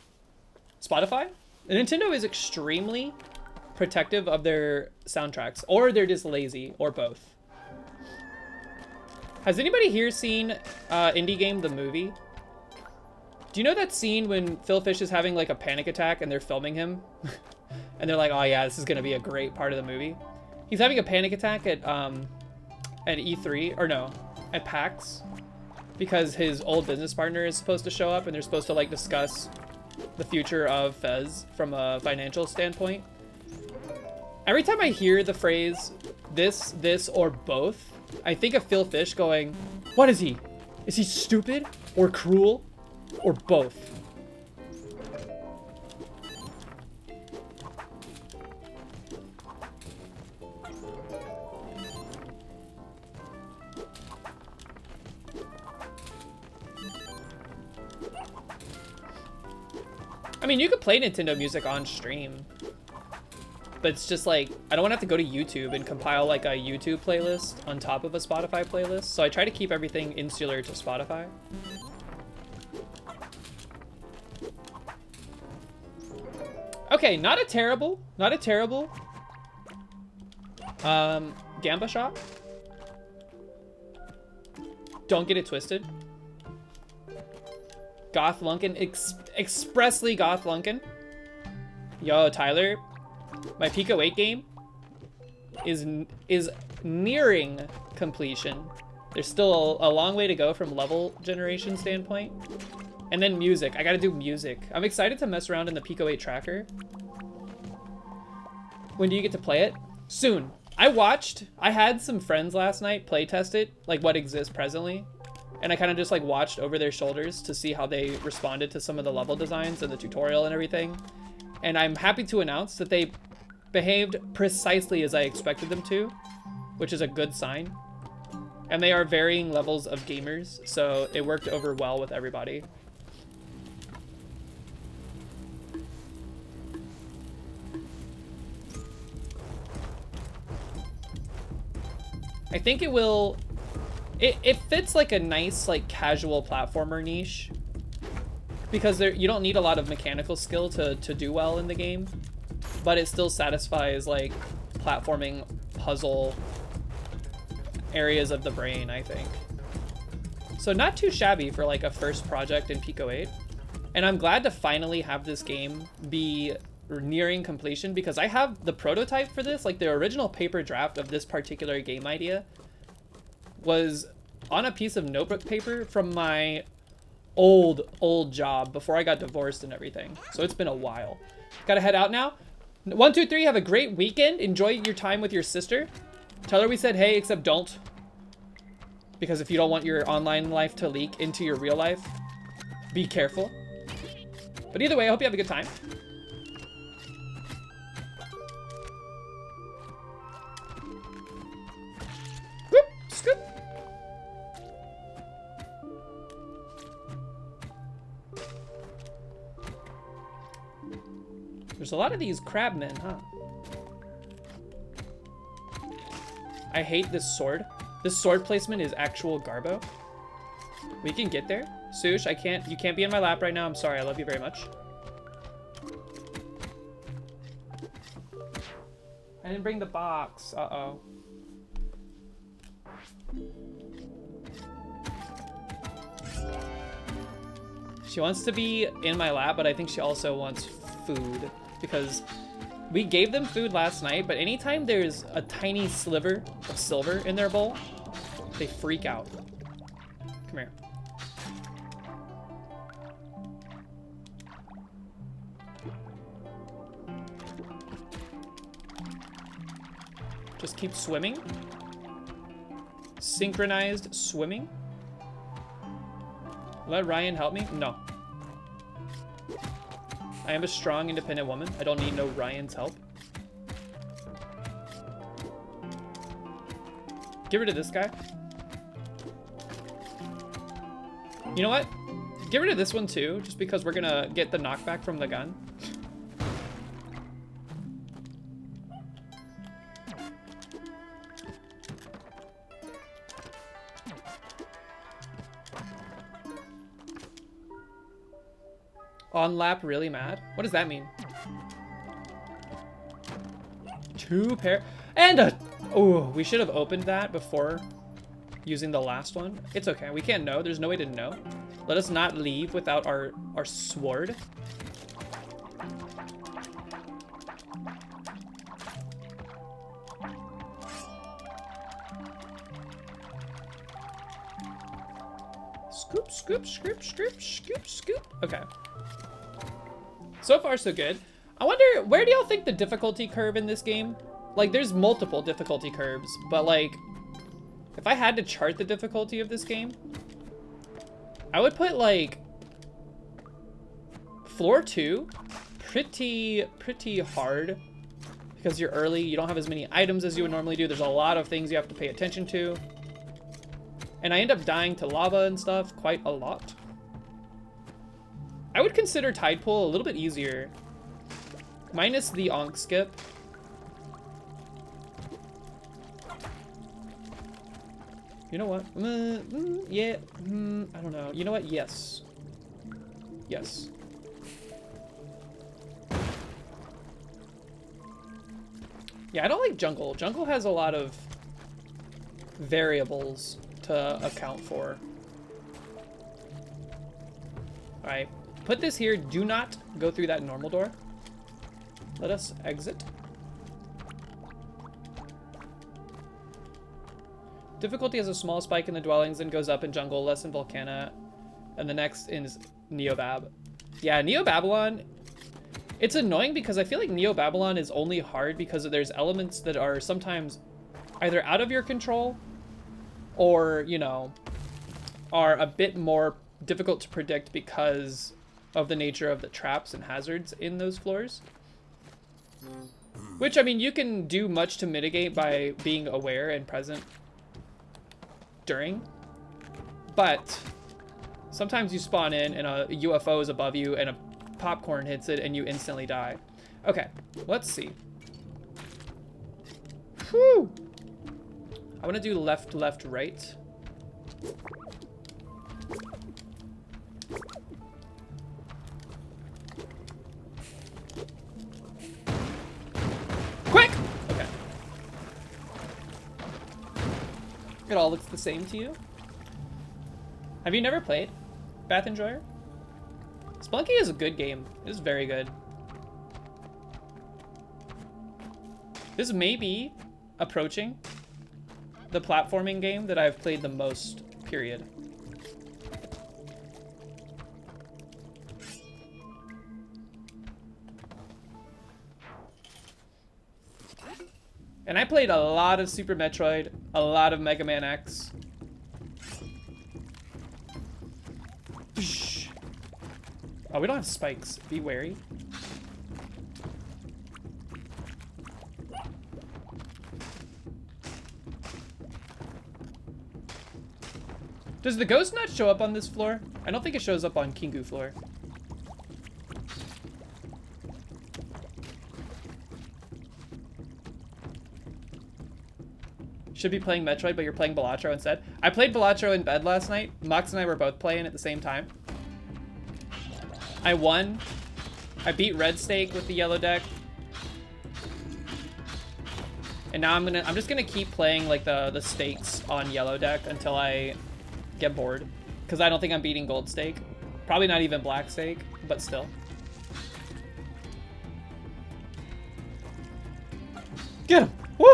Spotify. Nintendo is extremely protective of their soundtracks, or they're just lazy, or both. Has anybody here seen Indie Game the movie? Do you know that scene when Phil Fish is having like a panic attack and they're filming him? And they're like, oh yeah, this is gonna be a great part of the movie. He's having a panic attack at E3, or no, at PAX, because his old business partner is supposed to show up and they're supposed to like discuss the future of Fez from a financial standpoint. Every time I hear the phrase this, or both, I think of Phil Fish going, what is he? Is he stupid or cruel or both? I mean, you could play Nintendo music on stream, but it's just like, I don't want to have to go to YouTube and compile like a YouTube playlist on top of a Spotify playlist. So I try to keep everything insular to Spotify. Okay, not a terrible Gamba shot. Don't get it twisted. Goth Lunkin, expressly Goth Lunkin. Yo, Tyler, my Pico 8 game is nearing completion. There's still a long way to go from level generation standpoint. And then music, I gotta do music. I'm excited to mess around in the Pico 8 tracker. When do you get to play it? Soon. I had some friends last night play test it, like what exists presently. And I kind of just like watched over their shoulders to see how they responded to some of the level designs and the tutorial and everything. And I'm happy to announce that they behaved precisely as I expected them to, which is a good sign. And they are varying levels of gamers, so it worked over well with everybody. I think it will... It fits like a nice, like, casual platformer niche. Because you don't need a lot of mechanical skill to do well in the game. But it still satisfies, like, platforming puzzle areas of the brain, I think. So not too shabby for, like, a first project in Pico 8. And I'm glad to finally have this game be nearing completion, because I have the prototype for this, like the original paper draft of this particular game idea was on a piece of notebook paper from my old job before I got divorced and everything. So it's been a while. Gotta head out now. 1, 2, 3, have a great weekend. Enjoy your time with your sister. Tell her we said hey, except don't. Because if you don't want your online life to leak into your real life, be careful. But either way, I hope you have a good time. Whoop, scoop. There's a lot of these crabmen, huh? I hate this sword. This sword placement is actual garbo. We can get there. Sush, you can't be in my lap right now. I'm sorry, I love you very much. I didn't bring the box. Uh-oh. She wants to be in my lap, but I think she also wants food. Because we gave them food last night, but anytime there's a tiny sliver of silver in their bowl, they freak out. Come here. Just keep swimming. Synchronized swimming. Let Ryan help me? No. I am a strong, independent woman. I don't need no Ryan's help. Get rid of this guy. You know what? Get rid of this one too, just because we're gonna get the knockback from the gun. On lap, really mad? What does that mean? 2 pair and a... Oh, we should have opened that before using the last one. It's okay. We can't know. There's no way to know. Let us not leave without our sword. Scoop, scoop, scoop, scoop, scoop, scoop. Okay. So far, so good. I wonder, where do y'all think the difficulty curve in this game? Like, there's multiple difficulty curves, but like, if I had to chart the difficulty of this game, I would put like floor 2 pretty hard, because you're early, you don't have as many items as you would normally do. There's a lot of things you have to pay attention to. And I end up dying to lava and stuff quite a lot. I would consider Tide Pool a little bit easier. Minus the Onk skip. You know what? Yeah. I don't know. You know what? Yes. Yes. Yeah, I don't like jungle. Jungle has a lot of variables to account for. Alright, put this here. Do not go through that normal door. Let us exit. Difficulty has a small spike in the dwellings and goes up in jungle, less in Volcana. And the next is Neo-Bab. Yeah, Neo-Babylon, it's annoying because I feel like Neo-Babylon is only hard because there's elements that are sometimes either out of your control or, you know, are a bit more difficult to predict because of the nature of the traps and hazards in those floors. Which, I mean, you can do much to mitigate by being aware and present during. But sometimes you spawn in and a UFO is above you and a popcorn hits it and you instantly die. Okay, let's see. Whew! I want to do left, left, right. Quick! Okay. It all looks the same to you? Have you never played Bath Enjoyer? Spelunky is a good game. It is very good. This may be approaching the platforming game that I've played the most, period. And I played a lot of Super Metroid, a lot of Mega Man X. Oh, we don't have spikes. Be wary. Does the ghost not show up on this floor? I don't think it shows up on Kingu floor. Should be playing Metroid, but you're playing Balatro instead. I played Balatro in bed last night. Mox and I were both playing at the same time. I won. I beat Red Stake with the yellow deck. And now I'm just gonna keep playing like the stakes on yellow deck until I get bored. Because I don't think I'm beating gold stake. Probably not even black stake, but still. Get him! Woo!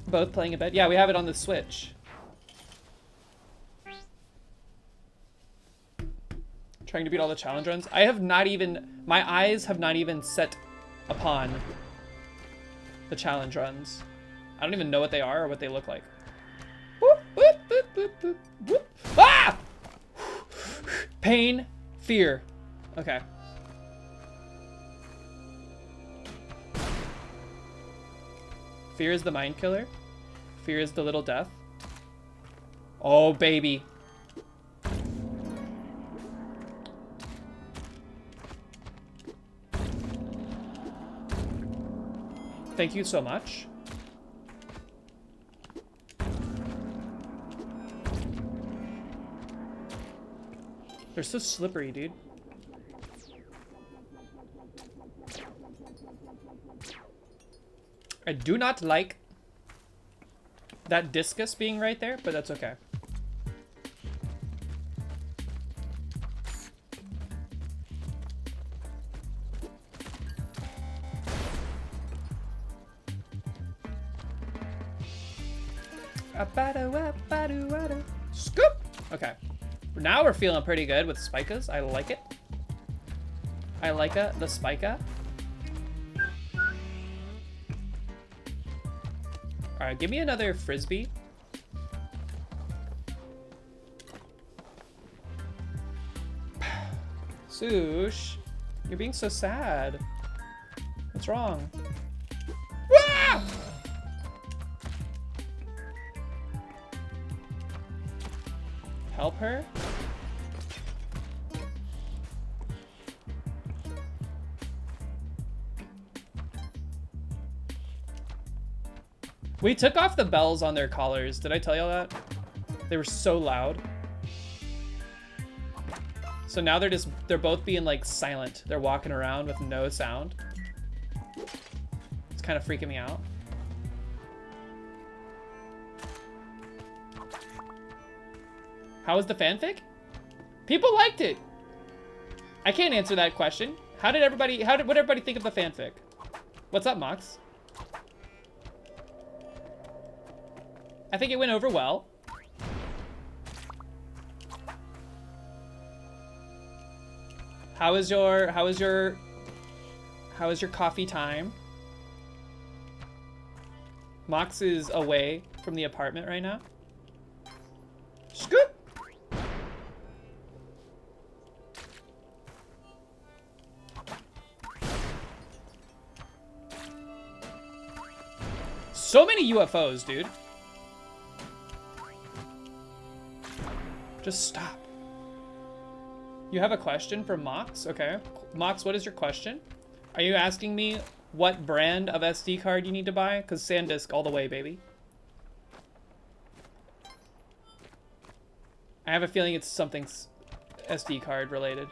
Both playing in bed? Yeah, we have it on the Switch. Trying to beat all the challenge runs. I have not even, my eyes have not even set upon the challenge runs. I don't even know what they are or what they look like. Whoop, whoop, whoop, whoop, whoop, whoop. Ah! Pain, fear. Okay. Fear is the mind killer. Fear is the little death. Oh, baby. Thank you so much. They're so slippery, dude. I do not like that discus being right there, but that's okay. Scoop! Okay. Now we're feeling pretty good with spikas. I like it. I like the spika. Alright, give me another frisbee. Sush, you're being so sad. What's wrong? Ah! Help her? We took off the bells on their collars. Did I tell y'all that? They were so loud. So now they're both being like silent. They're walking around with no sound. It's kind of freaking me out. How was the fanfic? People liked it. I can't answer that question. What did everybody think of the fanfic? What's up, Mox? I think it went over well. How was your coffee time? Mox is away from the apartment right now. Scoop. So many UFOs, dude. Just stop. You have a question for Mox? Okay. Mox, what is your question? Are you asking me what brand of SD card you need to buy? Because SanDisk all the way, baby. I have a feeling it's something SD card related.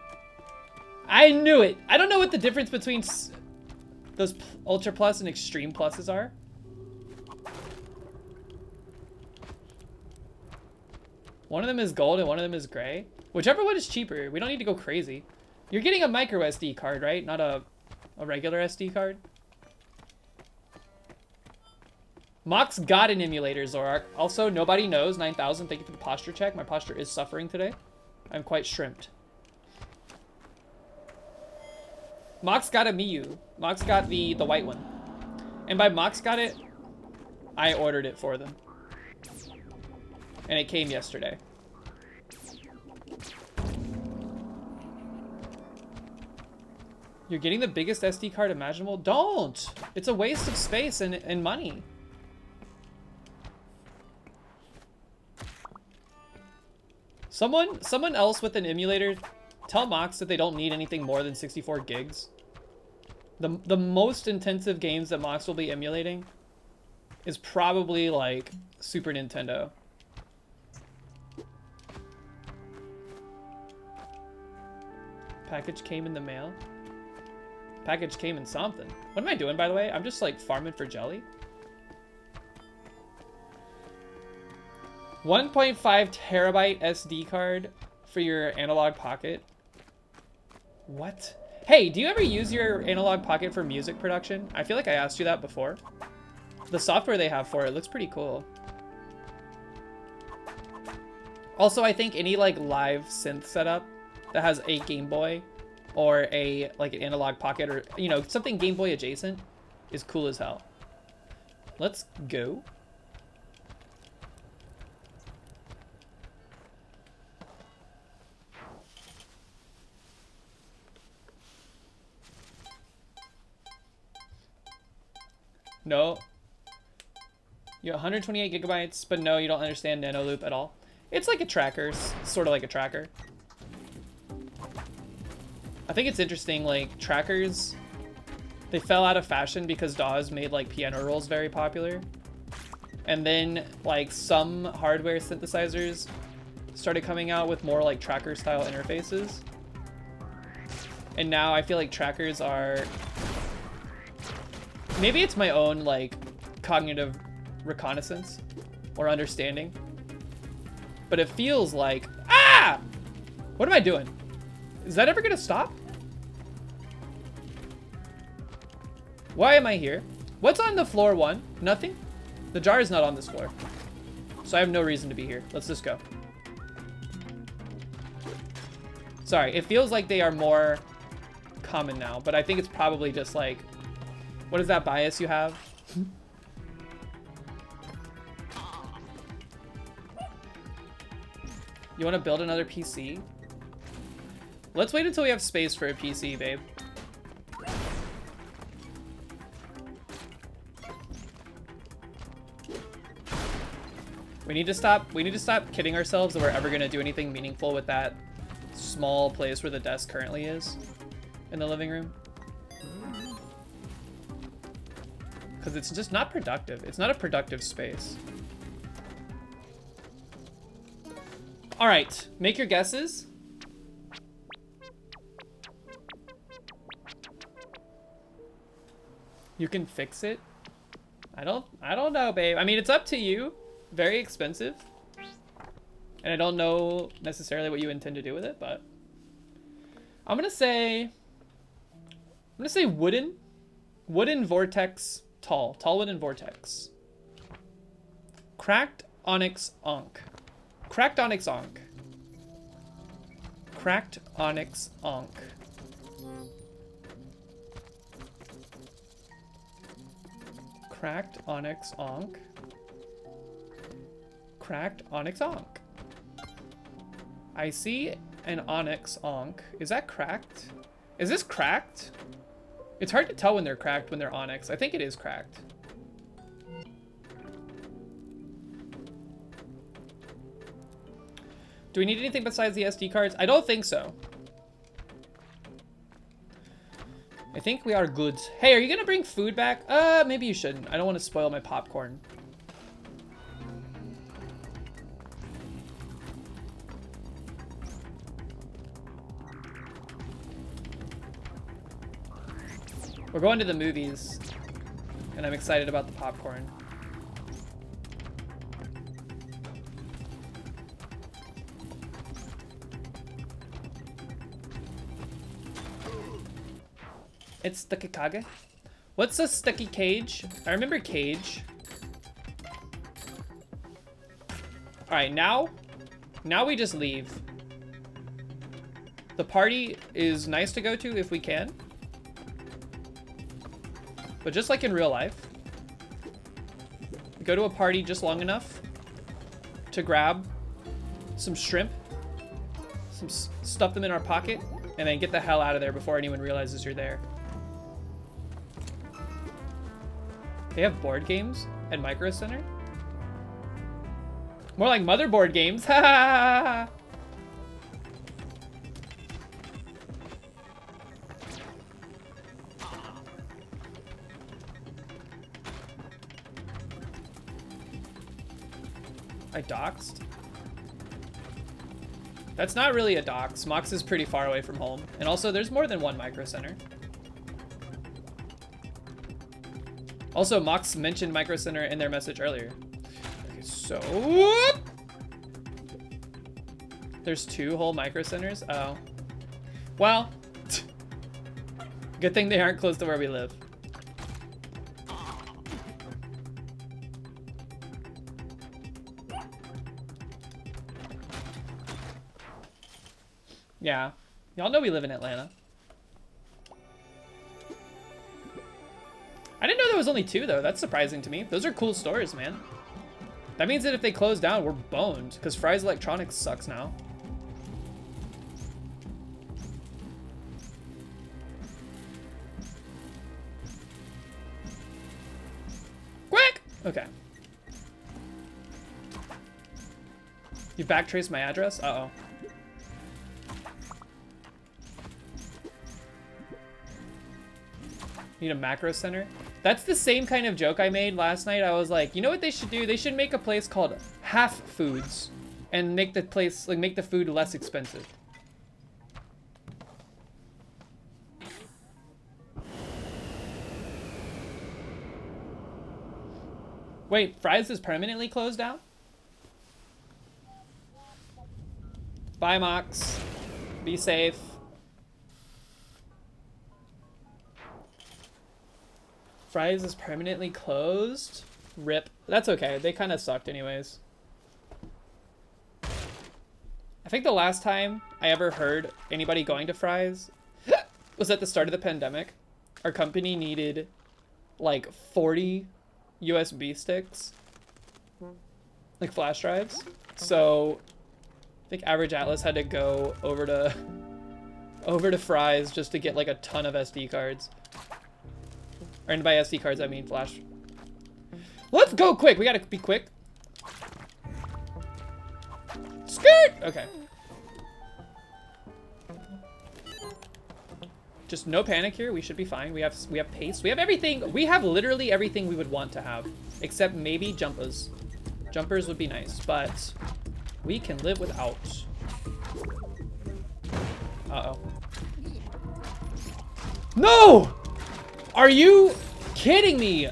I knew it! I don't know what the difference between those Ultra Plus and Extreme Pluses are. One of them is gold and one of them is gray. Whichever one is cheaper. We don't need to go crazy. You're getting a micro SD card, right? Not a regular SD card. Mox got an emulator, Zorak. Also, nobody knows. 9,000, thank you for the posture check. My posture is suffering today. I'm quite shrimped. Mox got a Miyu. Mox got the white one. And by Mox got it, I ordered it for them. And it came yesterday. You're getting the biggest SD card imaginable? Don't! It's a waste of space and money. Someone else with an emulator, tell Mox that they don't need anything more than 64 gigs. The most intensive games that Mox will be emulating is probably like Super Nintendo. Package came in the mail. Package came in something. What am I doing, by the way? I'm just like farming for jelly. 1.5 terabyte SD card for your analog pocket. What? Hey, do you ever use your analog pocket for music production? I feel like I asked you that before. The software they have for it looks pretty cool. Also, I think any like live synth setup that has a Game Boy or like an analog pocket or, you know, something Game Boy adjacent is cool as hell. Let's go. No. You're 128 gigabytes, but no, you don't understand Nano Loop at all. It's like a tracker, sort of like a tracker. I think it's interesting, like, trackers, they fell out of fashion because DAWs made, like, piano rolls very popular. And then, like, some hardware synthesizers started coming out with more, like, tracker-style interfaces. And now I feel like trackers are... Maybe it's my own, like, cognitive reconnaissance or understanding. But it feels like... Ah! What am I doing? Is that ever gonna stop? Why am I here? What's on the floor one? Nothing? The jar is not on this floor. So I have no reason to be here. Let's just go. Sorry, it feels like they are more common now, but I think it's probably just like... What is that bias you have? You want to build another PC? Let's wait until we have space for a PC, babe. We need to stop kidding ourselves that we're ever gonna do anything meaningful with that small place where the desk currently is in the living room. Because it's just not productive. It's not a productive space. All right, make your guesses. You can fix it? I don't know, babe. I mean, it's up to you. Very expensive. And I don't know necessarily what you intend to do with it, but I'm gonna say wooden. Wooden vortex tall. Tall wooden vortex. Cracked onyx onk. Cracked onyx onk. Cracked onyx onk. Cracked onyx onk. Cracked onyx onk. I see an onyx onk. Is that cracked? Is this cracked? It's hard to tell when they're cracked when they're onyx. I think it is cracked. Do we need anything besides the SD cards? I don't think so. I think we are good. Hey, are you gonna bring food back? Maybe you shouldn't. I don't want to spoil my popcorn. We're going to the movies, and I'm excited about the popcorn. It's the Kikage. What's a sticky cage? I remember cage. All right, now we just leave. The party is nice to go to if we can. But just like in real life, we go to a party just long enough to grab some shrimp, stuff them in our pocket, and then get the hell out of there before anyone realizes you're there. They have board games at Micro Center? More like motherboard games. Ha ha ha! I doxed? That's not really a dox. Mox is pretty far away from home. And also, there's more than one Micro Center. Also, Mox mentioned Micro Center in their message earlier. Okay, so... There's 2 whole Micro Centers? Oh. Well. Good thing they aren't close to where we live. Yeah. Y'all know we live in Atlanta. I didn't know there was only 2, though. That's surprising to me. Those are cool stores, man. That means that if they close down, we're boned, because Fry's Electronics sucks now. Quick! Okay. You backtraced my address? Uh-oh. Need a macro center? That's the same kind of joke I made last night. I was like, you know what they should do? They should make a place called Half Foods and make the place, like, make the food less expensive. Wait, Fry's is permanently closed down? Bye, Mox. Be safe. Fry's is permanently closed? Rip. That's okay. They kind of sucked anyways. I think the last time I ever heard anybody going to Fry's was at the start of the pandemic. Our company needed like 40 USB sticks, like flash drives. So I think Average Atlas had to go over to Fry's just to get like a ton of SD cards. Or by SD cards, I mean flash. Let's go quick. We gotta be quick. Skirt! Okay. Just no panic here. We should be fine. We have pace. We have everything. We have literally everything we would want to have. Except maybe jumpers. Jumpers would be nice, but we can live without. Uh-oh. No! Are you kidding me?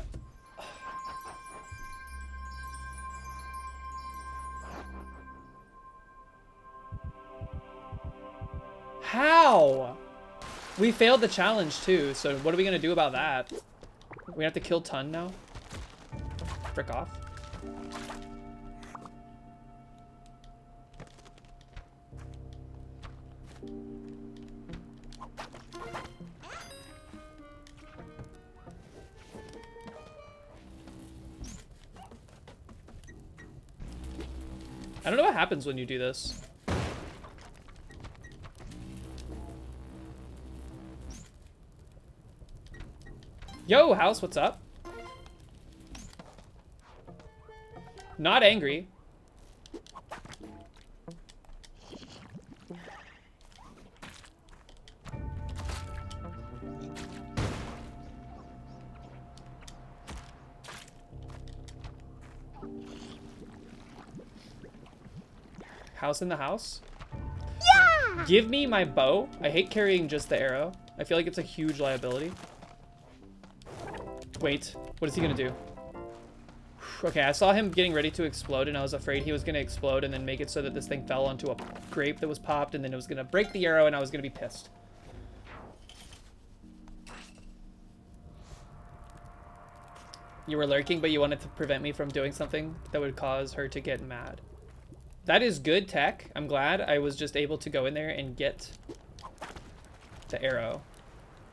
How? We failed the challenge too, so what are we gonna do about that? We have to kill Ton now? Frick off. I don't know what happens when you do this. Yo, house, what's up? Not angry. House in the house? Yeah! Give me my bow. I hate carrying just the arrow. I feel like it's a huge liability. Wait, what is he gonna do? Okay, I saw him getting ready to explode and I was afraid he was gonna explode and then make it so that this thing fell onto a grape that was popped and then it was gonna break the arrow and I was gonna be pissed. You were lurking, but you wanted to prevent me from doing something that would cause her to get mad. That is good tech. I'm glad I was just able to go in there and get the arrow.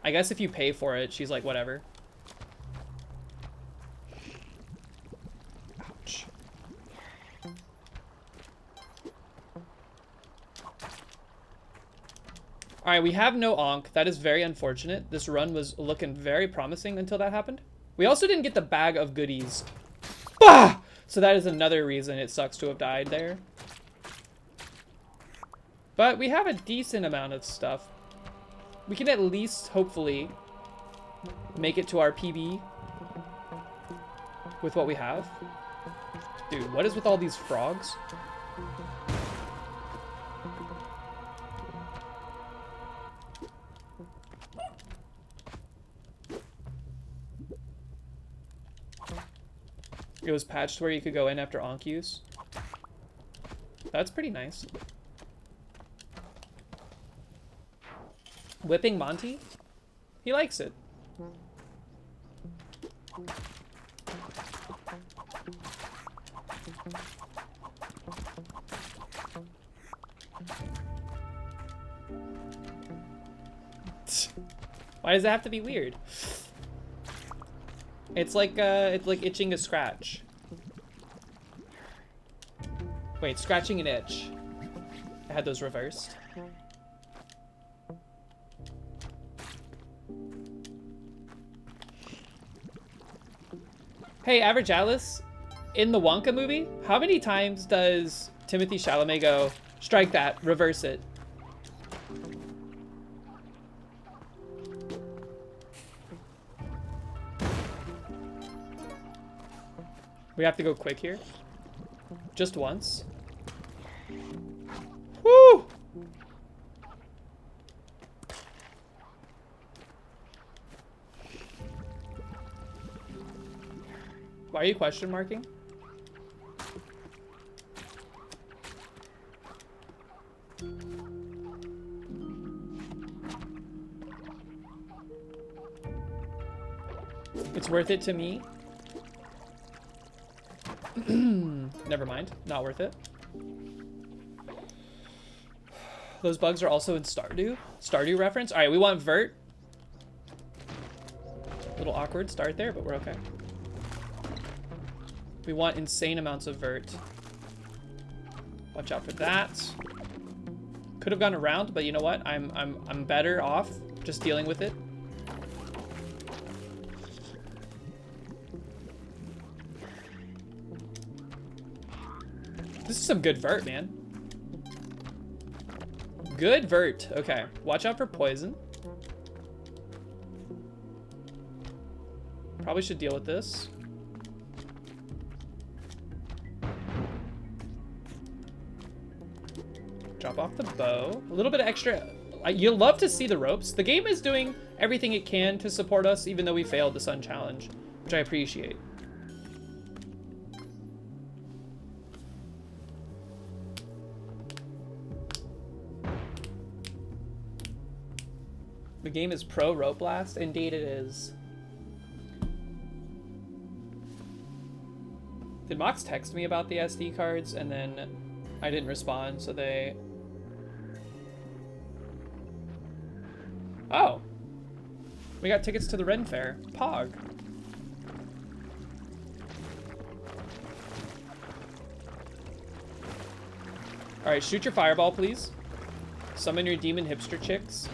I guess if you pay for it, she's like, whatever. Ouch. All right, we have no Ankh. That is very unfortunate. This run was looking very promising until that happened. We also didn't get the bag of goodies. Bah! So that is another reason it sucks to have died there. But we have a decent amount of stuff. We can at least, hopefully, make it to our PB with what we have. Dude, what is with all these frogs? It was patched where you could go in after Ankh use. That's pretty nice. Whipping Monty? He likes it. Why does it have to be weird? It's like itching a scratch. Wait, scratching an itch. I had those reversed. Hey, Average Alice, in the Wonka movie, how many times does Timothy Chalamet go, strike that, reverse it? We have to go quick here. Just once. Woo! Why are you question marking? It's worth it to me. Never mind, not worth it. Those bugs are also in Stardew. Stardew reference. All right, we want vert. A little awkward start there, but we're okay. We want insane amounts of vert. Watch out for that. Could have gone around, but you know what? I'm better off just dealing with it. This is some good vert, man. Good vert. Okay, watch out for poison. Probably should deal with this. Drop off the bow. A little bit of extra. You'll love to see the ropes. The game is doing everything it can to support us, even though we failed the Sun Challenge, which I appreciate. The game is pro Rope Blast. Indeed it is. Did Mox text me about the SD cards and then I didn't respond, so they... Oh. We got tickets to the Ren Fair. Pog. Alright, shoot your fireball, please. Summon your demon hipster chicks.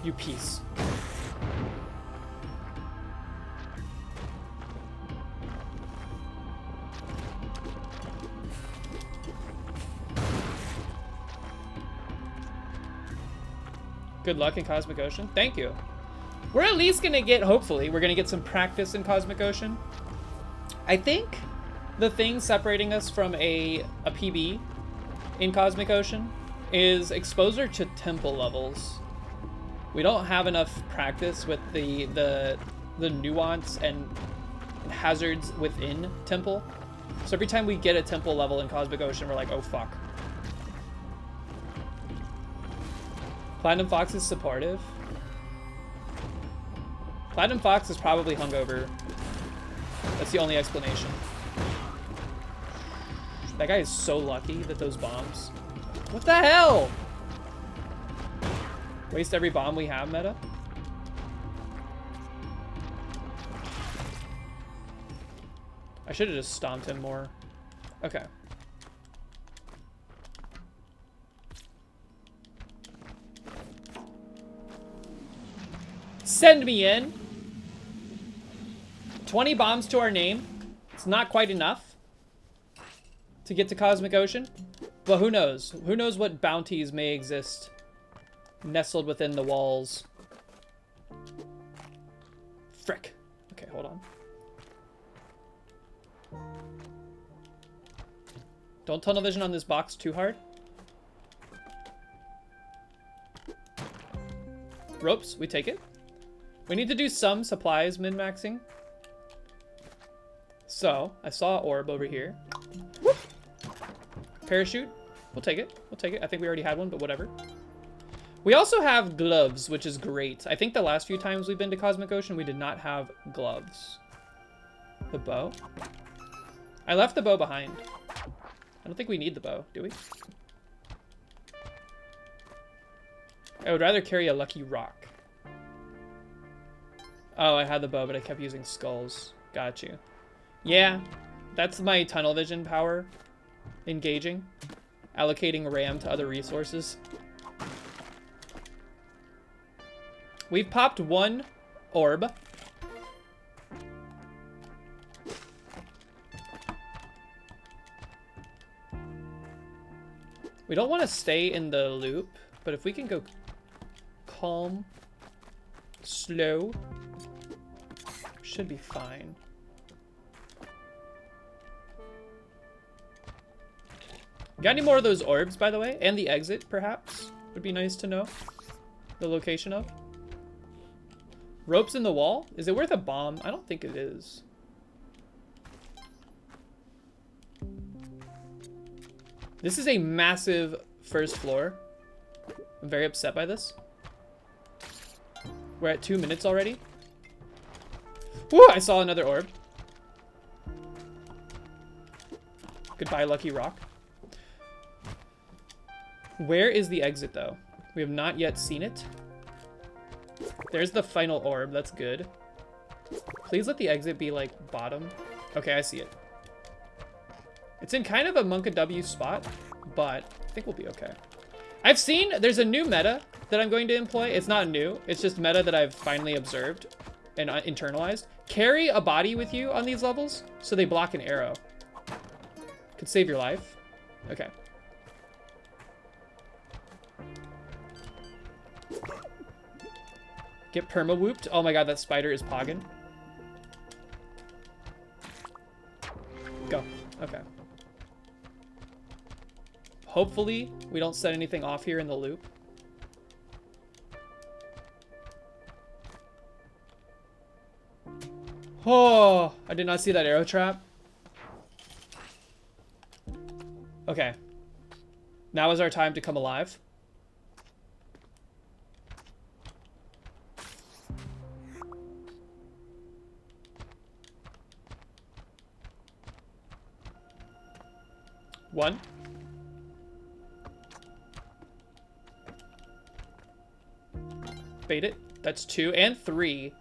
You piece. Good luck in Cosmic Ocean. Thank you. We're at least gonna get, hopefully, we're gonna get some practice in Cosmic Ocean. I think the thing separating us from a PB in Cosmic Ocean is exposure to temple levels. We don't have enough practice with the nuance and hazards within temple. So every time we get a temple level in Cosmic Ocean, we're like, oh fuck. Platinum Fox is supportive. Platinum Fox is probably hungover. That's the only explanation. That guy is so lucky that those bombs... What the hell? Waste every bomb we have, meta? I should have just stomped him more. Okay. Send me in. 20 bombs to our name. It's not quite enough to get to Cosmic Ocean, but who knows? Who knows what bounties may exist nestled within the walls. Frick. Okay, hold on. Don't tunnel vision on this box too hard. Ropes, we take it. We need to do some supplies min-maxing. So, I saw an orb over here. Whoop. Parachute, we'll take it. We'll take it. I think we already had one, but whatever. We also have gloves, which is great. I think the last few times we've been to Cosmic Ocean, we did not have gloves. The bow? I left the bow behind. I don't think we need the bow, do we? I would rather carry a lucky rock. Oh, I had the bow, but I kept using skulls. Got you. Yeah, that's my tunnel vision power. Engaging. Allocating RAM to other resources. We've popped one orb. We don't want to stay in the loop, but if we can go calm, slow, should be fine. Got any more of those orbs, by the way? And the exit, perhaps? Would be nice to know the location of. Ropes in the wall? Is it worth a bomb? I don't think it is. This is a massive first floor. I'm very upset by this. We're at 2 minutes already. Woo! I saw another orb. Goodbye, Lucky Rock. Where is the exit, though? We have not yet seen it. There's the final orb. That's good. Please let the exit be, like, bottom. Okay, I see it. It's in kind of a Monka W spot, but I think we'll be okay. I've seen there's a new meta that I'm going to employ. It's not new. It's just meta that I've finally observed and internalized. Carry a body with you on these levels so they block an arrow. Could save your life. Okay. Get perma-whooped. Oh my god, that spider is poggin'. Go. Okay. Hopefully, we don't set anything off here in the loop. Oh, I did not see that arrow trap. Okay. Now is our time to come alive. One. Bait it. That's 2 and 3.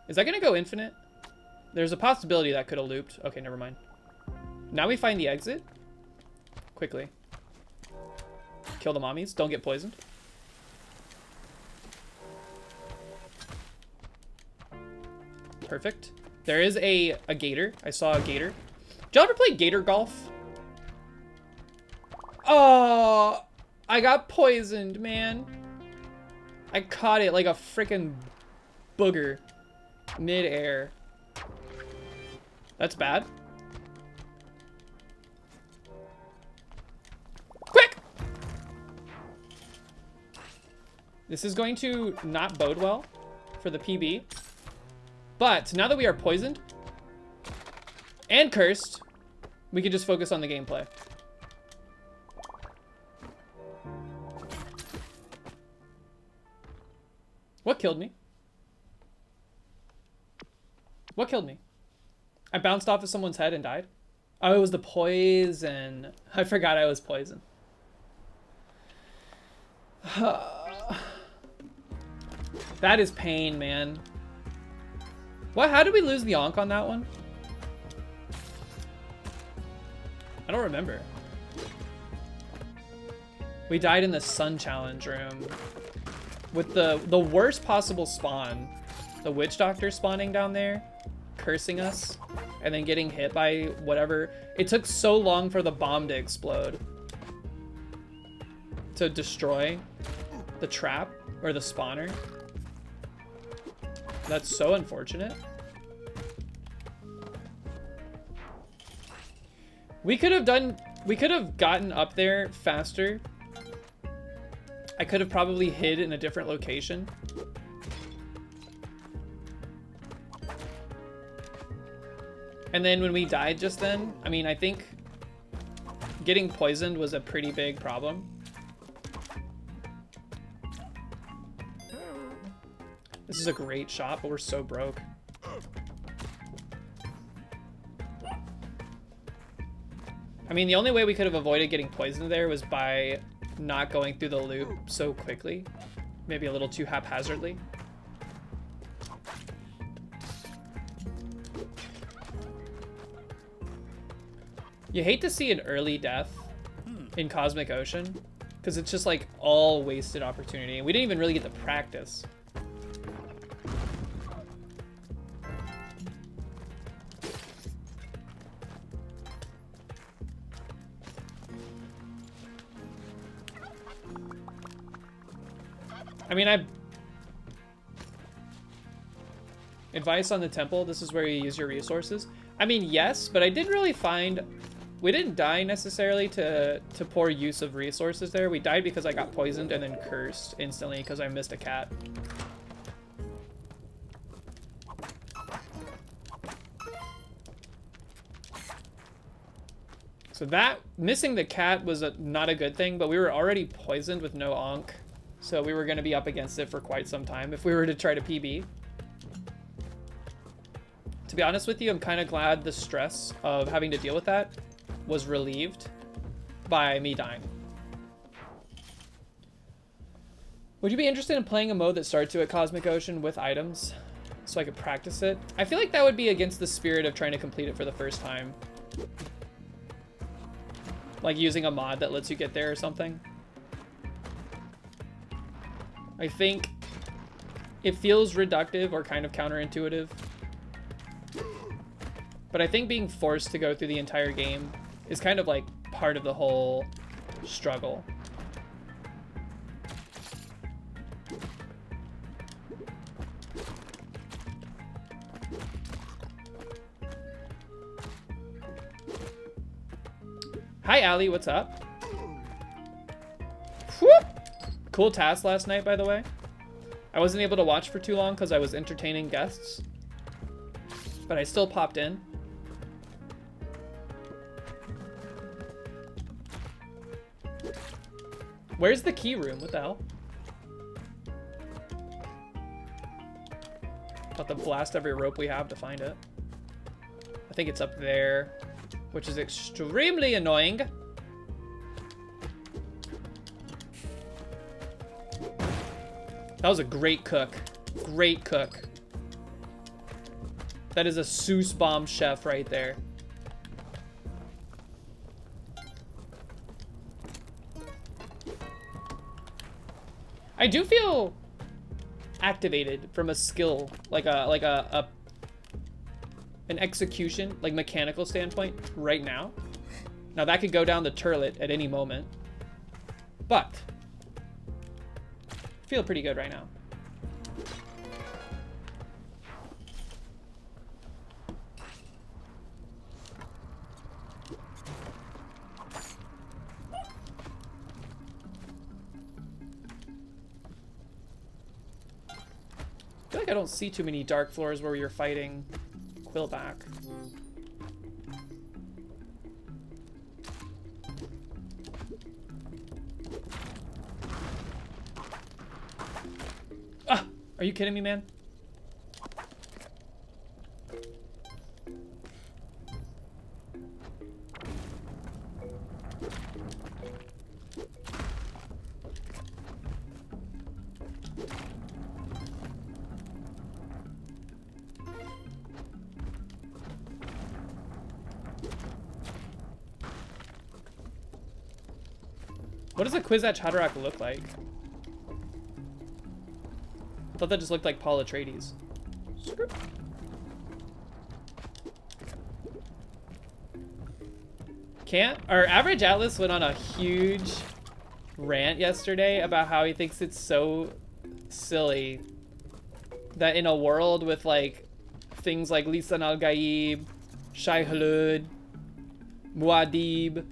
Is that gonna go infinite? There's a possibility that could have looped. Okay, never mind. Now we find the exit. Quickly. Kill the mommies. Don't get poisoned. Perfect. There is a gator. I saw a gator. Did y'all ever play gator golf? Oh, I got poisoned, man. I caught it like a freaking booger mid-air. That's bad. Quick! This is going to not bode well for the PB. But now that we are poisoned and cursed, we can just focus on the gameplay. What killed me? What killed me? I bounced off of someone's head and died? Oh, it was the poison. I forgot I was poisoned. That is pain, man. What? How did we lose the Ankh on that one? I don't remember. We died in the sun challenge room with the worst possible spawn. The witch doctor spawning down there, cursing us, and then getting hit by whatever. It took so long for the bomb to explode, to destroy the trap or the spawner. That's so unfortunate. We could have gotten up there faster. I could have probably hid in a different location. And then when we died just then, I mean, I think getting poisoned was a pretty big problem. This is a great shot, but we're so broke. I mean, the only way we could have avoided getting poisoned there was by not going through the loop so quickly. Maybe a little too haphazardly. You hate to see an early death in Cosmic Ocean, because it's just like all wasted opportunity. And we didn't even really get to practice. I mean, advice on the temple, this is where you use your resources. I mean, yes, but I didn't really find, we didn't die necessarily to poor use of resources there. We died because I got poisoned and then cursed instantly because I missed a cat. So that, missing the cat was not a good thing, but we were already poisoned with no Ankh. So we were going to be up against it for quite some time if we were to try to PB. To be honest with you, I'm kind of glad the stress of having to deal with that was relieved by me dying. Would you be interested in playing a mode that starts you at Cosmic Ocean with items so I could practice it? I feel like that would be against the spirit of trying to complete it for the first time. Like using a mod that lets you get there or something. I think it feels reductive or kind of counterintuitive. But I think being forced to go through the entire game is kind of like part of the whole struggle. Hi, Allie, what's up? Cool task last night, by the way. I wasn't able to watch for too long because I was entertaining guests. But I still popped in. Where's the key room? What the hell? About to blast every rope we have to find it. I think it's up there, which is extremely annoying. That was a great cook. Great cook. That is a Seuss bomb chef right there. I do feel activated from a skill, like an execution, like mechanical standpoint right now. Now that could go down the turlet at any moment, but I feel pretty good right now. I feel like I don't see too many dark floors where you're fighting Quillback. Ah! Are you kidding me, man? What does a Kwisatz Haderach look like? I thought that just looked like Paul Atreides. Can't? Our average Atlas went on a huge rant yesterday about how he thinks it's so silly that in a world with like things like Lisan al-Gaib, Shai Hulud, Muad'Dib,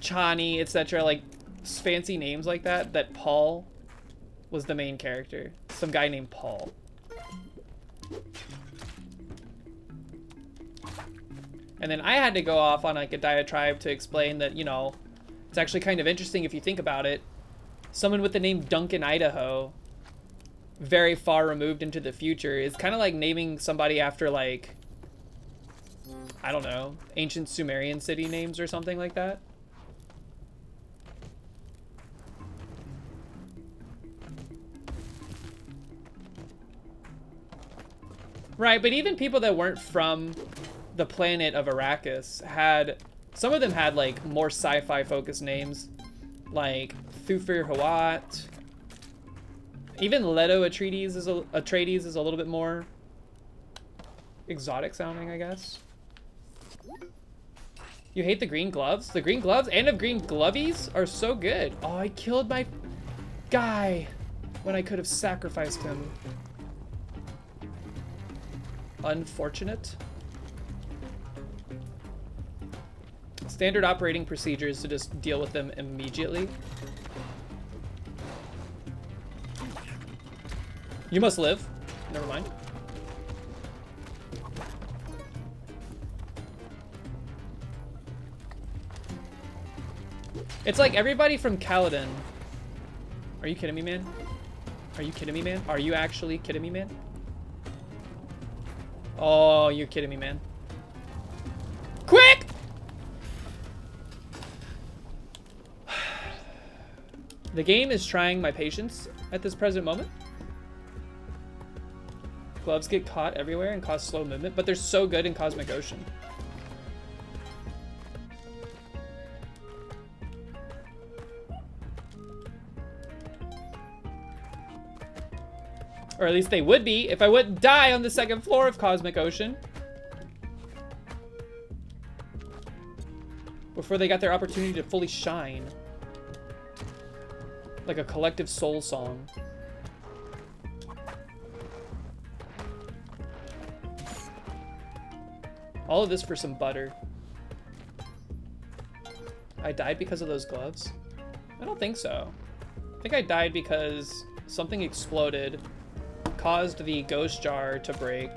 Chani, etc., like fancy names like that, that Paul was the main character. Some guy named Paul. And then I had to go off on like a diatribe to explain that, you know, it's actually kind of interesting if you think about it. Someone with the name Duncan, Idaho, very far removed into the future, is kind of like naming somebody after like, I don't know, ancient Sumerian city names or something like that. Right, but even people that weren't from the planet of Arrakis had, some of them had like more sci-fi focused names, like Thufir Hawat. Even Leto Atreides is a little bit more exotic sounding, I guess. You hate the green gloves? The green gloves and the green glovies are so good. Oh, I killed my guy when I could have sacrificed him. Unfortunate. Standard operating procedure is to just deal with them immediately. You must live. Never mind. It's like everybody from Caladan. Are you kidding me, man? Are you kidding me, man? Are you actually kidding me, man? Oh, you're kidding me, man. Quick! The game is trying my patience at this present moment. Gloves get caught everywhere and cause slow movement, but they're so good in Cosmic Ocean. Or at least they would be if I wouldn't die on the second floor of Cosmic Ocean. Before they got their opportunity to fully shine. Like a collective soul song. All of this for some butter. I died because of those gloves? I don't think so. think I died because something exploded, caused the ghost jar to break.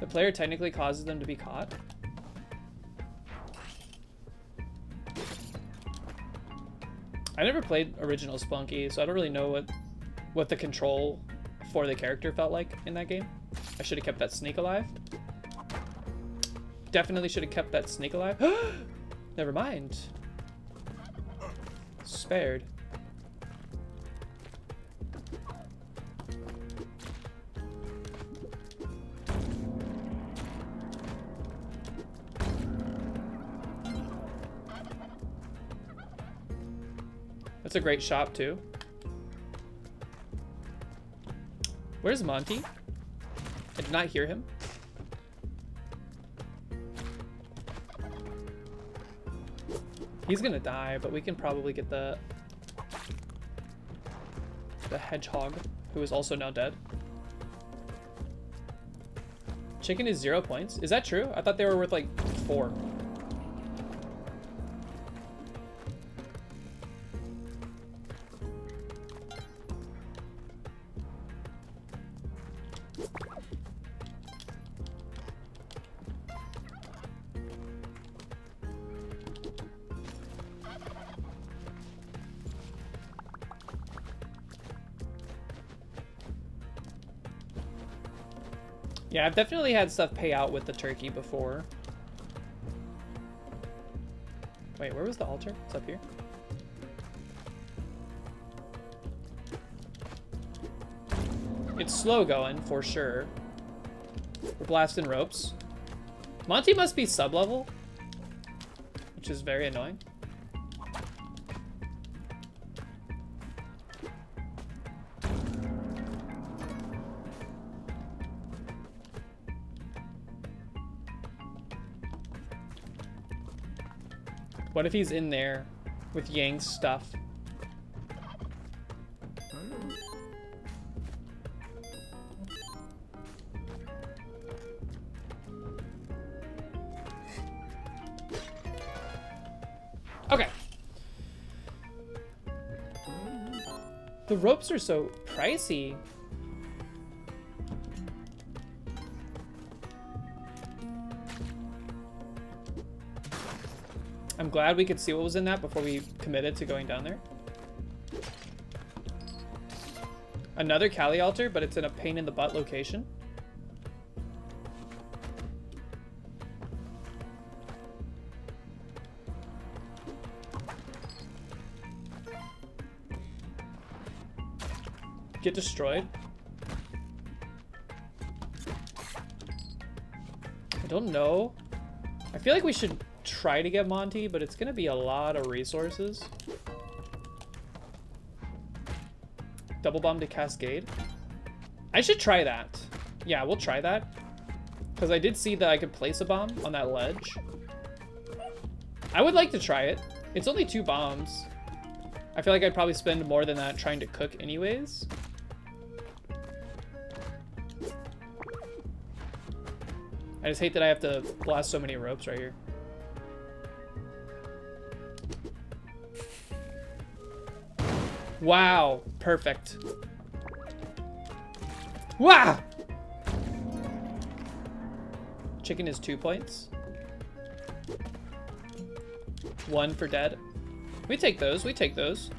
The player technically causes them to be caught. I never played original Spelunky, so I don't really know what the control for the character felt like in that game. I should have kept that snake alive. Definitely should have kept that snake alive. Never mind. Spared. That's a great shop too. Where's Monty? I did not hear him. He's gonna die, but we can probably get the hedgehog, who is also now dead. Chicken is 0 points. Is that true? I thought they were worth like 4. Yeah, I've definitely had stuff pay out with the turkey before. Wait, where was the altar? It's up here. It's slow going, for sure. We're blasting ropes. Monty must be sub-level, which is very annoying. What if he's in there with Yang's stuff? Okay. The ropes are so pricey. I'm glad we could see what was in that before we committed to going down there. Another Kali altar, but it's in a pain in the butt location. Get destroyed. I don't know. I feel like we should try to get Monty, but it's gonna be a lot of resources. Double bomb to Cascade. I should try that. Yeah, we'll try that. Because I did see that I could place a bomb on that ledge. I would like to try it. It's only 2 bombs. I feel like I'd probably spend more than that trying to cook anyways. I just hate that I have to blast so many ropes right here. Wow, perfect. Wow! Chicken is 2 points. 1 for dead. We take those, we take those.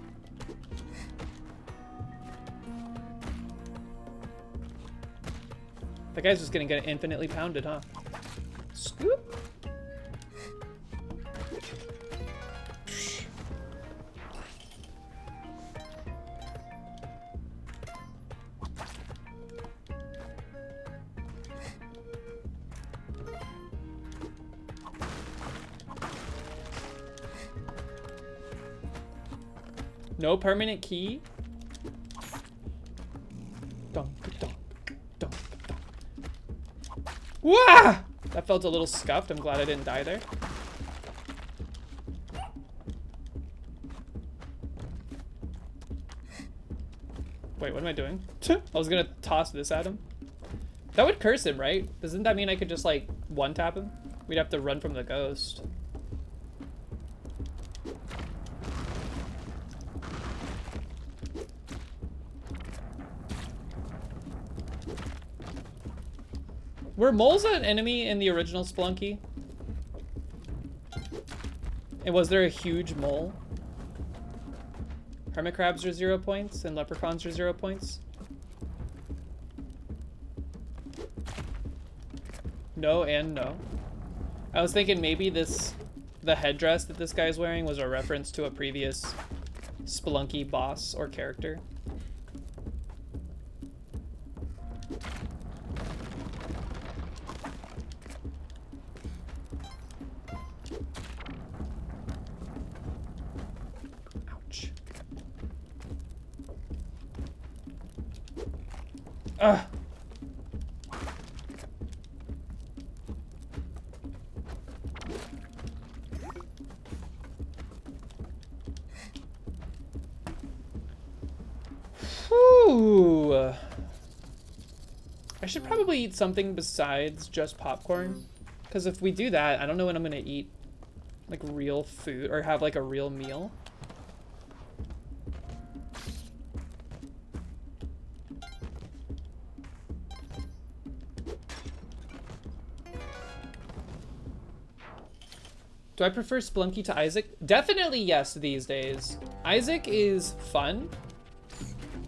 That guy's just gonna get infinitely pounded, huh? Scoop. No permanent key. Dunk, dunk, dunk, dunk. Wah! That felt a little scuffed. I'm glad I didn't die there. Wait, what am I doing? I was gonna toss this at him. That would curse him, right? Doesn't that mean I could just like one tap him? We'd have to run from the ghost. Were moles an enemy in the original Spelunky? And was there a huge mole? Hermit crabs are 0 points and leprechauns are 0 points. No and no. I was thinking maybe the headdress that this guy's wearing was a reference to a previous Spelunky boss or character. Ouch. Ugh. Whew. I should probably eat something besides just popcorn, because if we do that, I don't know when I'm gonna eat like real food or have like a real meal. Do I prefer Spelunky to Isaac? Definitely yes these days. Isaac is fun,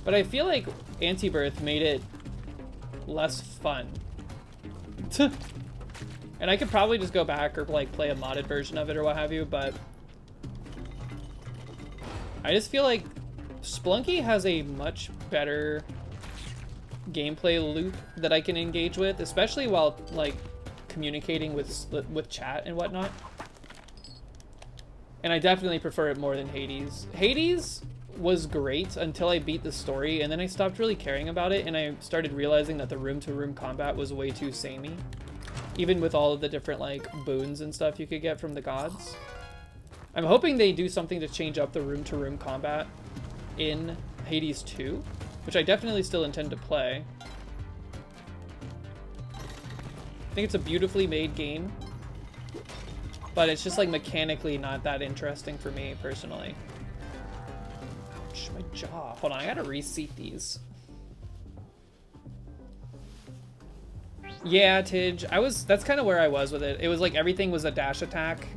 but I feel like Antibirth made it less fun. And I could probably just go back or like play a modded version of it or what have you, but I just feel like Spelunky has a much better gameplay loop that I can engage with, especially while like communicating with chat and whatnot. And I definitely prefer it more than Hades. Hades was great until I beat the story, and then I stopped really caring about it, and I started realizing that the room-to-room combat was way too samey. Even with all of the different like boons and stuff you could get from the gods. I'm hoping they do something to change up the room-to-room combat in Hades 2, which I definitely still intend to play. I think it's a beautifully made game, but it's just like mechanically not that interesting for me personally. Ouch, my jaw. Hold on, I gotta reseat these. Yeah, Tidge, that's kind of where I was with it. It was like everything was a dash attack,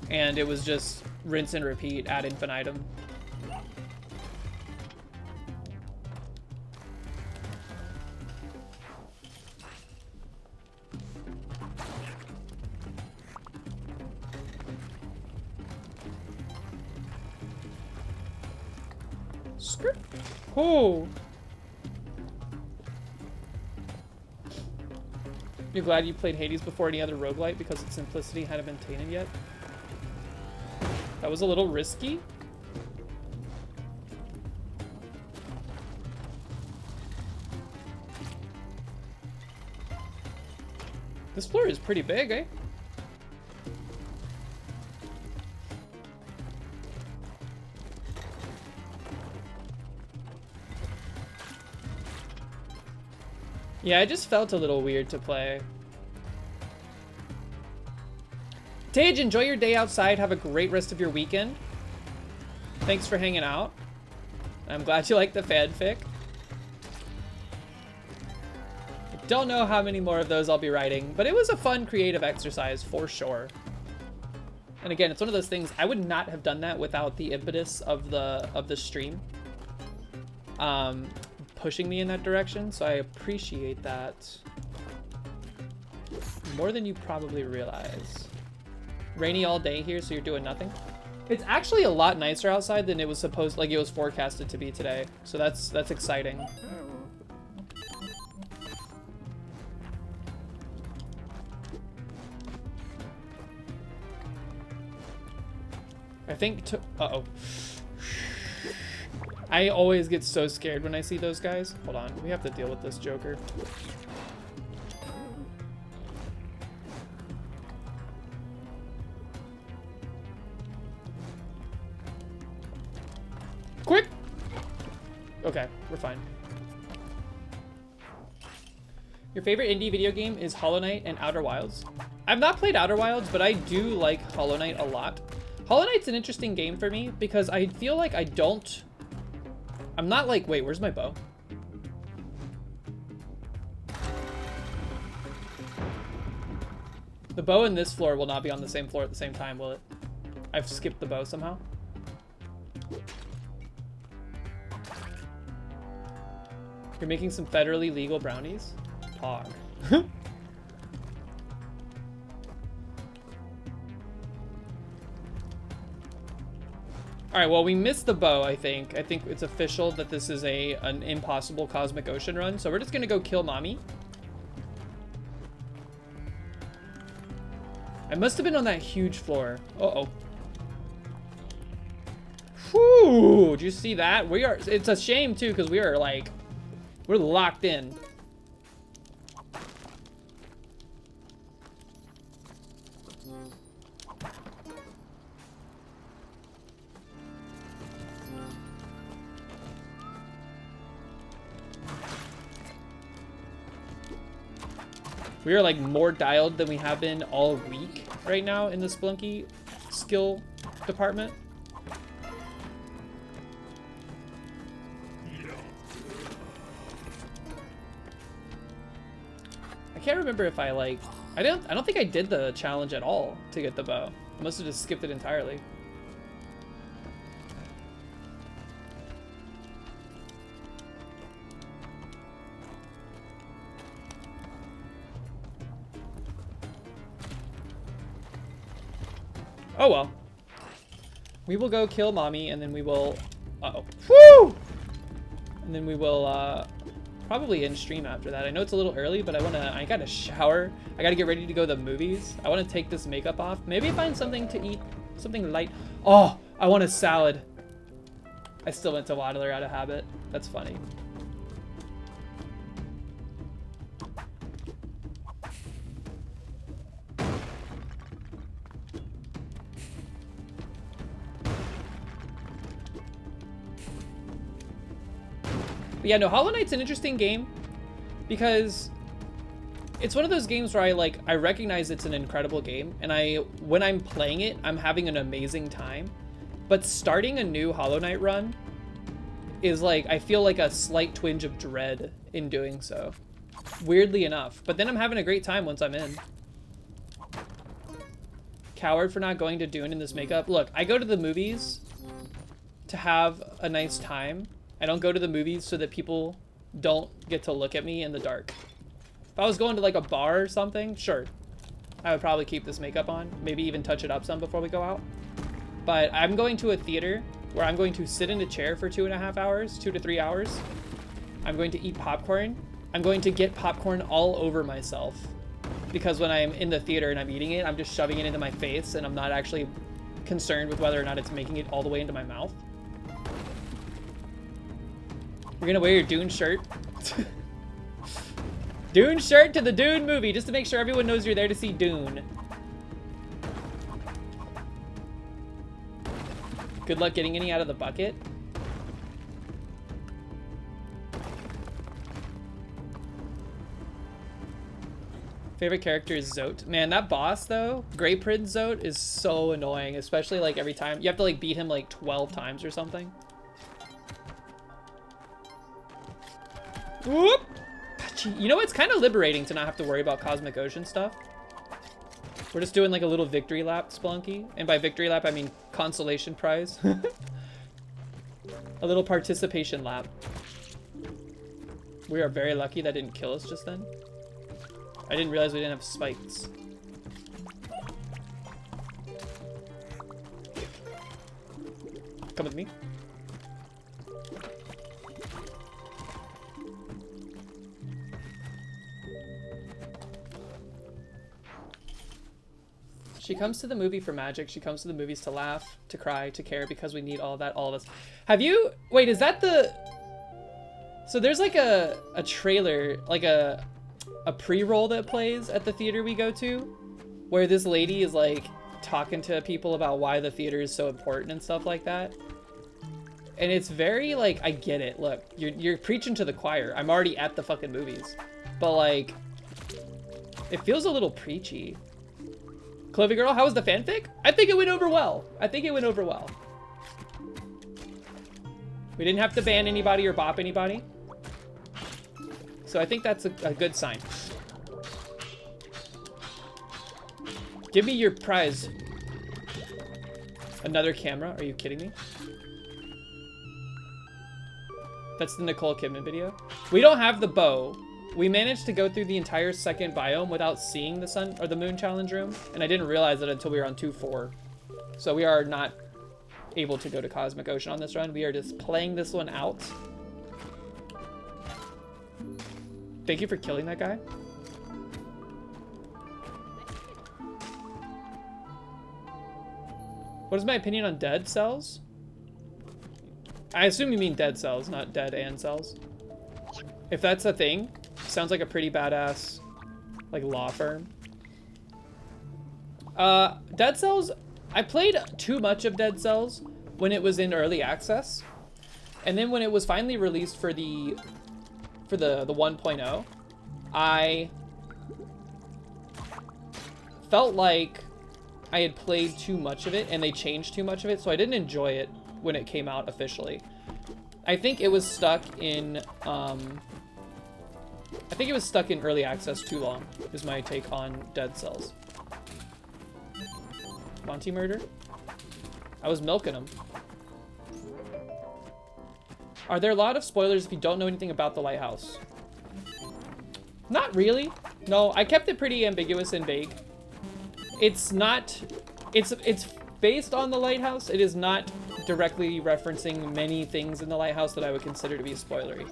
and it was just rinse and repeat ad infinitum. Script. Oh. You're glad you played Hades before any other roguelite because its simplicity hadn't been tainted yet? That was a little risky. This floor is pretty big, eh? Yeah, it just felt a little weird to play. Tage, enjoy your day outside. Have a great rest of your weekend. Thanks for hanging out. I'm glad you like the fanfic. I don't know how many more of those I'll be writing, but it was a fun creative exercise for sure. And again, it's one of those things, I would not have done that without the impetus of the stream. Pushing me in that direction, so I appreciate that more than you probably realize. Rainy all day here, so you're doing nothing. It's actually a lot nicer outside than it was supposed, like it was forecasted to be today. So that's exciting. I think uh-oh. I always get so scared when I see those guys. Hold on, we have to deal with this Joker. Quick! Okay, we're fine. Your favorite indie video game is Hollow Knight and Outer Wilds. I've not played Outer Wilds, but I do like Hollow Knight a lot. Hollow Knight's an interesting game for me because I feel like I'm not like, wait, where's my bow? The bow and this floor will not be on the same floor at the same time, will it? I've skipped the bow somehow. You're making some federally legal brownies? Pog. Alright, well, we missed the bow, I think. I think it's official that this is an impossible cosmic ocean run, so we're just gonna go kill mommy. I must have been on that huge floor. Uh-oh. Whew! Did you see that? It's a shame, too, because we're locked in. We are like more dialed than we have been all week right now in the Splunky skill department. I can't remember if I don't think I did the challenge at all to get the bow. I must have just skipped it entirely. Oh well. We will go kill mommy and then we will... Uh-oh. Woo! And then we will probably end stream after that. I know it's a little early, but I gotta shower. I gotta get ready to go to the movies. I wanna take this makeup off. Maybe find something to eat. Something light. Oh, I want a salad. I still went to Waddler out of habit. That's funny. But yeah, no, Hollow Knight's an interesting game because it's one of those games where I recognize it's an incredible game, and when I'm playing it, I'm having an amazing time. But starting a new Hollow Knight run is I feel like a slight twinge of dread in doing so. Weirdly enough. But then I'm having a great time once I'm in. Coward for not going to Dune in this makeup. Look, I go to the movies to have a nice time. I don't go to the movies so that people don't get to look at me in the dark. If I was going to a bar or something, sure. I would probably keep this makeup on. Maybe even touch it up some before we go out. But I'm going to a theater where I'm going to sit in a chair for 2.5 hours, 2 to 3 hours. I'm going to eat popcorn. I'm going to get popcorn all over myself. Because when I'm in the theater and I'm eating it, I'm just shoving it into my face and I'm not actually concerned with whether or not it's making it all the way into my mouth. You're gonna wear your Dune shirt. Dune shirt to the Dune movie, just to make sure everyone knows you're there to see Dune. Good luck getting any out of the bucket. Favorite character is Zote. Man, that boss though, Grey Prince Zote, is so annoying, especially every time. You have to beat him 12 times or something. Whoop! You know, it's kind of liberating to not have to worry about Cosmic Ocean stuff. We're just doing a little victory lap, Splunky. And by victory lap, I mean consolation prize. A little participation lap. We are very lucky that didn't kill us just then. I didn't realize we didn't have spikes. Come with me. She comes to the movie for magic. She comes to the movies to laugh, to cry, to care, because we need all of that, all of us. Have you... Wait, is that the... So there's a trailer, a pre-roll that plays at the theater we go to, where this lady is talking to people about why the theater is so important and stuff like that. And it's very I get it. Look, you're preaching to the choir. I'm already at the fucking movies. but like, it feels a little preachy. Clovey Girl, how was the fanfic? I think it went over well. I think it went over well. We didn't have to ban anybody or bop anybody. So I think that's a good sign. Give me your prize. Another camera? Are you kidding me? That's the Nicole Kidman video. We don't have the bow. We managed to go through the entire second biome without seeing the sun or the moon challenge room, and I didn't realize it until we were on 2-4. So we are not able to go to Cosmic Ocean on this run. We are just playing this one out. Thank you for killing that guy. What is my opinion on dead cells? I assume you mean dead cells, not dead and cells. If that's a thing, sounds like a pretty badass, like, law firm. Dead Cells, I played too much of Dead Cells when it was in early access. And then when it was finally released for the 1.0, I felt like I had played too much of it and they changed too much of it, so I didn't enjoy it when it came out officially. I think it was stuck in early access too long, is my take on Dead Cells. Monty murder? I was milking him. Are there a lot of spoilers if you don't know anything about the Lighthouse? Not really. No, I kept it pretty ambiguous and vague. It's not, it's based on the Lighthouse. It is not directly referencing many things in the Lighthouse that I would consider to be spoilery.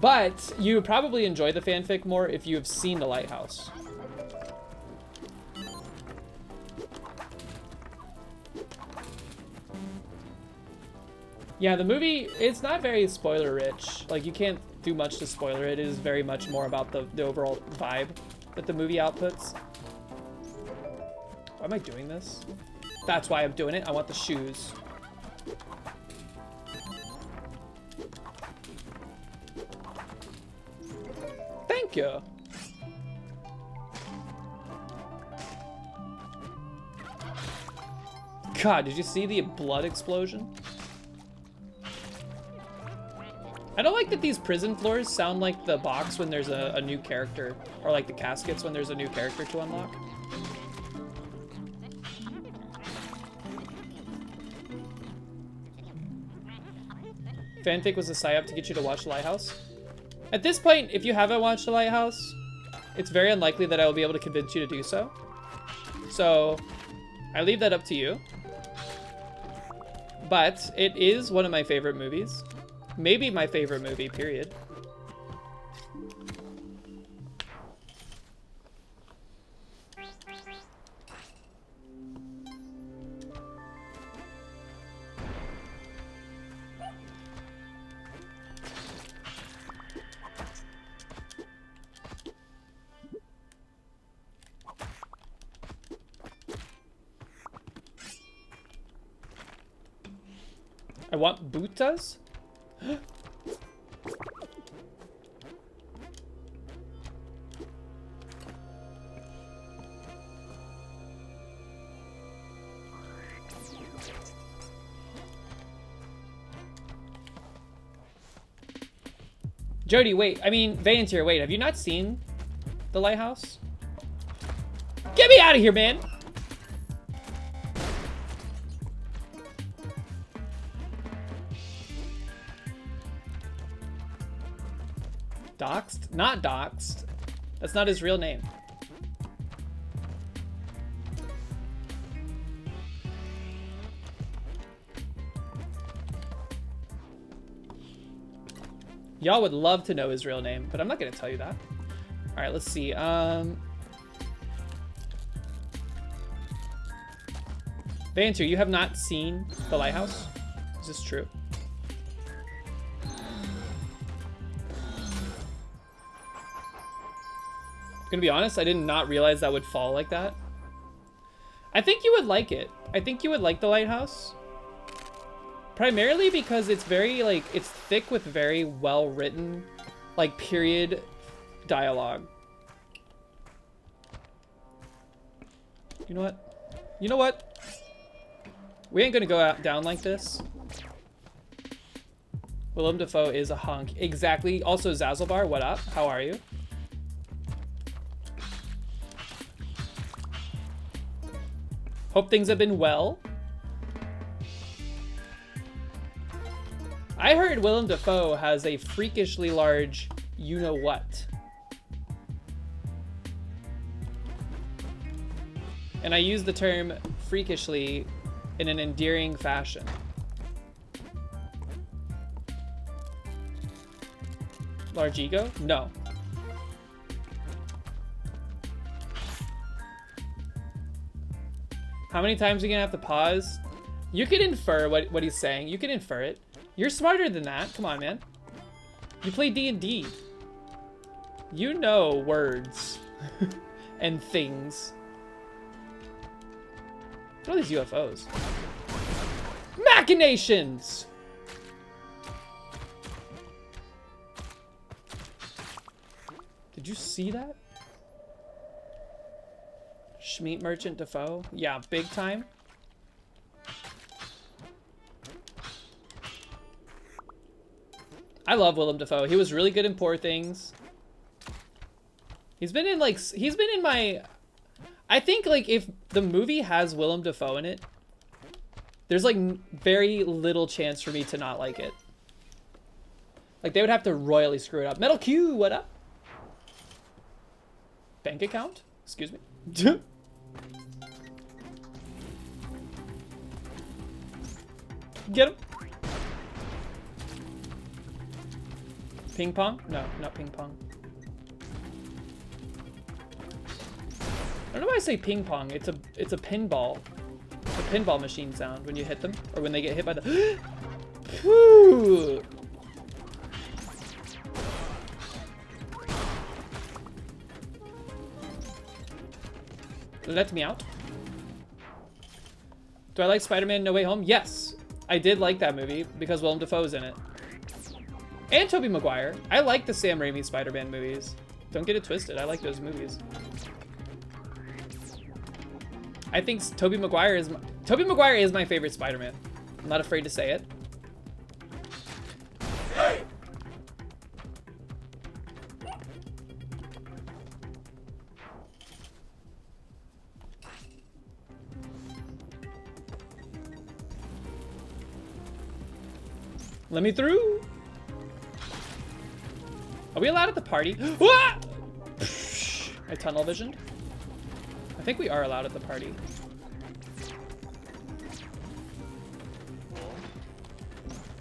But you would probably enjoy the fanfic more if you have seen the Lighthouse. Yeah, the movie, it's not very spoiler rich. Like, you can't do much to spoiler it. It is very much more about the overall vibe that the movie outputs. Why am I doing this? That's why I'm doing it. I want the shoes. Thank you. God, did you see the blood explosion? I don't like that these prison floors sound like the box when there's a new character, or like the caskets when there's a new character to unlock. Fanfic was a psyop to get you to watch The Lighthouse. At this point, if you haven't watched The Lighthouse, it's very unlikely that I will be able to convince you to do so. So, I leave that up to you. But it is one of my favorite movies. Maybe my favorite movie, period. I want Butas? Jody, wait. I mean, Van's here. Wait, have you not seen The Lighthouse? Get me out of here, man! Doxed? Not doxed. That's not his real name. Y'all would love to know his real name, but I'm not gonna tell you that. All right, let's see. Banter, you have not seen The Lighthouse? Is this true? Gonna be honest, I did not realize that would fall like that. I think you would like it. I think you would like The Lighthouse. Primarily because it's very, like, it's thick with very well-written, like, period dialogue. You know what? You know what? We ain't gonna go out down like this. Willem Dafoe is a hunk. Exactly. Also, Zazzlebar, what up? How are you? Hope things have been well. I heard Willem Dafoe has a freakishly large you-know-what. And I use the term freakishly in an endearing fashion. Large ego? No. How many times are you gonna have to pause? You can infer what he's saying. You can infer it. You're smarter than that. Come on, man. You play D&D. You know words and things. What are these UFOs? Machinations! Did you see that? Schmeat Merchant Defoe? Yeah, big time. I love Willem Dafoe. He was really good in Poor Things. He's been in my... I think, like, if the movie has Willem Dafoe in it, there's, like, very little chance for me to not like it. Like, they would have to royally screw it up. Metal Q, what up? Bank account? Excuse me. Get him. Ping pong? No, not ping pong. I don't know why I say ping pong. It's a pinball. It's a pinball machine sound when you hit them, or when they get hit by the. Whew. Let me out. Do I like Spider-Man No Way Home? Yes. I did like that movie because Willem Dafoe's in it. And Tobey Maguire. I like the Sam Raimi Spider-Man movies. Don't get it twisted. I like those movies. I think Tobey Maguire is my favorite Spider-Man. I'm not afraid to say it. Let me through. Are we allowed at the party? Ah! I tunnel visioned. I think we are allowed at the party.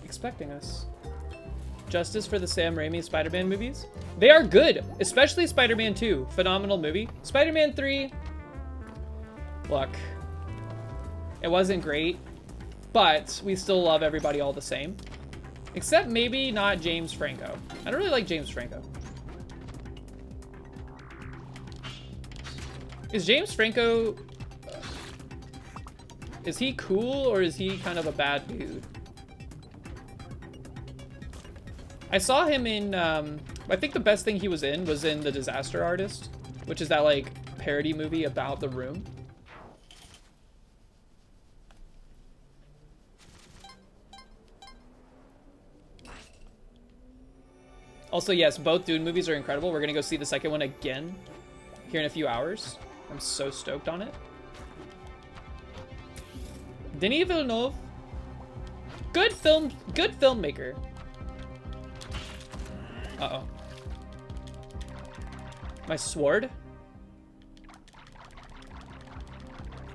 Expecting us. Justice for the Sam Raimi Spider-Man movies? They are good, especially Spider-Man 2. Phenomenal movie. Spider-Man 3, look, it wasn't great, but we still love everybody all the same. Except maybe not James Franco. I don't really like James Franco. Is James Franco... is he cool or is he kind of a bad dude? I saw him in... I think the best thing he was in The Disaster Artist, which is that, like, parody movie about The Room. Also, yes, both Dune movies are incredible. We're gonna go see the second one again here in a few hours. I'm so stoked on it. Denis Villeneuve. Good filmmaker. Uh-oh. My sword?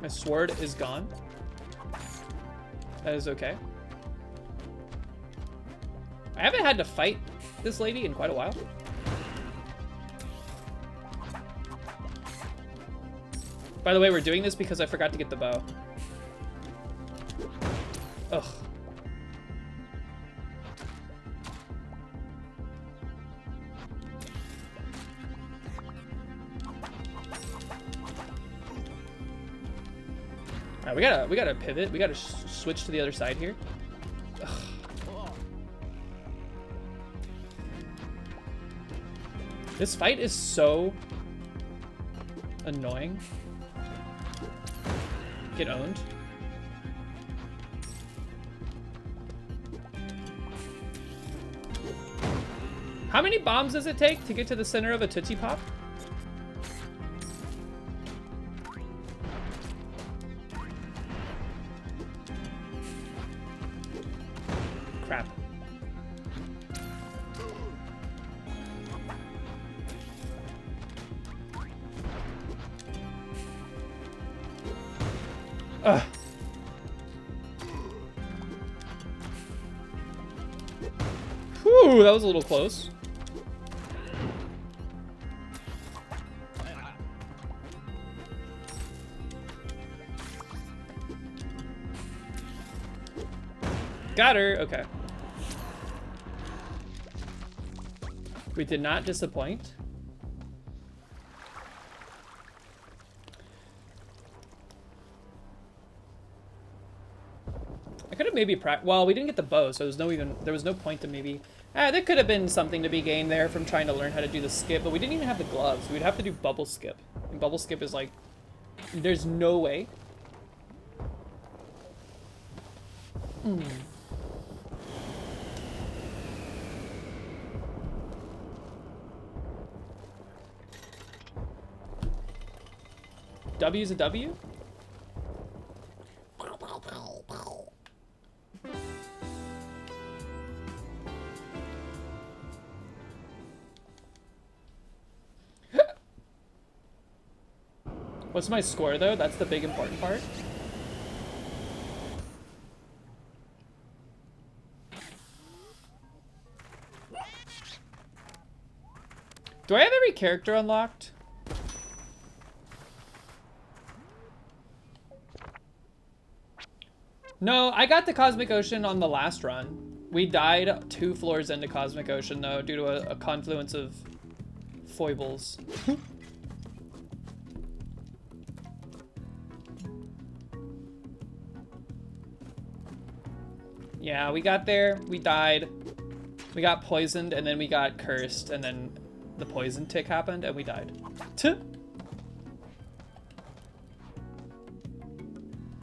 My sword is gone. That is okay. I haven't had to fight this lady in quite a while. By the way, we're doing this because I forgot to get the bow. Ugh. Alright, we gotta pivot. We gotta switch to the other side here. This fight is so annoying. Get owned. How many bombs does it take to get to the center of a Tootsie Pop? Crap. Ugh. Whew, that was a little close. Got her, okay. We did not disappoint. I could have maybe well, we didn't get the bow, so there was no point to maybe. There could have been something to be gained there from trying to learn how to do the skip, but we didn't even have the gloves. We'd have to do bubble skip. And bubble skip is like, there's no way. W's a W? What's my score though? That's the big important part. Do I have every character unlocked? No, I got the Cosmic Ocean on the last run. We died 2 floors into Cosmic Ocean though, due to a confluence of foibles. Yeah, we got there, we died, we got poisoned, and then we got cursed, and then the poison tick happened, and we died.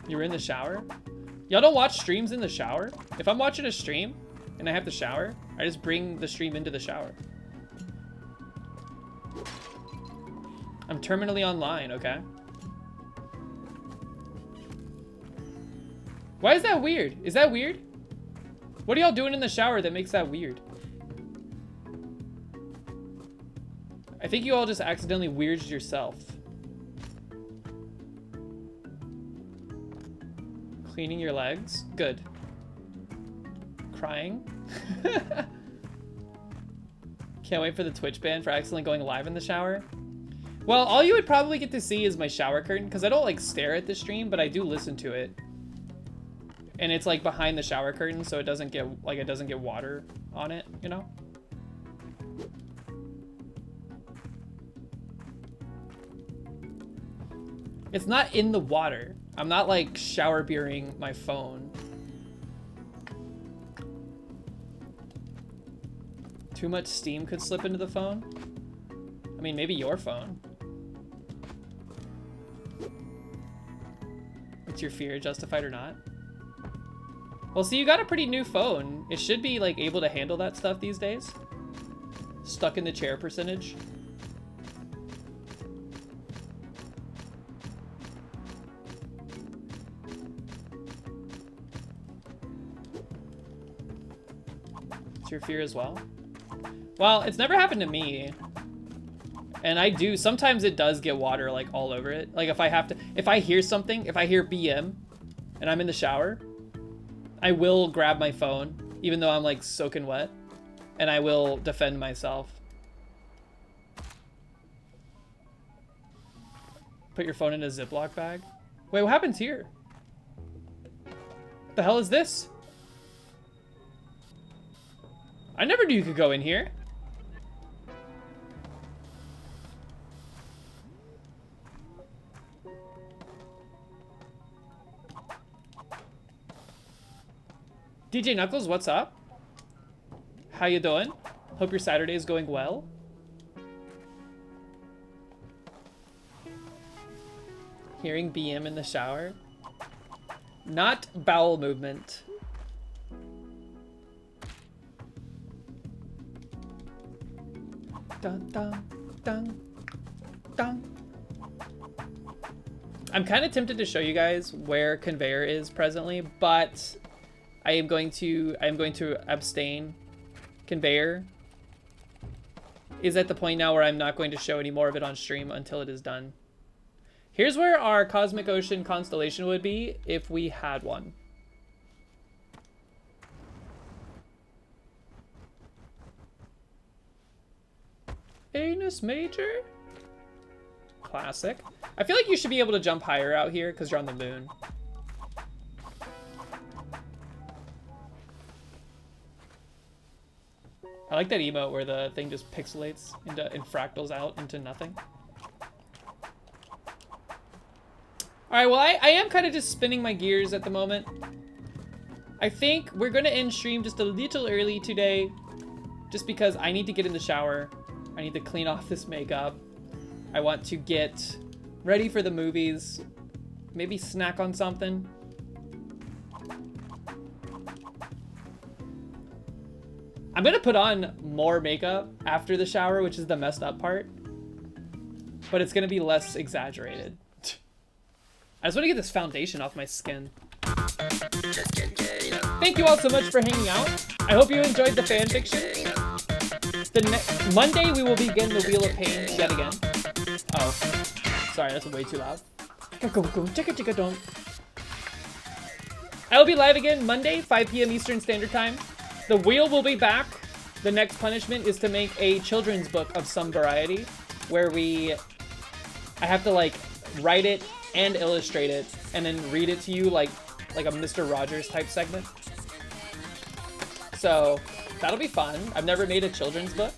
You were in the shower? Y'all don't watch streams in the shower? If I'm watching a stream and I have to shower, I just bring the stream into the shower. I'm terminally online, okay? Why is that weird? Is that weird? What are y'all doing in the shower that makes that weird? I think you all just accidentally weirded yourself. Cleaning your legs? Good. Crying? Can't wait for the Twitch ban for accidentally going live in the shower. Well, all you would probably get to see is my shower curtain, because I don't like stare at the stream, but I do listen to it. And it's like behind the shower curtain, so it doesn't get water on it, you know? It's not in the water. I'm not like shower beering my phone. Too much steam could slip into the phone. I mean, maybe your phone. Is your fear justified or not? Well, see, you got a pretty new phone. It should be like able to handle that stuff these days. Stuck in the chair percentage. It's your fear as well? Well, it's never happened to me. And I do, sometimes it does get water like all over it. Like if I hear something, if I hear BM and I'm in the shower, I will grab my phone, even though I'm like soaking wet, and I will defend myself. Put your phone in a Ziploc bag. Wait, what happens here? What the hell is this? I never knew you could go in here. DJ Knuckles, what's up? How you doing? Hope your Saturday is going well. Hearing BM in the shower. Not bowel movement. Dun dun dun dun. I'm kind of tempted to show you guys where conveyor is presently, but I am going to abstain. Conveyor is at the point now where I'm not going to show any more of it on stream until it is done. Here's where our cosmic ocean constellation would be if we had one. Anus Major? Classic. I feel like you should be able to jump higher out here because you're on the moon. I like that emote where the thing just pixelates into and fractals out into nothing. Alright, well I am kind of just spinning my gears at the moment. I think we're gonna end stream just a little early today, just because I need to get in the shower. I need to clean off this makeup. I want to get ready for the movies. Maybe snack on something. I'm gonna put on more makeup after the shower, which is the messed up part. But it's gonna be less exaggerated. I just wanna get this foundation off my skin. Thank you all so much for hanging out. I hope you enjoyed the fanfiction. Monday we will begin the Wheel of Pain yet again. Oh, sorry, that's way too loud. I will be live again Monday, 5 p.m. Eastern Standard Time. The wheel will be back. The next punishment is to make a children's book of some variety, where I have to like write it and illustrate it, and then read it to you like a Mr. Rogers type segment. So that'll be fun. I've never made a children's book.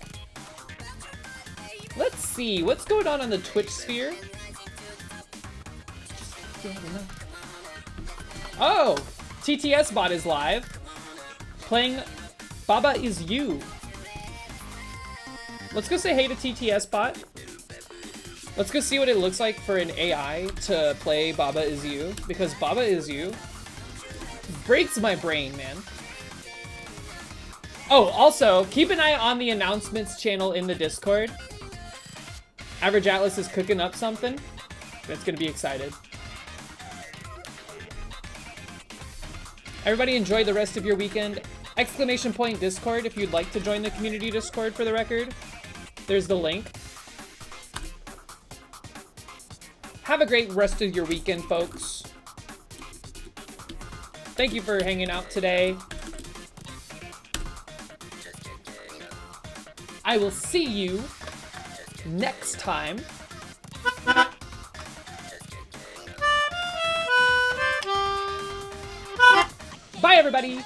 Let's see, what's going on the Twitch sphere? Oh, TTS bot is live, playing Baba Is You. Let's go say hey to TTS bot. Let's go see what it looks like for an AI to play Baba Is You, because Baba Is You breaks my brain, man. Oh, also, keep an eye on the announcements channel in the Discord. Average Atlas is cooking up something. That's gonna be excited. Everybody enjoy the rest of your weekend. Exclamation point Discord if you'd like to join the community Discord, for the record. There's the link. Have a great rest of your weekend, folks. Thank you for hanging out today. I will see you next time. Bye, everybody.